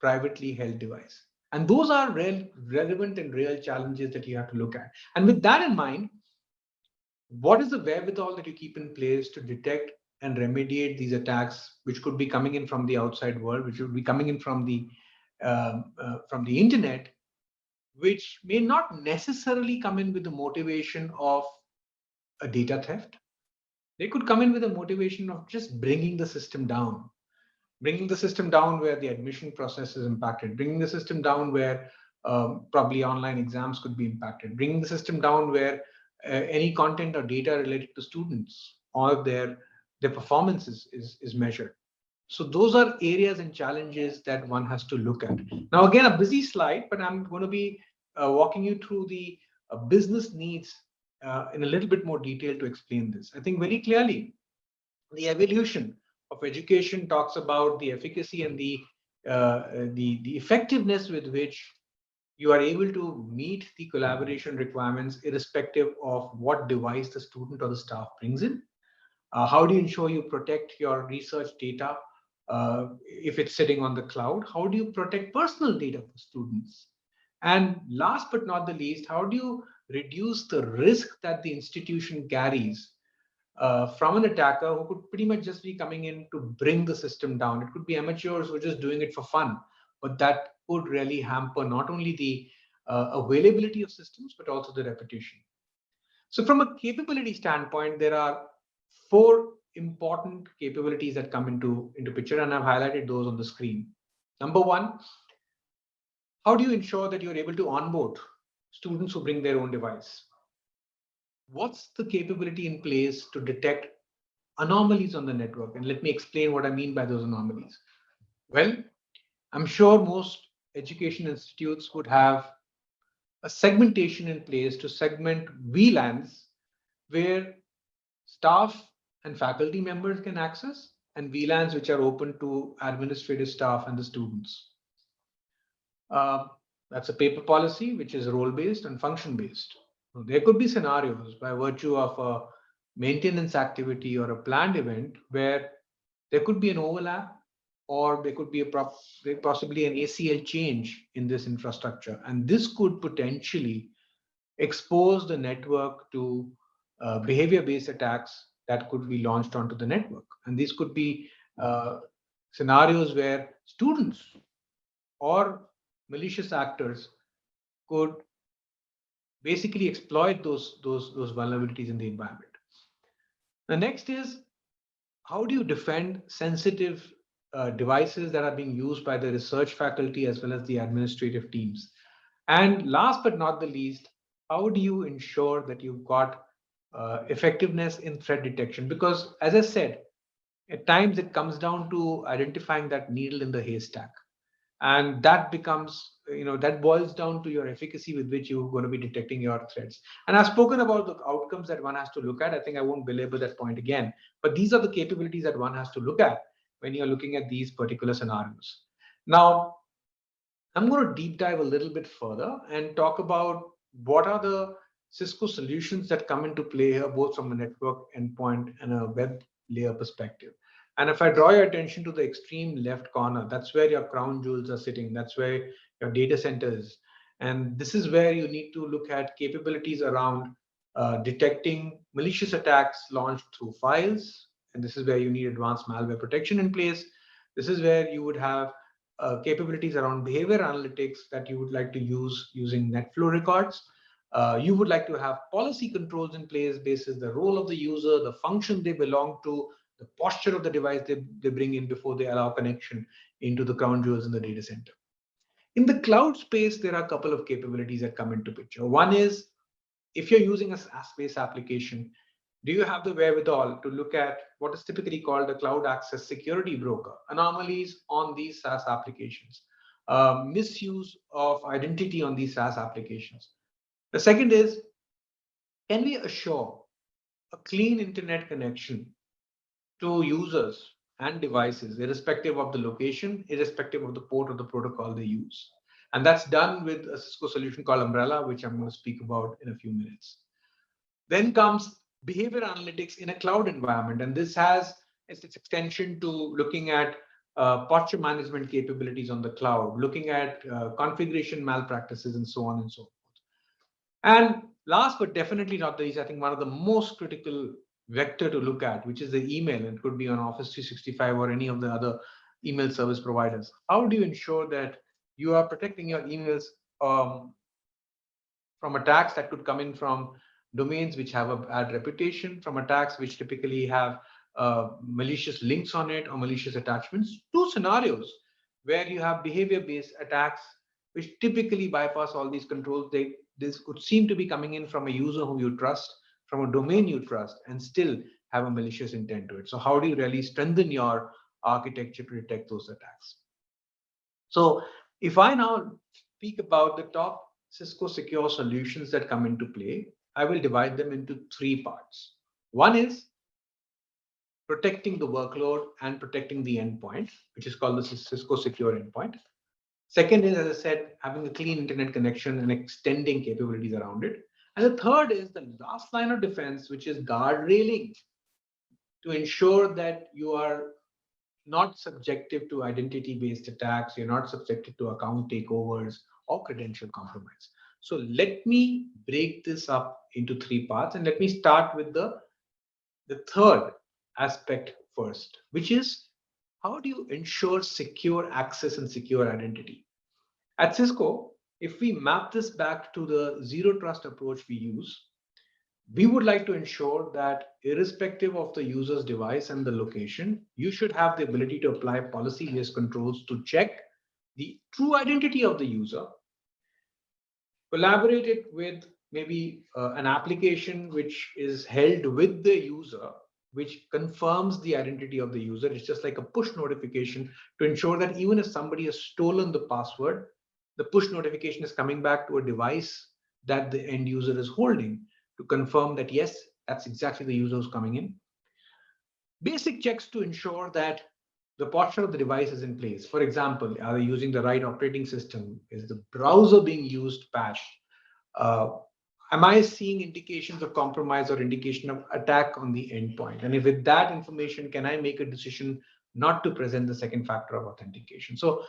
privately held device? And those are relevant and real challenges that you have to look at. And with that in mind, what is the wherewithal that you keep in place to detect and remediate these attacks, which could be coming in from the outside world, which would be coming in from the internet, which may not necessarily come in with the motivation of a data theft? They could come in with a motivation of just bringing the system down where the admission process is impacted, bringing the system down where probably online exams could be impacted, bringing the system down where any content or data related to students or their performance is measured. So those are areas and challenges that one has to look at. Now, again, a busy slide, but I'm going to be walking you through the business needs in a little bit more detail to explain this. I think very clearly, the evolution of education talks about the efficacy and the effectiveness with which you are able to meet the collaboration requirements irrespective of what device the student or the staff brings in. How do you ensure you protect your research data if it's sitting on the cloud? How do you protect personal data for students? And last but not the least, how do you reduce the risk that the institution carries from an attacker who could pretty much just be coming in to bring the system down? It could be amateurs who are just doing it for fun, but that could really hamper not only the availability of systems, but also the reputation. So from a capability standpoint, there are 4 important capabilities that come into picture, and I've highlighted those on the screen. Number 1, how do you ensure that you're able to onboard students who bring their own device? What's the capability in place to detect anomalies on the network? And let me explain what I mean by those anomalies. Well, I'm sure most education institutes would have a segmentation in place to segment VLANs where staff and faculty members can access, and VLANs which are open to administrative staff and the students. That's a paper policy, which is role-based and function-based. There could be scenarios by virtue of a maintenance activity or a planned event where there could be an overlap, or there could be possibly an ACL change in this infrastructure. And this could potentially expose the network to behavior-based attacks that could be launched onto the network. And these could be scenarios where students or malicious actors could basically exploit those vulnerabilities in the environment. The next is, how do you defend sensitive devices that are being used by the research faculty as well as the administrative teams? And last but not the least, how do you ensure that you've got effectiveness in threat detection? Because as I said, at times it comes down to identifying that needle in the haystack. And that becomes, that boils down to your efficacy with which you're going to be detecting your threats. And I've spoken about the outcomes that one has to look at. I think I won't belabor that point again, but these are the capabilities that one has to look at when you're looking at these particular scenarios. Now, I'm going to deep dive a little bit further and talk about what are the Cisco solutions that come into play here, both from a network endpoint and a web layer perspective. And if I draw your attention to the extreme left corner, that's where your crown jewels are sitting. That's where your data center is. And this is where you need to look at capabilities around detecting malicious attacks launched through files. And this is where you need advanced malware protection in place. This is where you would have capabilities around behavior analytics that you would like to use using NetFlow records. You would like to have policy controls in place based on the role of the user, the function they belong to, the posture of the device they bring in before they allow connection into the crown jewels in the data center. In the cloud space, there are a couple of capabilities that come into picture. One is if you're using a SaaS-based application, do you have the wherewithal to look at what is typically called a cloud access security broker, anomalies on these SaaS applications, misuse of identity on these SaaS applications? The second is, can we assure a clean internet connection to users and devices, irrespective of the location, irrespective of the port or the protocol they use? And that's done with a Cisco solution called Umbrella, which I'm going to speak about in a few minutes. Then comes behavior analytics in a cloud environment. And this has its extension to looking at posture management capabilities on the cloud, looking at configuration malpractices, and so on and so forth. And last but definitely not the least, I think one of the most critical vector to look at, which is the email. It could be on Office 365 or any of the other email service providers. How do you ensure that you are protecting your emails from attacks that could come in from domains which have a bad reputation, from attacks which typically have malicious links on it or malicious attachments? Two scenarios where you have behavior-based attacks which typically bypass all these controls. This could seem to be coming in from a user who you trust, from a domain you trust, and still have a malicious intent to it. So how do you really strengthen your architecture to detect those attacks? So if I now speak about the top Cisco secure solutions that come into play, I will divide them into three parts. One is protecting the workload and protecting the endpoint, which is called the Cisco secure endpoint. Second is, as I said, having a clean internet connection and extending capabilities around it. And the third is the last line of defense, which is guardrailing, to ensure that you are not subjective to identity-based attacks, you're not subjected to account takeovers or credential compromise. So let me break this up into three parts, and let me start with the third aspect first, which is how do you ensure secure access and secure identity? At Cisco, if we map this back to the zero trust approach we use, we would like to ensure that irrespective of the user's device and the location, you should have the ability to apply policy-based controls to check the true identity of the user, collaborate it with maybe an application which is held with the user, which confirms the identity of the user. It's just like a push notification to ensure that even if somebody has stolen the password, the push notification is coming back to a device that the end user is holding to confirm that, yes, that's exactly the user who's coming in. Basic checks to ensure that the posture of the device is in place. For example, are they using the right operating system? Is the browser being used patched? Am I seeing indications of compromise or indication of attack on the endpoint? And if with that information, can I make a decision not to present the second factor of authentication? So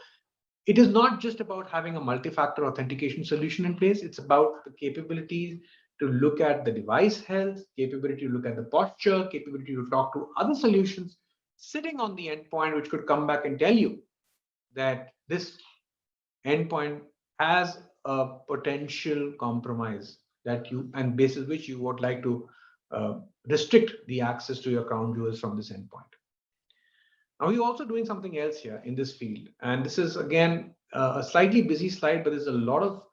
it is not just about having a multi-factor authentication solution in place. It's about the capabilities to look at the device health, capability to look at the posture, capability to talk to other solutions sitting on the endpoint, which could come back and tell you that this endpoint has a potential compromise that you, and basis which you would like to restrict the access to your crown jewels from this endpoint. Now, we're also doing something else here in this field. And this is, again, a slightly busy slide, but there's a lot of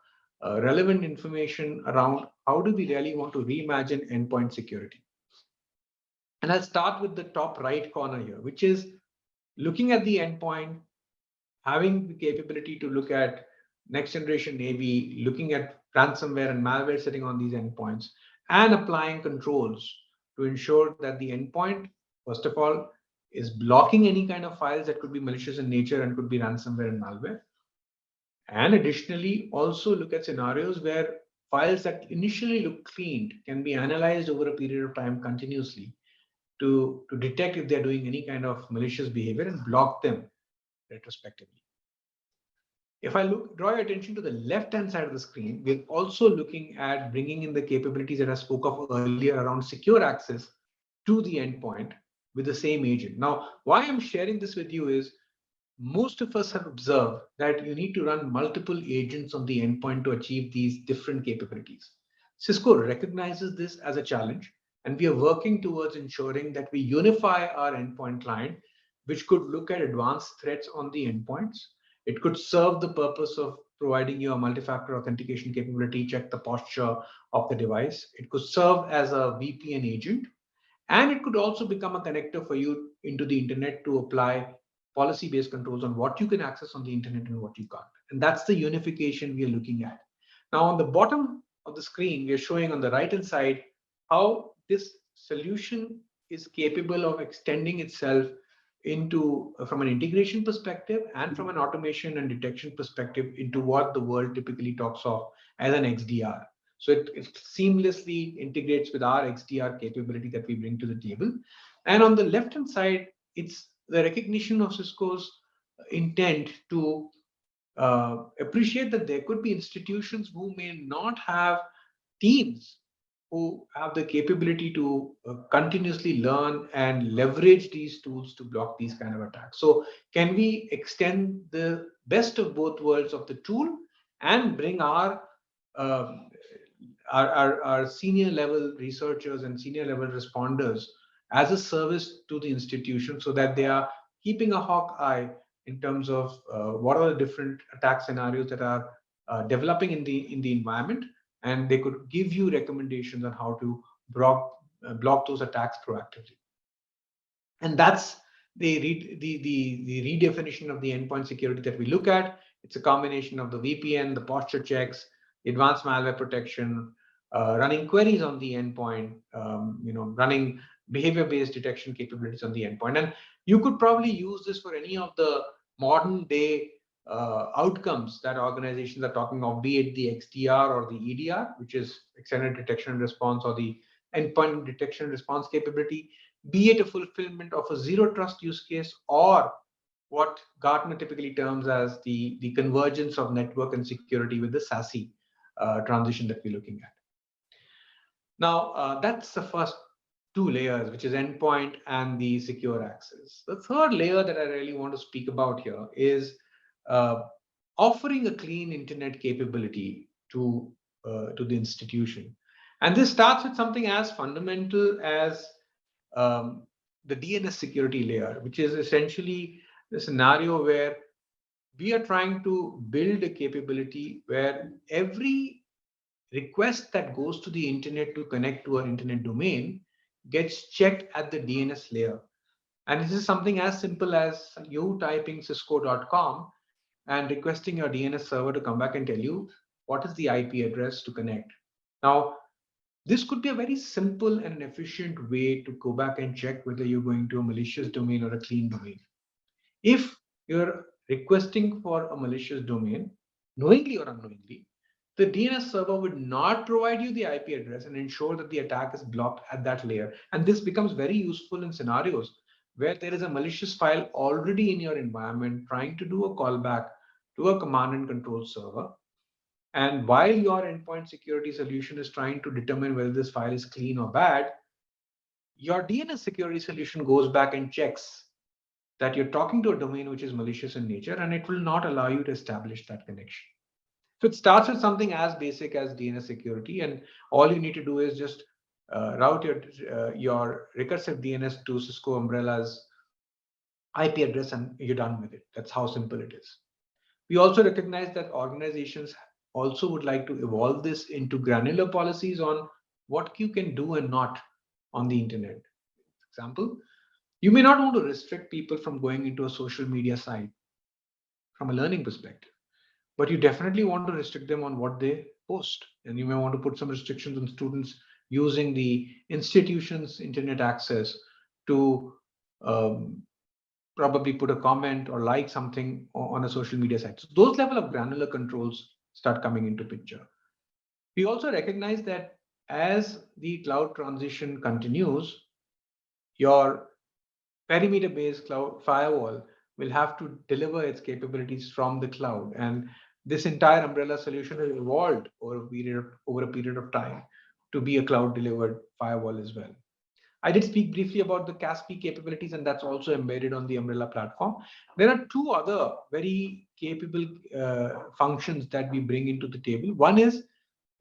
relevant information around how do we really want to reimagine endpoint security. And I'll start with the top right corner here, which is looking at the endpoint, having the capability to look at next generation AV, looking at ransomware and malware sitting on these endpoints, and applying controls to ensure that the endpoint, first of all, is blocking any kind of files that could be malicious in nature and could be ransomware and malware. And additionally, also look at scenarios where files that initially look cleaned can be analyzed over a period of time continuously to detect if they're doing any kind of malicious behavior and block them retrospectively. If I draw your attention to the left-hand side of the screen, we're also looking at bringing in the capabilities that I spoke of earlier around secure access to the endpoint with the same agent. Now, why I'm sharing this with you is most of us have observed that you need to run multiple agents on the endpoint to achieve these different capabilities. Cisco recognizes this as a challenge, and we are working towards ensuring that we unify our endpoint client, which could look at advanced threats on the endpoints. It could serve the purpose of providing you a multi-factor authentication capability, check the posture of the device. It could serve as a VPN agent, and it could also become a connector for you into the internet to apply policy-based controls on what you can access on the internet and what you can't. And that's the unification we are looking at. Now, on the bottom of the screen, we are showing on the right-hand side how this solution is capable of extending itself into from an integration perspective and from an automation and detection perspective into what the world typically talks of as an XDR. So it seamlessly integrates with our XDR capability that we bring to the table. And on the left-hand side, it's the recognition of Cisco's intent to appreciate that there could be institutions who may not have teams who have the capability to continuously learn and leverage these tools to block these kind of attacks. So can we extend the best of both worlds of the tool and bring our senior level researchers and senior level responders as a service to the institution, so that they are keeping a hawk eye in terms of what are the different attack scenarios that are developing in the environment, and they could give you recommendations on how to block those attacks proactively. And that's the redefinition of the endpoint security that we look at. It's a combination of the VPN, the posture checks, advanced malware protection, running queries on the endpoint, running behavior-based detection capabilities on the endpoint. And you could probably use this for any of the modern day outcomes that organizations are talking of, be it the XDR or the EDR, which is extended detection and response, or the endpoint detection and response capability, be it a fulfillment of a zero trust use case, or what Gartner typically terms as the convergence of network and security with the SASE transition that we're looking at. Now, that's the first two layers, which is endpoint and the secure access. The third layer that I really want to speak about here is offering a clean internet capability to the institution. And this starts with something as fundamental as the DNS security layer, which is essentially the scenario where we are trying to build a capability where every request that goes to the internet to connect to our internet domain gets checked at the DNS layer. And this is something as simple as you typing cisco.com and requesting your DNS server to come back and tell you what is the IP address to connect. Now, this could be a very simple and efficient way to go back and check whether you're going to a malicious domain or a clean domain. If you're requesting for a malicious domain, knowingly or unknowingly, the DNS server would not provide you the IP address and ensure that the attack is blocked at that layer. And this becomes very useful in scenarios where there is a malicious file already in your environment trying to do a callback to a command and control server. And while your endpoint security solution is trying to determine whether this file is clean or bad, your DNS security solution goes back and checks that you're talking to a domain which is malicious in nature, and it will not allow you to establish that connection. So it starts with something as basic as DNS security, and all you need to do is just route your recursive DNS to Cisco Umbrella's IP address, and you're done with it. That's how simple it is. We also recognize that organizations also would like to evolve this into granular policies on what you can do and not on the internet. For example, you may not want to restrict people from going into a social media site from a learning perspective, but you definitely want to restrict them on what they post. And you may want to put some restrictions on students using the institution's internet access to probably put a comment or like something on a social media site. So those level of granular controls start coming into picture. We also recognize that as the cloud transition continues, your perimeter-based cloud firewall will have to deliver its capabilities from the cloud. And this entire umbrella solution has evolved over a period of time to be a cloud-delivered firewall as well. I did speak briefly about the CASP capabilities, and that's also embedded on the Umbrella platform. There are two other very capable functions that we bring into the table. One is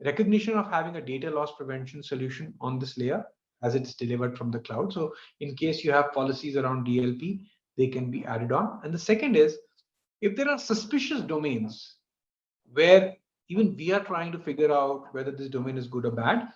recognition of having a data loss prevention solution on this layer as it's delivered from the cloud. So in case you have policies around DLP, they can be added on. And the second is, if there are suspicious domains where even we are trying to figure out whether this domain is good or bad.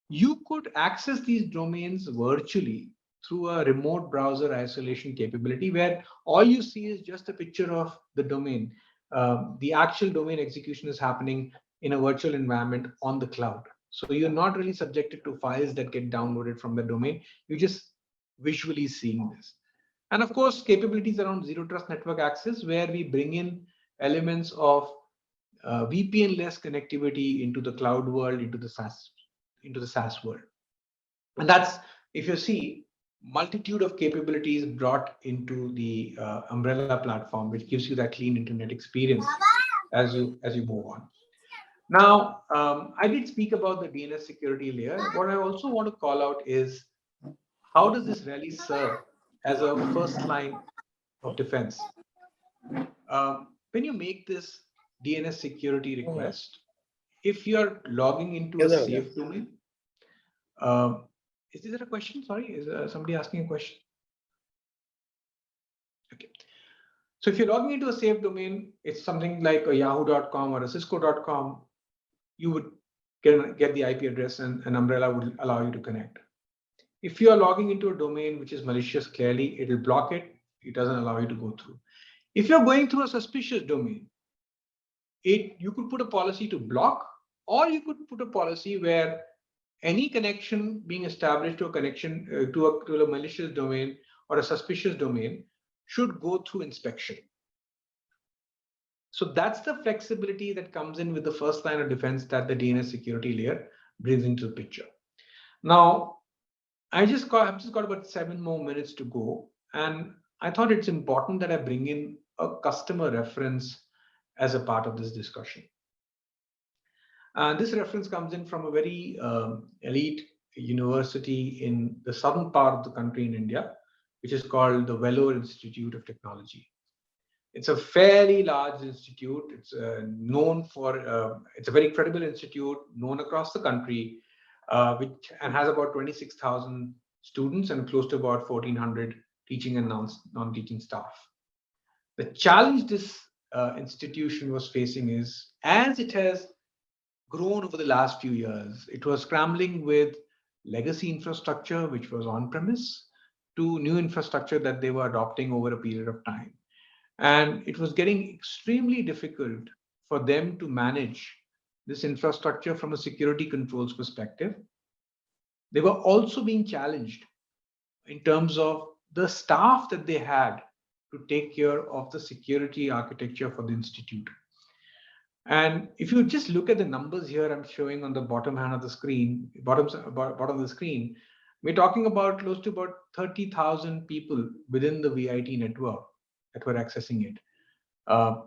You could access these domains virtually through a remote browser isolation capability, where all you see is just a picture of the domain. The actual domain execution is happening in a virtual environment on the cloud. So you're not really subjected to files that get downloaded from the domain. You're just visually seeing this. And of course, capabilities around zero trust network access, where we bring in elements of VPN-less connectivity into the cloud world, into the SaaS world. And that's, if you see, multitude of capabilities brought into the umbrella platform, which gives you that clean internet experience as you move on. Now, I did speak about the DNS security layer. What I also want to call out is, how does this really serve as a first line of defense? When you make this DNS security request, if you're logging into a safe domain, is there a question? Sorry, is somebody asking a question? Okay. So if you're logging into a safe domain, it's something like a yahoo.com or a cisco.com, you would get the IP address and an umbrella would allow you to connect. If you are logging into a domain which is malicious, clearly it will block it. It doesn't allow you to go through. If you're going through a suspicious domain, you could put a policy to block, or you could put a policy where any connection being established to a connection to a malicious domain or a suspicious domain should go through inspection. So that's the flexibility that comes in with the first line of defense that the DNS security layer brings into the picture. Now, I've just got about 7 more minutes to go, and I thought it's important that I bring in a customer reference as a part of this discussion. This reference comes in from a very elite university in the southern part of the country in India, which is called the Vellore Institute of Technology. It's a fairly large institute. It's known for, it's a very credible institute, known across the country, and has about 26,000 students and close to about 1,400 teaching and non-teaching staff. The challenge this institution was facing is, as it has grown over the last few years, it was scrambling with legacy infrastructure, which was on-premise, to new infrastructure that they were adopting over a period of time. And it was getting extremely difficult for them to manage this infrastructure from a security controls perspective. They were also being challenged in terms of the staff that they had to take care of the security architecture for the institute. And if you just look at the numbers here, I'm showing on the bottom hand of the screen, bottom of the screen, we're talking about close to about 30,000 people within the VIT network that were accessing it.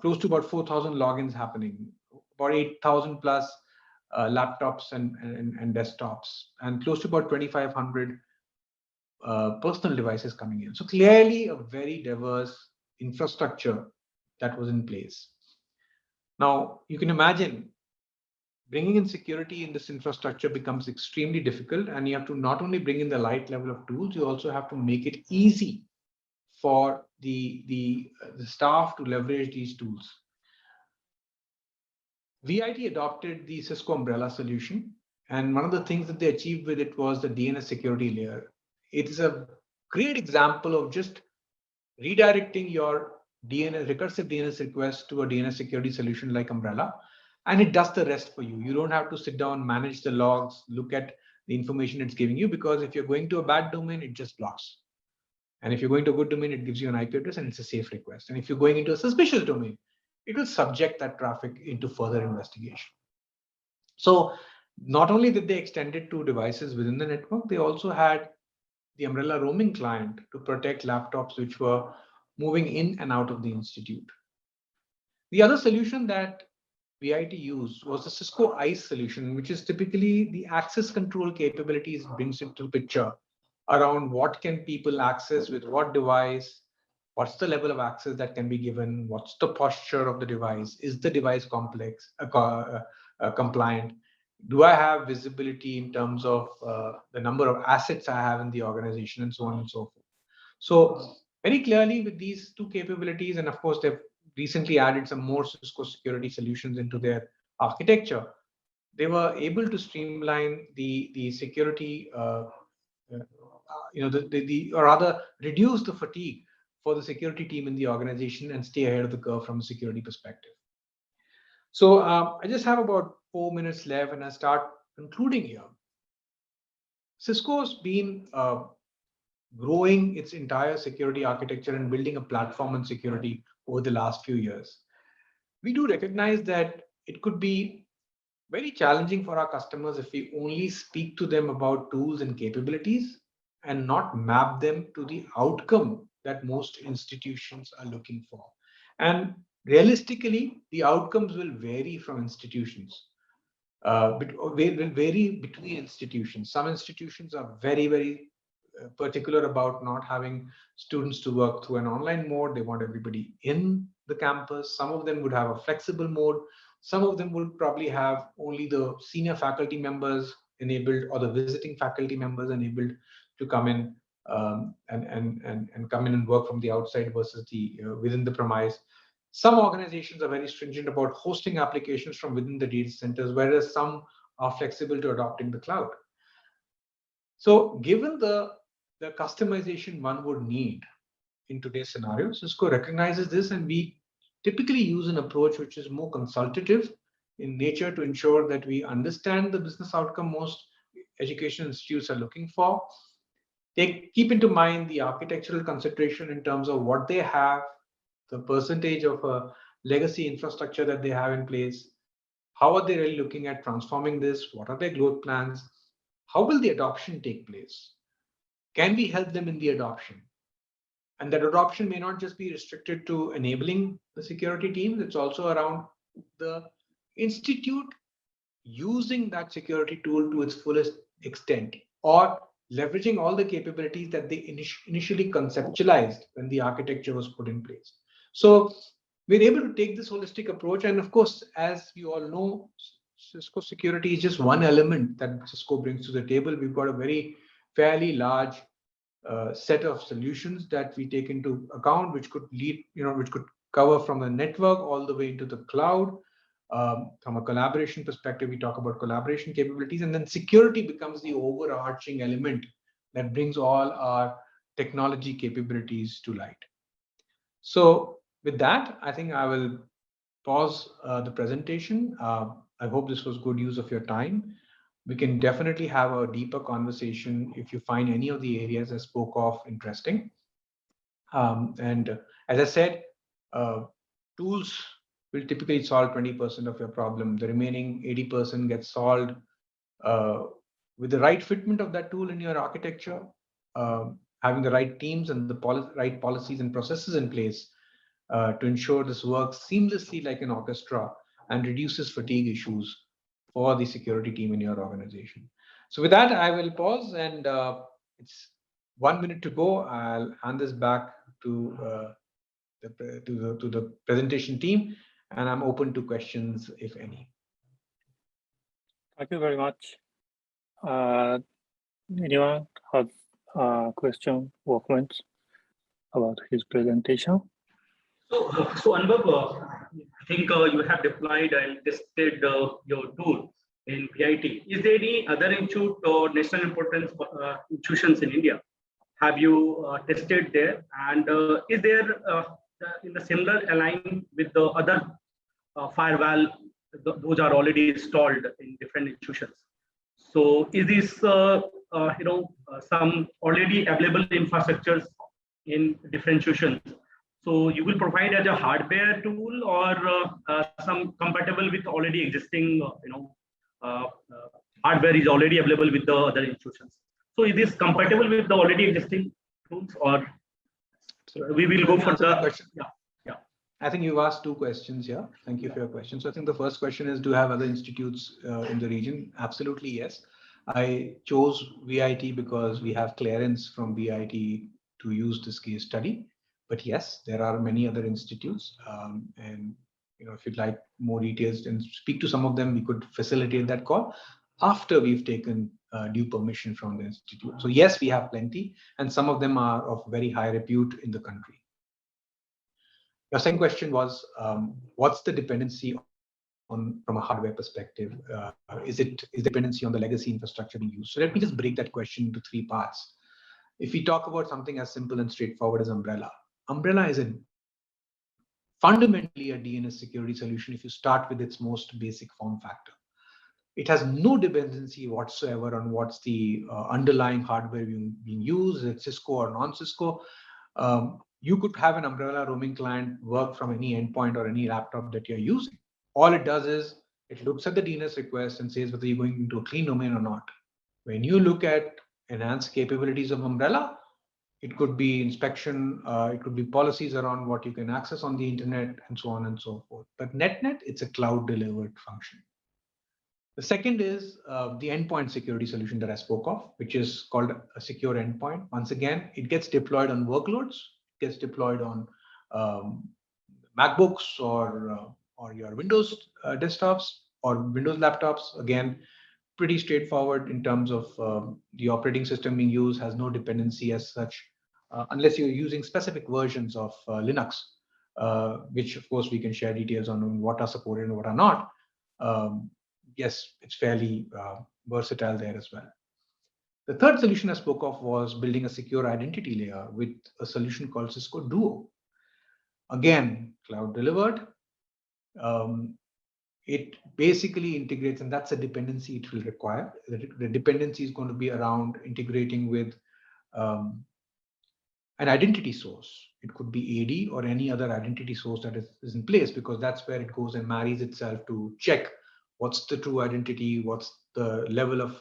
Close to about 4,000 logins happening, about 8,000 plus laptops and desktops, and close to about 2,500 personal devices coming in. So clearly a very diverse infrastructure that was in place. Now, you can imagine bringing in security in this infrastructure becomes extremely difficult, and you have to not only bring in the right level of tools, you also have to make it easy for the staff to leverage these tools. VIT adopted the Cisco umbrella solution, and one of the things that they achieved with it was the DNS security layer. It is a great example of just redirecting your recursive DNS request to a DNS security solution like Umbrella, and it does the rest for you. You don't have to sit down, manage the logs, look at the information it's giving you, because if you're going to a bad domain, it just blocks. And if you're going to a good domain, it gives you an IP address and it's a safe request. And if you're going into a suspicious domain, it will subject that traffic into further investigation. So not only did they extend it to devices within the network, they also had the Umbrella roaming client to protect laptops which were moving in and out of the institute. The other solution that VIT used was the Cisco ICE solution, which is typically the access control capabilities brings into the picture around what can people access with what device, what's the level of access that can be given, what's the posture of the device, is the device compliant, do I have visibility in terms of the number of assets I have in the organization, and so on and so forth. So very clearly with these two capabilities, and of course they've recently added some more Cisco security solutions into their architecture, they were able to streamline the security, or rather reduce the fatigue for the security team in the organization and stay ahead of the curve from a security perspective. So I just have about 4 minutes left, and I start concluding here. Cisco's been growing its entire security architecture and building a platform on security over the last few years. We do recognize that it could be very challenging for our customers if we only speak to them about tools and capabilities and not map them to the outcome that most institutions are looking for. And realistically, the outcomes will vary from institutions. Will vary between institutions. Some institutions are very particular about not having students to work through an online mode. They want everybody in the campus. Some of them would have a flexible mode. Some of them would probably have only the senior faculty members enabled or the visiting faculty members enabled to come in and come in and work from the outside versus the within the premise. Some organizations are very stringent about hosting applications from within the data centers, whereas some are flexible to adopting the cloud. So given the customization one would need in today's scenario, Cisco recognizes this, and we typically use an approach which is more consultative in nature to ensure that we understand the business outcome most education institutes are looking for. They keep into mind the architectural consideration in terms of what they have, the percentage of a legacy infrastructure that they have in place. How are they really looking at transforming this? What are their growth plans? How will the adoption take place? Can we help them in the adoption? And that adoption may not just be restricted to enabling the security teams, it's also around the institute using that security tool to its fullest extent, or leveraging all the capabilities that they initially conceptualized when the architecture was put in place. So we're able to take this holistic approach. And of course, as you all know, Cisco security is just one element that Cisco brings to the table. We've got a very fairly large set of solutions that we take into account, which could lead, which could cover from the network all the way into the cloud. From a collaboration perspective, we talk about collaboration capabilities, and then security becomes the overarching element that brings all our technology capabilities to light. So with that, I think I will pause the presentation. I hope this was good use of your time. We can definitely have a deeper conversation if you find any of the areas I spoke of interesting. And as I said, tools will typically solve 20% of your problem. The remaining 80% gets solved with the right fitment of that tool in your architecture, having the right teams and the right policies and processes in place to ensure this works seamlessly like an orchestra and reduces fatigue issues for the security team in your organization. So with that, I will pause, and it's 1 minute to go. I'll hand this back to the presentation team, and I'm open to questions, if any. Thank you very much. Anyone have a question or comments about his presentation? So Anubhav, I think you have deployed and tested your tool in PIT. Is there any other institute or national importance institutions in India? Have you tested there? And is there in the similar align with the other firewall? Those are already installed in different institutions. So is this some already available infrastructures in different institutions? So you will provide as a hardware tool or some compatible with already existing, hardware is already available with the other institutions. So is this compatible with the already existing tools, or we will go for the question? Yeah. I think you've asked two questions here. Thank you for your question. So I think the first question is, do you have other institutes in the region? Absolutely, yes. I chose VIT because we have clearance from VIT to use this case study. But yes, there are many other institutes, and if you'd like more details and speak to some of them, we could facilitate that call after we've taken due permission from the institute. So yes, we have plenty, and some of them are of very high repute in the country. Your second question was, what's the dependency from a hardware perspective? Is dependency on the legacy infrastructure being used? So let me just break that question into three parts. If we talk about something as simple and straightforward as Umbrella, Umbrella is fundamentally a DNS security solution if you start with its most basic form factor. It has no dependency whatsoever on what's the underlying hardware being used, is it Cisco or non-Cisco. You could have an Umbrella roaming client work from any endpoint or any laptop that you're using. All it does is it looks at the DNS request and says whether you're going into a clean domain or not. When you look at enhanced capabilities of Umbrella, it could be inspection, it could be policies around what you can access on the internet and so on and so forth. But net, it's a cloud delivered function. The second is the endpoint security solution that I spoke of, which is called a secure endpoint. Once again, it gets deployed on workloads, gets deployed on MacBooks or your Windows desktops or Windows laptops. Again, pretty straightforward in terms of the operating system being used, has no dependency as such, unless you're using specific versions of Linux, which of course we can share details on what are supported and what are not. Yes, it's fairly versatile there as well. The third solution I spoke of was building a secure identity layer with a solution called Cisco Duo. Again, cloud delivered. It basically integrates, and that's a dependency it will require. The dependency is going to be around integrating with an identity source. It could be AD or any other identity source that is in place, because that's where it goes and marries itself to check what's the true identity, what's the level of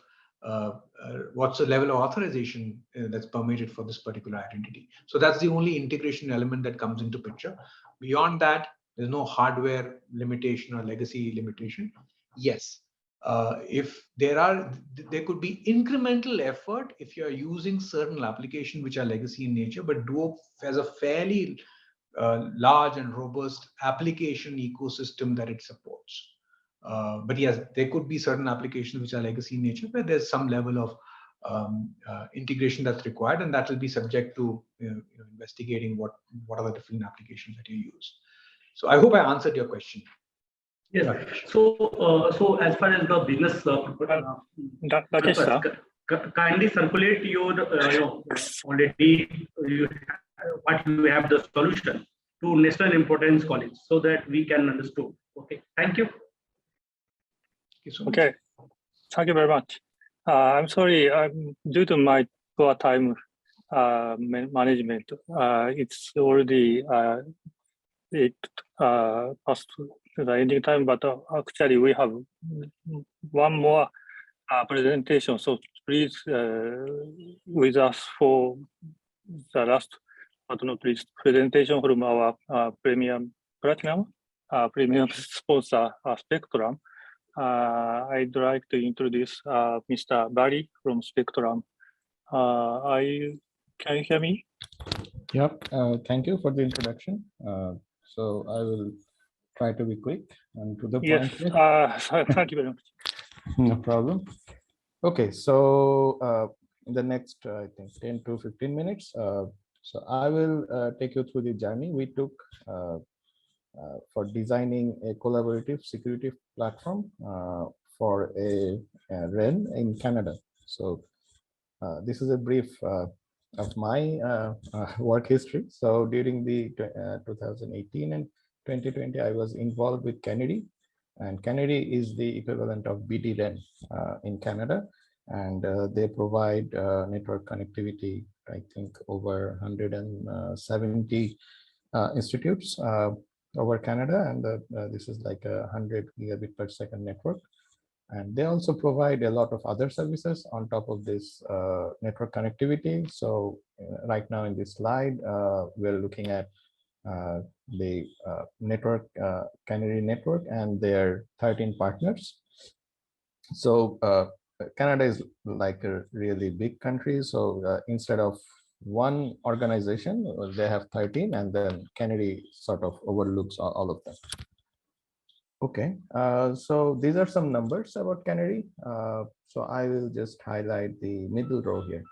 authorization that's permitted for this particular identity. So that's the only integration element that comes into picture. Beyond that, there's no hardware limitation or legacy limitation. Yes, if there could be incremental effort if you're using certain applications which are legacy in nature, but Duo has a fairly large and robust application ecosystem that it supports. But yes, there could be certain applications which are legacy in nature where there's some level of integration that's required, and that will be subject to investigating what are the different applications that you use. So I hope I answered your question. Yes. So as far as the business kindly circulate your already what you have the solution to National Importance College so that we can understand. Okay. Thank you. Okay. Thank you very much. I'm sorry. Due to my poor time management, it's already past the ending time, but actually we have one more presentation. So please with us for the last, but not least, presentation from our premium sponsor Spectrum. I'd like to introduce Mr. Barry from Spectrum. Can you hear me? Yep. Thank you for the introduction. So I will try to be quick and to the point. Yes. Thank you very much. No problem. Okay. So in the next, I think, 10 to 15 minutes, so I will take you through the journey we took for designing a collaborative security platform for a REN in Canada. So this is a brief of my work history. So during the 2018 and 2020, I was involved with Kennedy, and Kennedy is the equivalent of BT-REN in Canada, and they provide network connectivity, I think over 170 institutes over Canada, and this is like a 100 gigabit per second network. And they also provide a lot of other services on top of this network connectivity. So right now in this slide, we're looking at the network, Canary network, and their 13 partners. So Canada is like a really big country. So instead of one organization, they have 13, and then Canary sort of overlooks all of them. Okay, so these are some numbers about Canary. So I will just highlight the middle row here.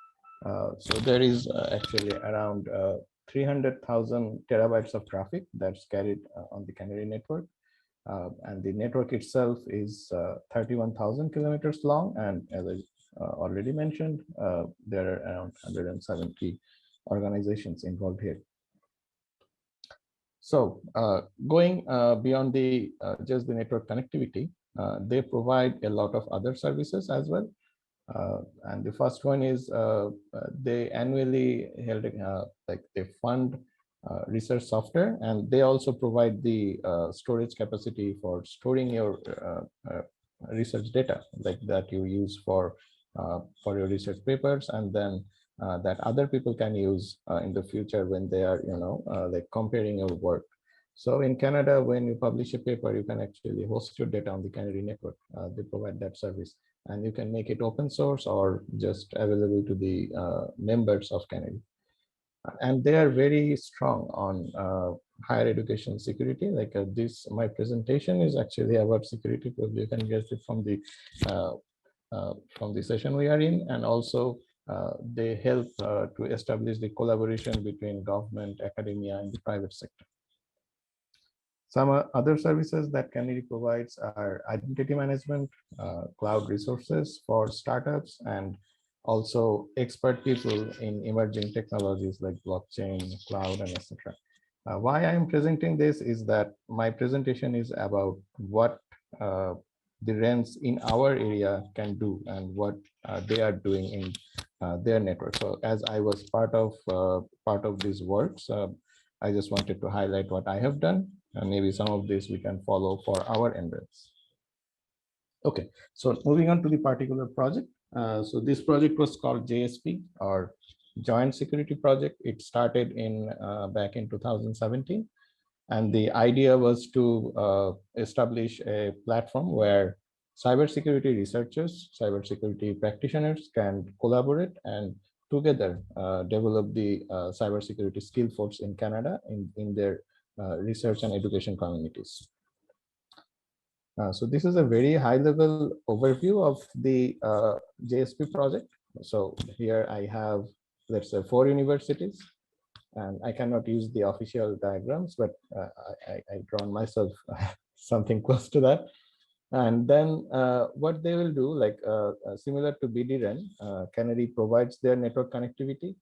So there is actually around 300,000 terabytes of traffic that's carried on the Canary network. And the network itself is 31,000 kilometers long. And as I already mentioned, there are around 170 organizations involved here. So going beyond the just the network connectivity, they provide a lot of other services as well. And the first one is they annually held like they fund research software, and they also provide the storage capacity for storing your research data, like that you use for your research papers, and then that other people can use in the future when they are, like comparing your work. So in Canada, when you publish a paper, you can actually host your data on the Canary network. They provide that service, and you can make it open source or just available to the members of Canary. And they are very strong on higher education security. Like my presentation is actually about security, because you can guess it from the session we are in. And also they help to establish the collaboration between government, academia, and the private sector. Some other services that Canary provides are identity management, cloud resources for startups, and also expert people in emerging technologies like blockchain, cloud, and etc. Why I am presenting this is that my presentation is about what the RENs in our area can do and what they are doing in their network. So as I was part of these works, I just wanted to highlight what I have done, and maybe some of this we can follow for our NRELs. Okay, so moving on to the particular project. So this project was called JSP, or Joint Security Project. It started back in 2017. And the idea was to establish a platform where cybersecurity researchers, cybersecurity practitioners can collaborate and together develop the cybersecurity skill force in Canada in their research and education communities. So this is a very high-level overview of the JSP project. So here I have, let's say, 4 universities, and I cannot use the official diagrams, but I drawn myself something close to that. And then what they will do, like similar to BDREN, Canary provides their network connectivity.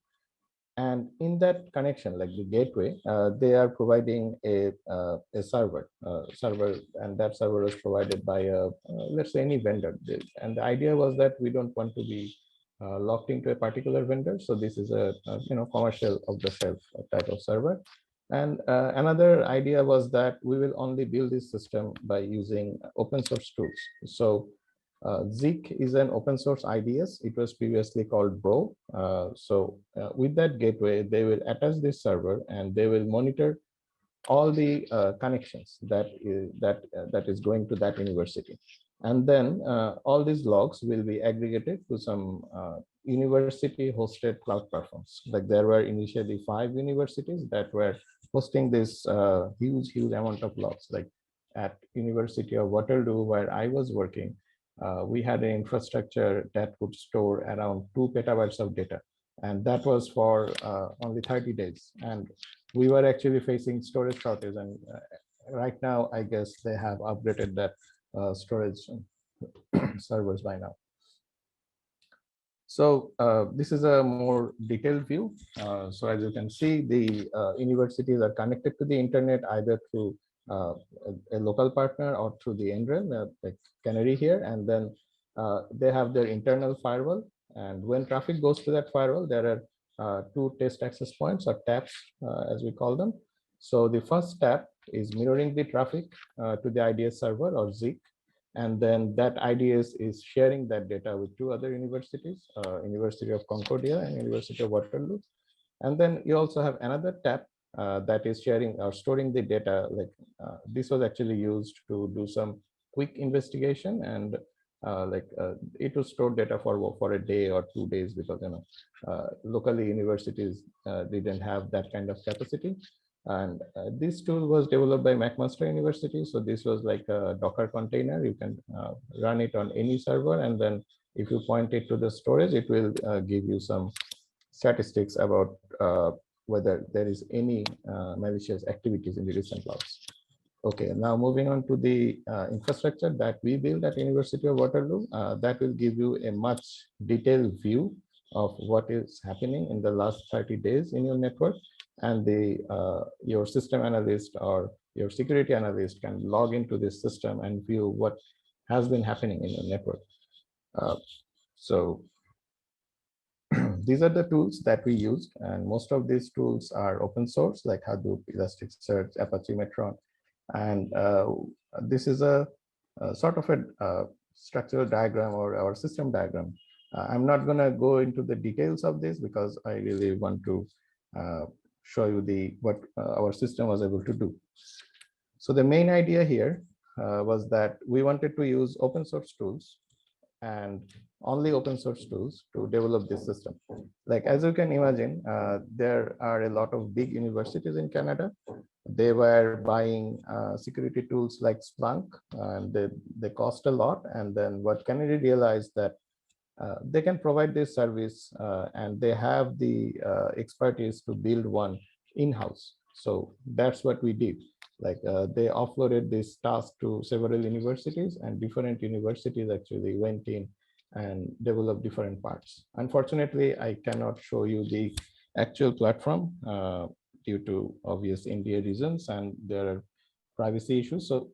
And in that connection, like the gateway, they are providing a server, and that server is provided by let's say any vendor. And the idea was that we don't want to be locked into a particular vendor. So this is a commercial off-the-shelf type of server. And another idea was that we will only build this system by using open source tools. So Zeek is an open source IDS. It was previously called Bro. With that gateway, they will attach this server and they will monitor all the connections that is going to that university. And then all these logs will be aggregated to some university hosted cloud platforms. Like there were initially 5 universities that were hosting this huge amount of logs. Like at University of Waterloo, where I was working, we had an infrastructure that could store around 2 petabytes of data. And that was for only 30 days. And we were actually facing storage shortage. And right now, I guess they have upgraded that storage servers by now. So this is a more detailed view. So as you can see, the universities are connected to the internet either through a local partner or through the NREL, like Canary here, and then they have their internal firewall. And when traffic goes to that firewall, there are 2 test access points, or taps, as we call them. So the first tap is mirroring the traffic to the IDS server, or Zeek. And then that IDS is sharing that data with 2 other universities, University of Concordia and University of Waterloo. And then you also have another tap that is sharing or storing the data. Like this was actually used to do some quick investigation, and it was stored data for a day or 2 days, because locally universities didn't have that kind of capacity. And this tool was developed by McMaster University. So this was like a Docker container. You can run it on any server, and then if you point it to the storage, it will give you some statistics about whether there is any malicious activities in the recent logs. Okay, now moving on to the infrastructure that we built at University of Waterloo, that will give you a much detailed view of what is happening in the last 30 days in your network, and the your system analyst or your security analyst can log into this system and view what has been happening in your network. So these are the tools that we used, and most of these tools are open source, like Hadoop, Elasticsearch, Apache Metron. And this is a sort of a structural diagram or system diagram. I'm not going to go into the details of this because I really want to show you what our system was able to do. So the main idea here was that we wanted to use open source tools and only open source tools to develop this system. Like, as you can imagine, there are a lot of big universities in Canada. They were buying security tools like Splunk, and they cost a lot. And then what Kennedy realized that they can provide this service and they have the expertise to build one in-house. So that's what we did. Like they offloaded this task to several universities, and different universities actually went in and developed different parts. Unfortunately, I cannot show you the actual platform due to obvious NDA reasons, and there are privacy issues. So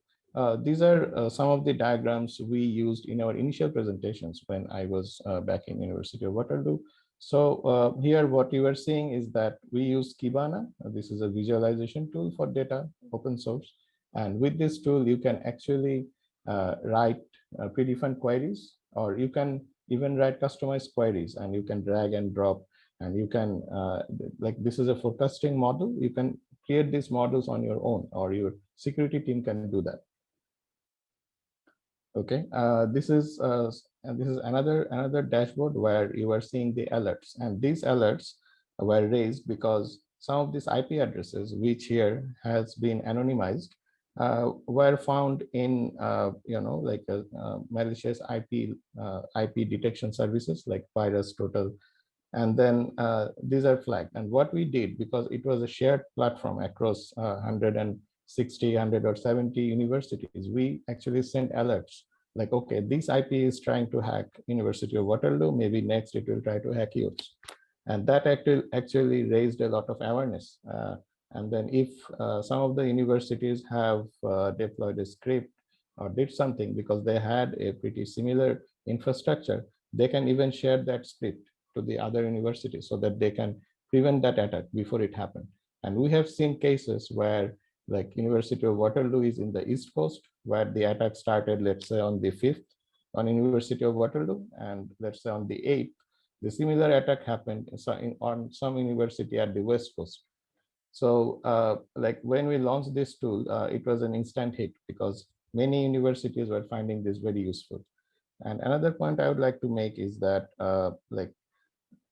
these are some of the diagrams we used in our initial presentations when I was back in University of Waterloo. So here what you are seeing is that we use Kibana. This is a visualization tool for data, open source. And with this tool, you can actually write predefined queries, or you can even write customized queries, and you can drag and drop, and you can, like this is a forecasting model. You can create these models on your own, or your security team can do that. Okay, this is another dashboard where you are seeing the alerts, and these alerts were raised because some of these IP addresses, which here has been anonymized, were found in like malicious IP detection services like Virus Total, and then these are flagged. And what we did, because it was a shared platform across 160, 100 or 70 universities, we actually sent alerts like, okay, this IP is trying to hack University of Waterloo, maybe next it will try to hack yours. And that actually raised a lot of awareness. And then if some of the universities have deployed a script or did something because they had a pretty similar infrastructure, they can even share that script to the other universities so that they can prevent that attack before it happened. And we have seen cases where, like, University of Waterloo is in the East Coast, where the attack started, let's say, on the 5th on University of Waterloo, and let's say on the 8th, the similar attack happened on some university at the West Coast. So like when we launched this tool, it was an instant hit because many universities were finding this very useful. And another point I would like to make is that the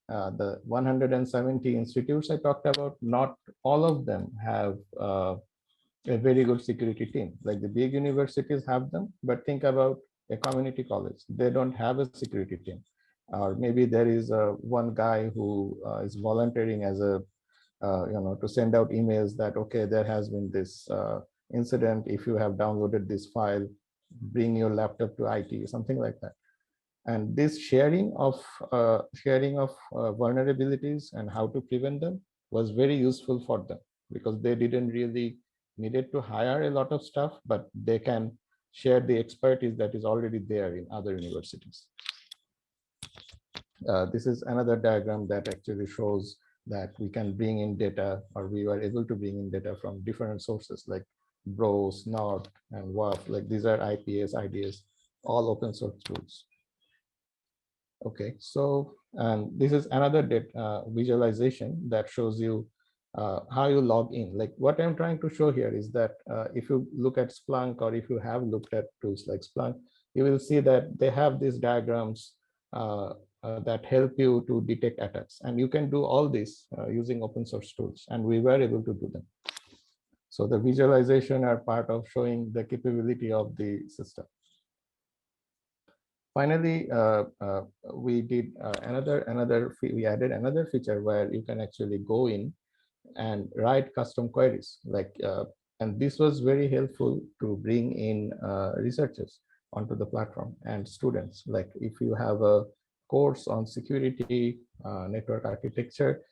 170 institutes I talked about, not all of them have a very good security team. Like the big universities have them, but think about a community college. They don't have a security team. Or maybe there is one guy who is volunteering as a, to send out emails that, okay, there has been this incident. If you have downloaded this file, bring your laptop to IT, something like that. And this sharing of vulnerabilities and how to prevent them was very useful for them, because they didn't really needed to hire a lot of stuff, but they can share the expertise that is already there in other universities. This is another diagram that actually shows that we can bring in data, or we were able to bring in data from different sources like BROS, NORT, and WAF. Like these are IPS, IDS, all open source tools. Okay, so this is another visualization that shows you how you log in. Like what I'm trying to show here is that if you look at Splunk, or if you have looked at tools like Splunk, you will see that they have these diagrams that help you to detect attacks. And you can do all this using open source tools, and we were able to do them. So the visualization are part of showing the capability of the system. Finally, we did we added another feature where you can actually go in and write custom queries. And this was very helpful to bring in researchers onto the platform and students. Like if you have a course on security, network architecture,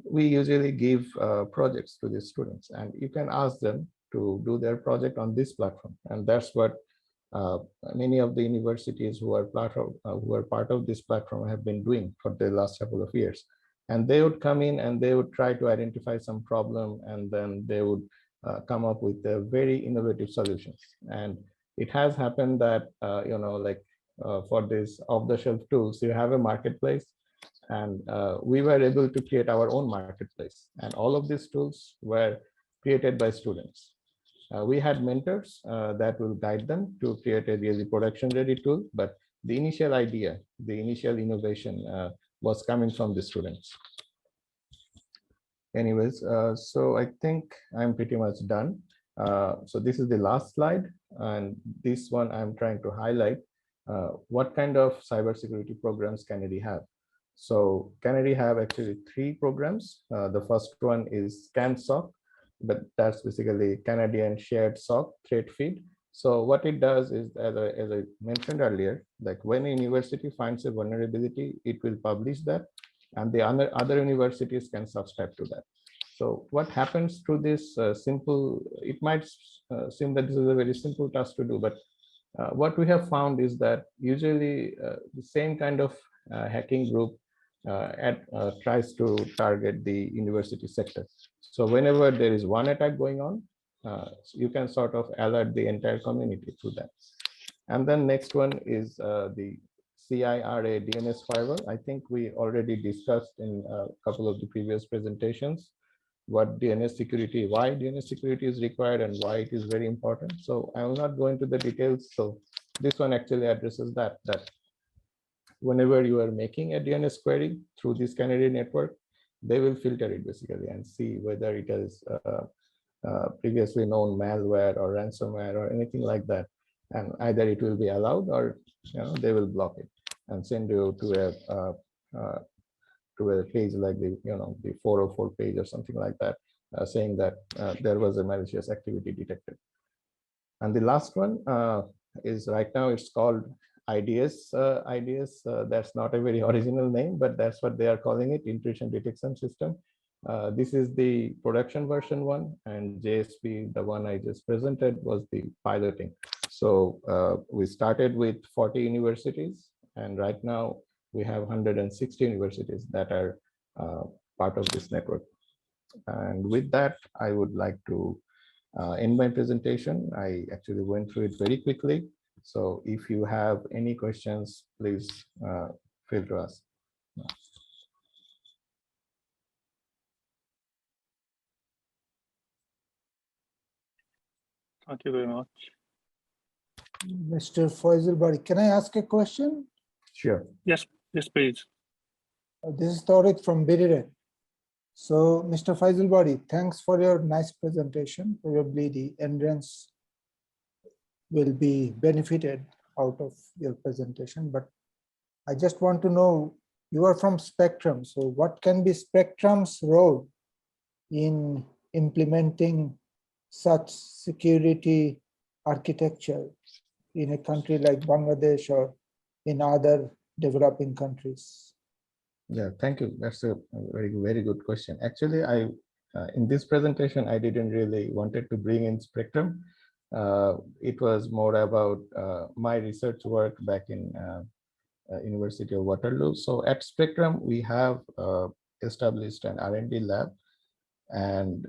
we usually give projects to the students, and you can ask them to do their project on this platform. And that's what many of the universities who are part of this platform have been doing for the last couple of years. And they would come in and they would try to identify some problem, and then they would come up with very innovative solutions. And it has happened that for this off-the-shelf tools, you have a marketplace, and we were able to create our own marketplace. And all of these tools were created by students. We had mentors that will guide them to create a really production-ready tool, but the initial idea, the initial innovation was coming from the students. Anyways, so I think I'm pretty much done. So this is the last slide, and this one I'm trying to highlight what kind of cybersecurity programs Canary have. So Canary have actually 3 programs. The first one is CANSOC, but that's basically Canadian Shared SOC Threat Feed. So what it does is, as I mentioned earlier, like when a university finds a vulnerability, it will publish that, and the other universities can subscribe to that. So what happens to this simple, it might seem that this is a very simple task to do, but what we have found is that usually the same kind of hacking group tries to target the university sector. So whenever there is one attack going on, you can sort of alert the entire community through that. And then next one is the CIRA DNS firewall. I think we already discussed in a couple of the previous presentations what DNS security, why DNS security is required, and why it is very important. So I will not go into the details. So this one actually addresses that whenever you are making a DNS query through this Canary network, they will filter it basically and see whether it is previously known malware or ransomware or anything like that. And either it will be allowed, or they will block it and send you to a page like the the 404 page or something like that, saying that there was a malicious activity detected. And the last one is right now it's called IDS. That's not a very original name, but that's what they are calling it, Intrusion Detection System. This is the production version one, and JSP, the one I just presented, was the piloting. So we started with 40 universities, and right now we have 160 universities that are part of this network. And with that, I would like to end my presentation. I actually went through it very quickly. So if you have any questions, please feel to ask. Thank you very much. Mr. Faisal Bari, can I ask a question? Sure. Yes, please. This is Taurik from Biriren. So, Mr. Faisal Bari, thanks for your nice presentation. Probably the entrance will be benefited out of your presentation, but I just want to know, you are from Spectrum, so what can be Spectrum's role in implementing such security architecture in a country like Bangladesh or in other developing countries? Yeah, thank you. That's a very good question. Actually, I in this presentation, I didn't really wanted to bring in Spectrum. It was more about my research work back in University of Waterloo. So at Spectrum, we have established an R&D lab. And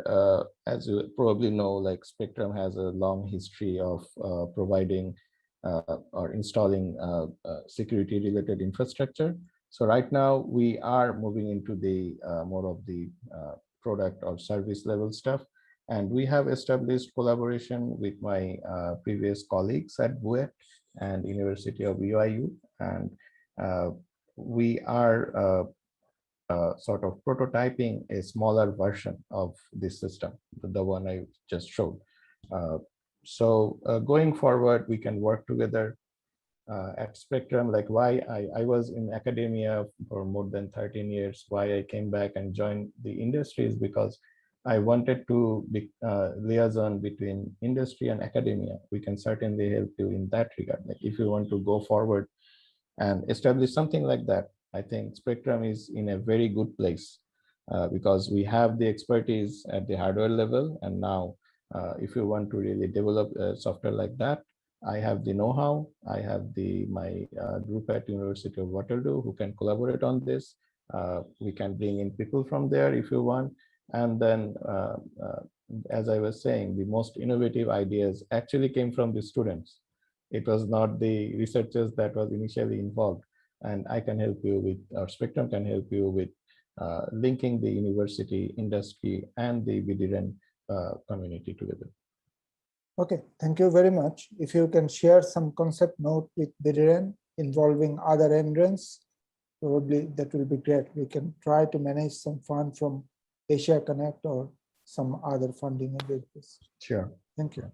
as you probably know, like Spectrum has a long history of providing or installing security related infrastructure. So right now we are moving into the more of the product or service level stuff. And we have established collaboration with my previous colleagues at BUET and University of UIU. And we are sort of prototyping a smaller version of this system, the one I just showed. So going forward, we can work together at Spectrum, like why I was in academia for more than 13 years, why I came back and joined the industry is because I wanted to be liaison between industry and academia. We can certainly help you in that regard. Like if you want to go forward and establish something like that, I think Spectrum is in a very good place because we have the expertise at the hardware level. And now if you want to really develop a software like that, I have the know-how. I have my group at University of Waterloo who can collaborate on this. We can bring in people from there if you want. And then, as I was saying, the most innovative ideas actually came from the students. It was not the researchers that was initially involved. And I can help you with, or Spectrum can help you with linking the university, industry, and the BDREN community together. Okay, thank you very much. If you can share some concept note with BDREN involving other entrants, probably that will be great. We can try to manage some fund from Asia Connect or some other funding agencies. Sure. Thank you.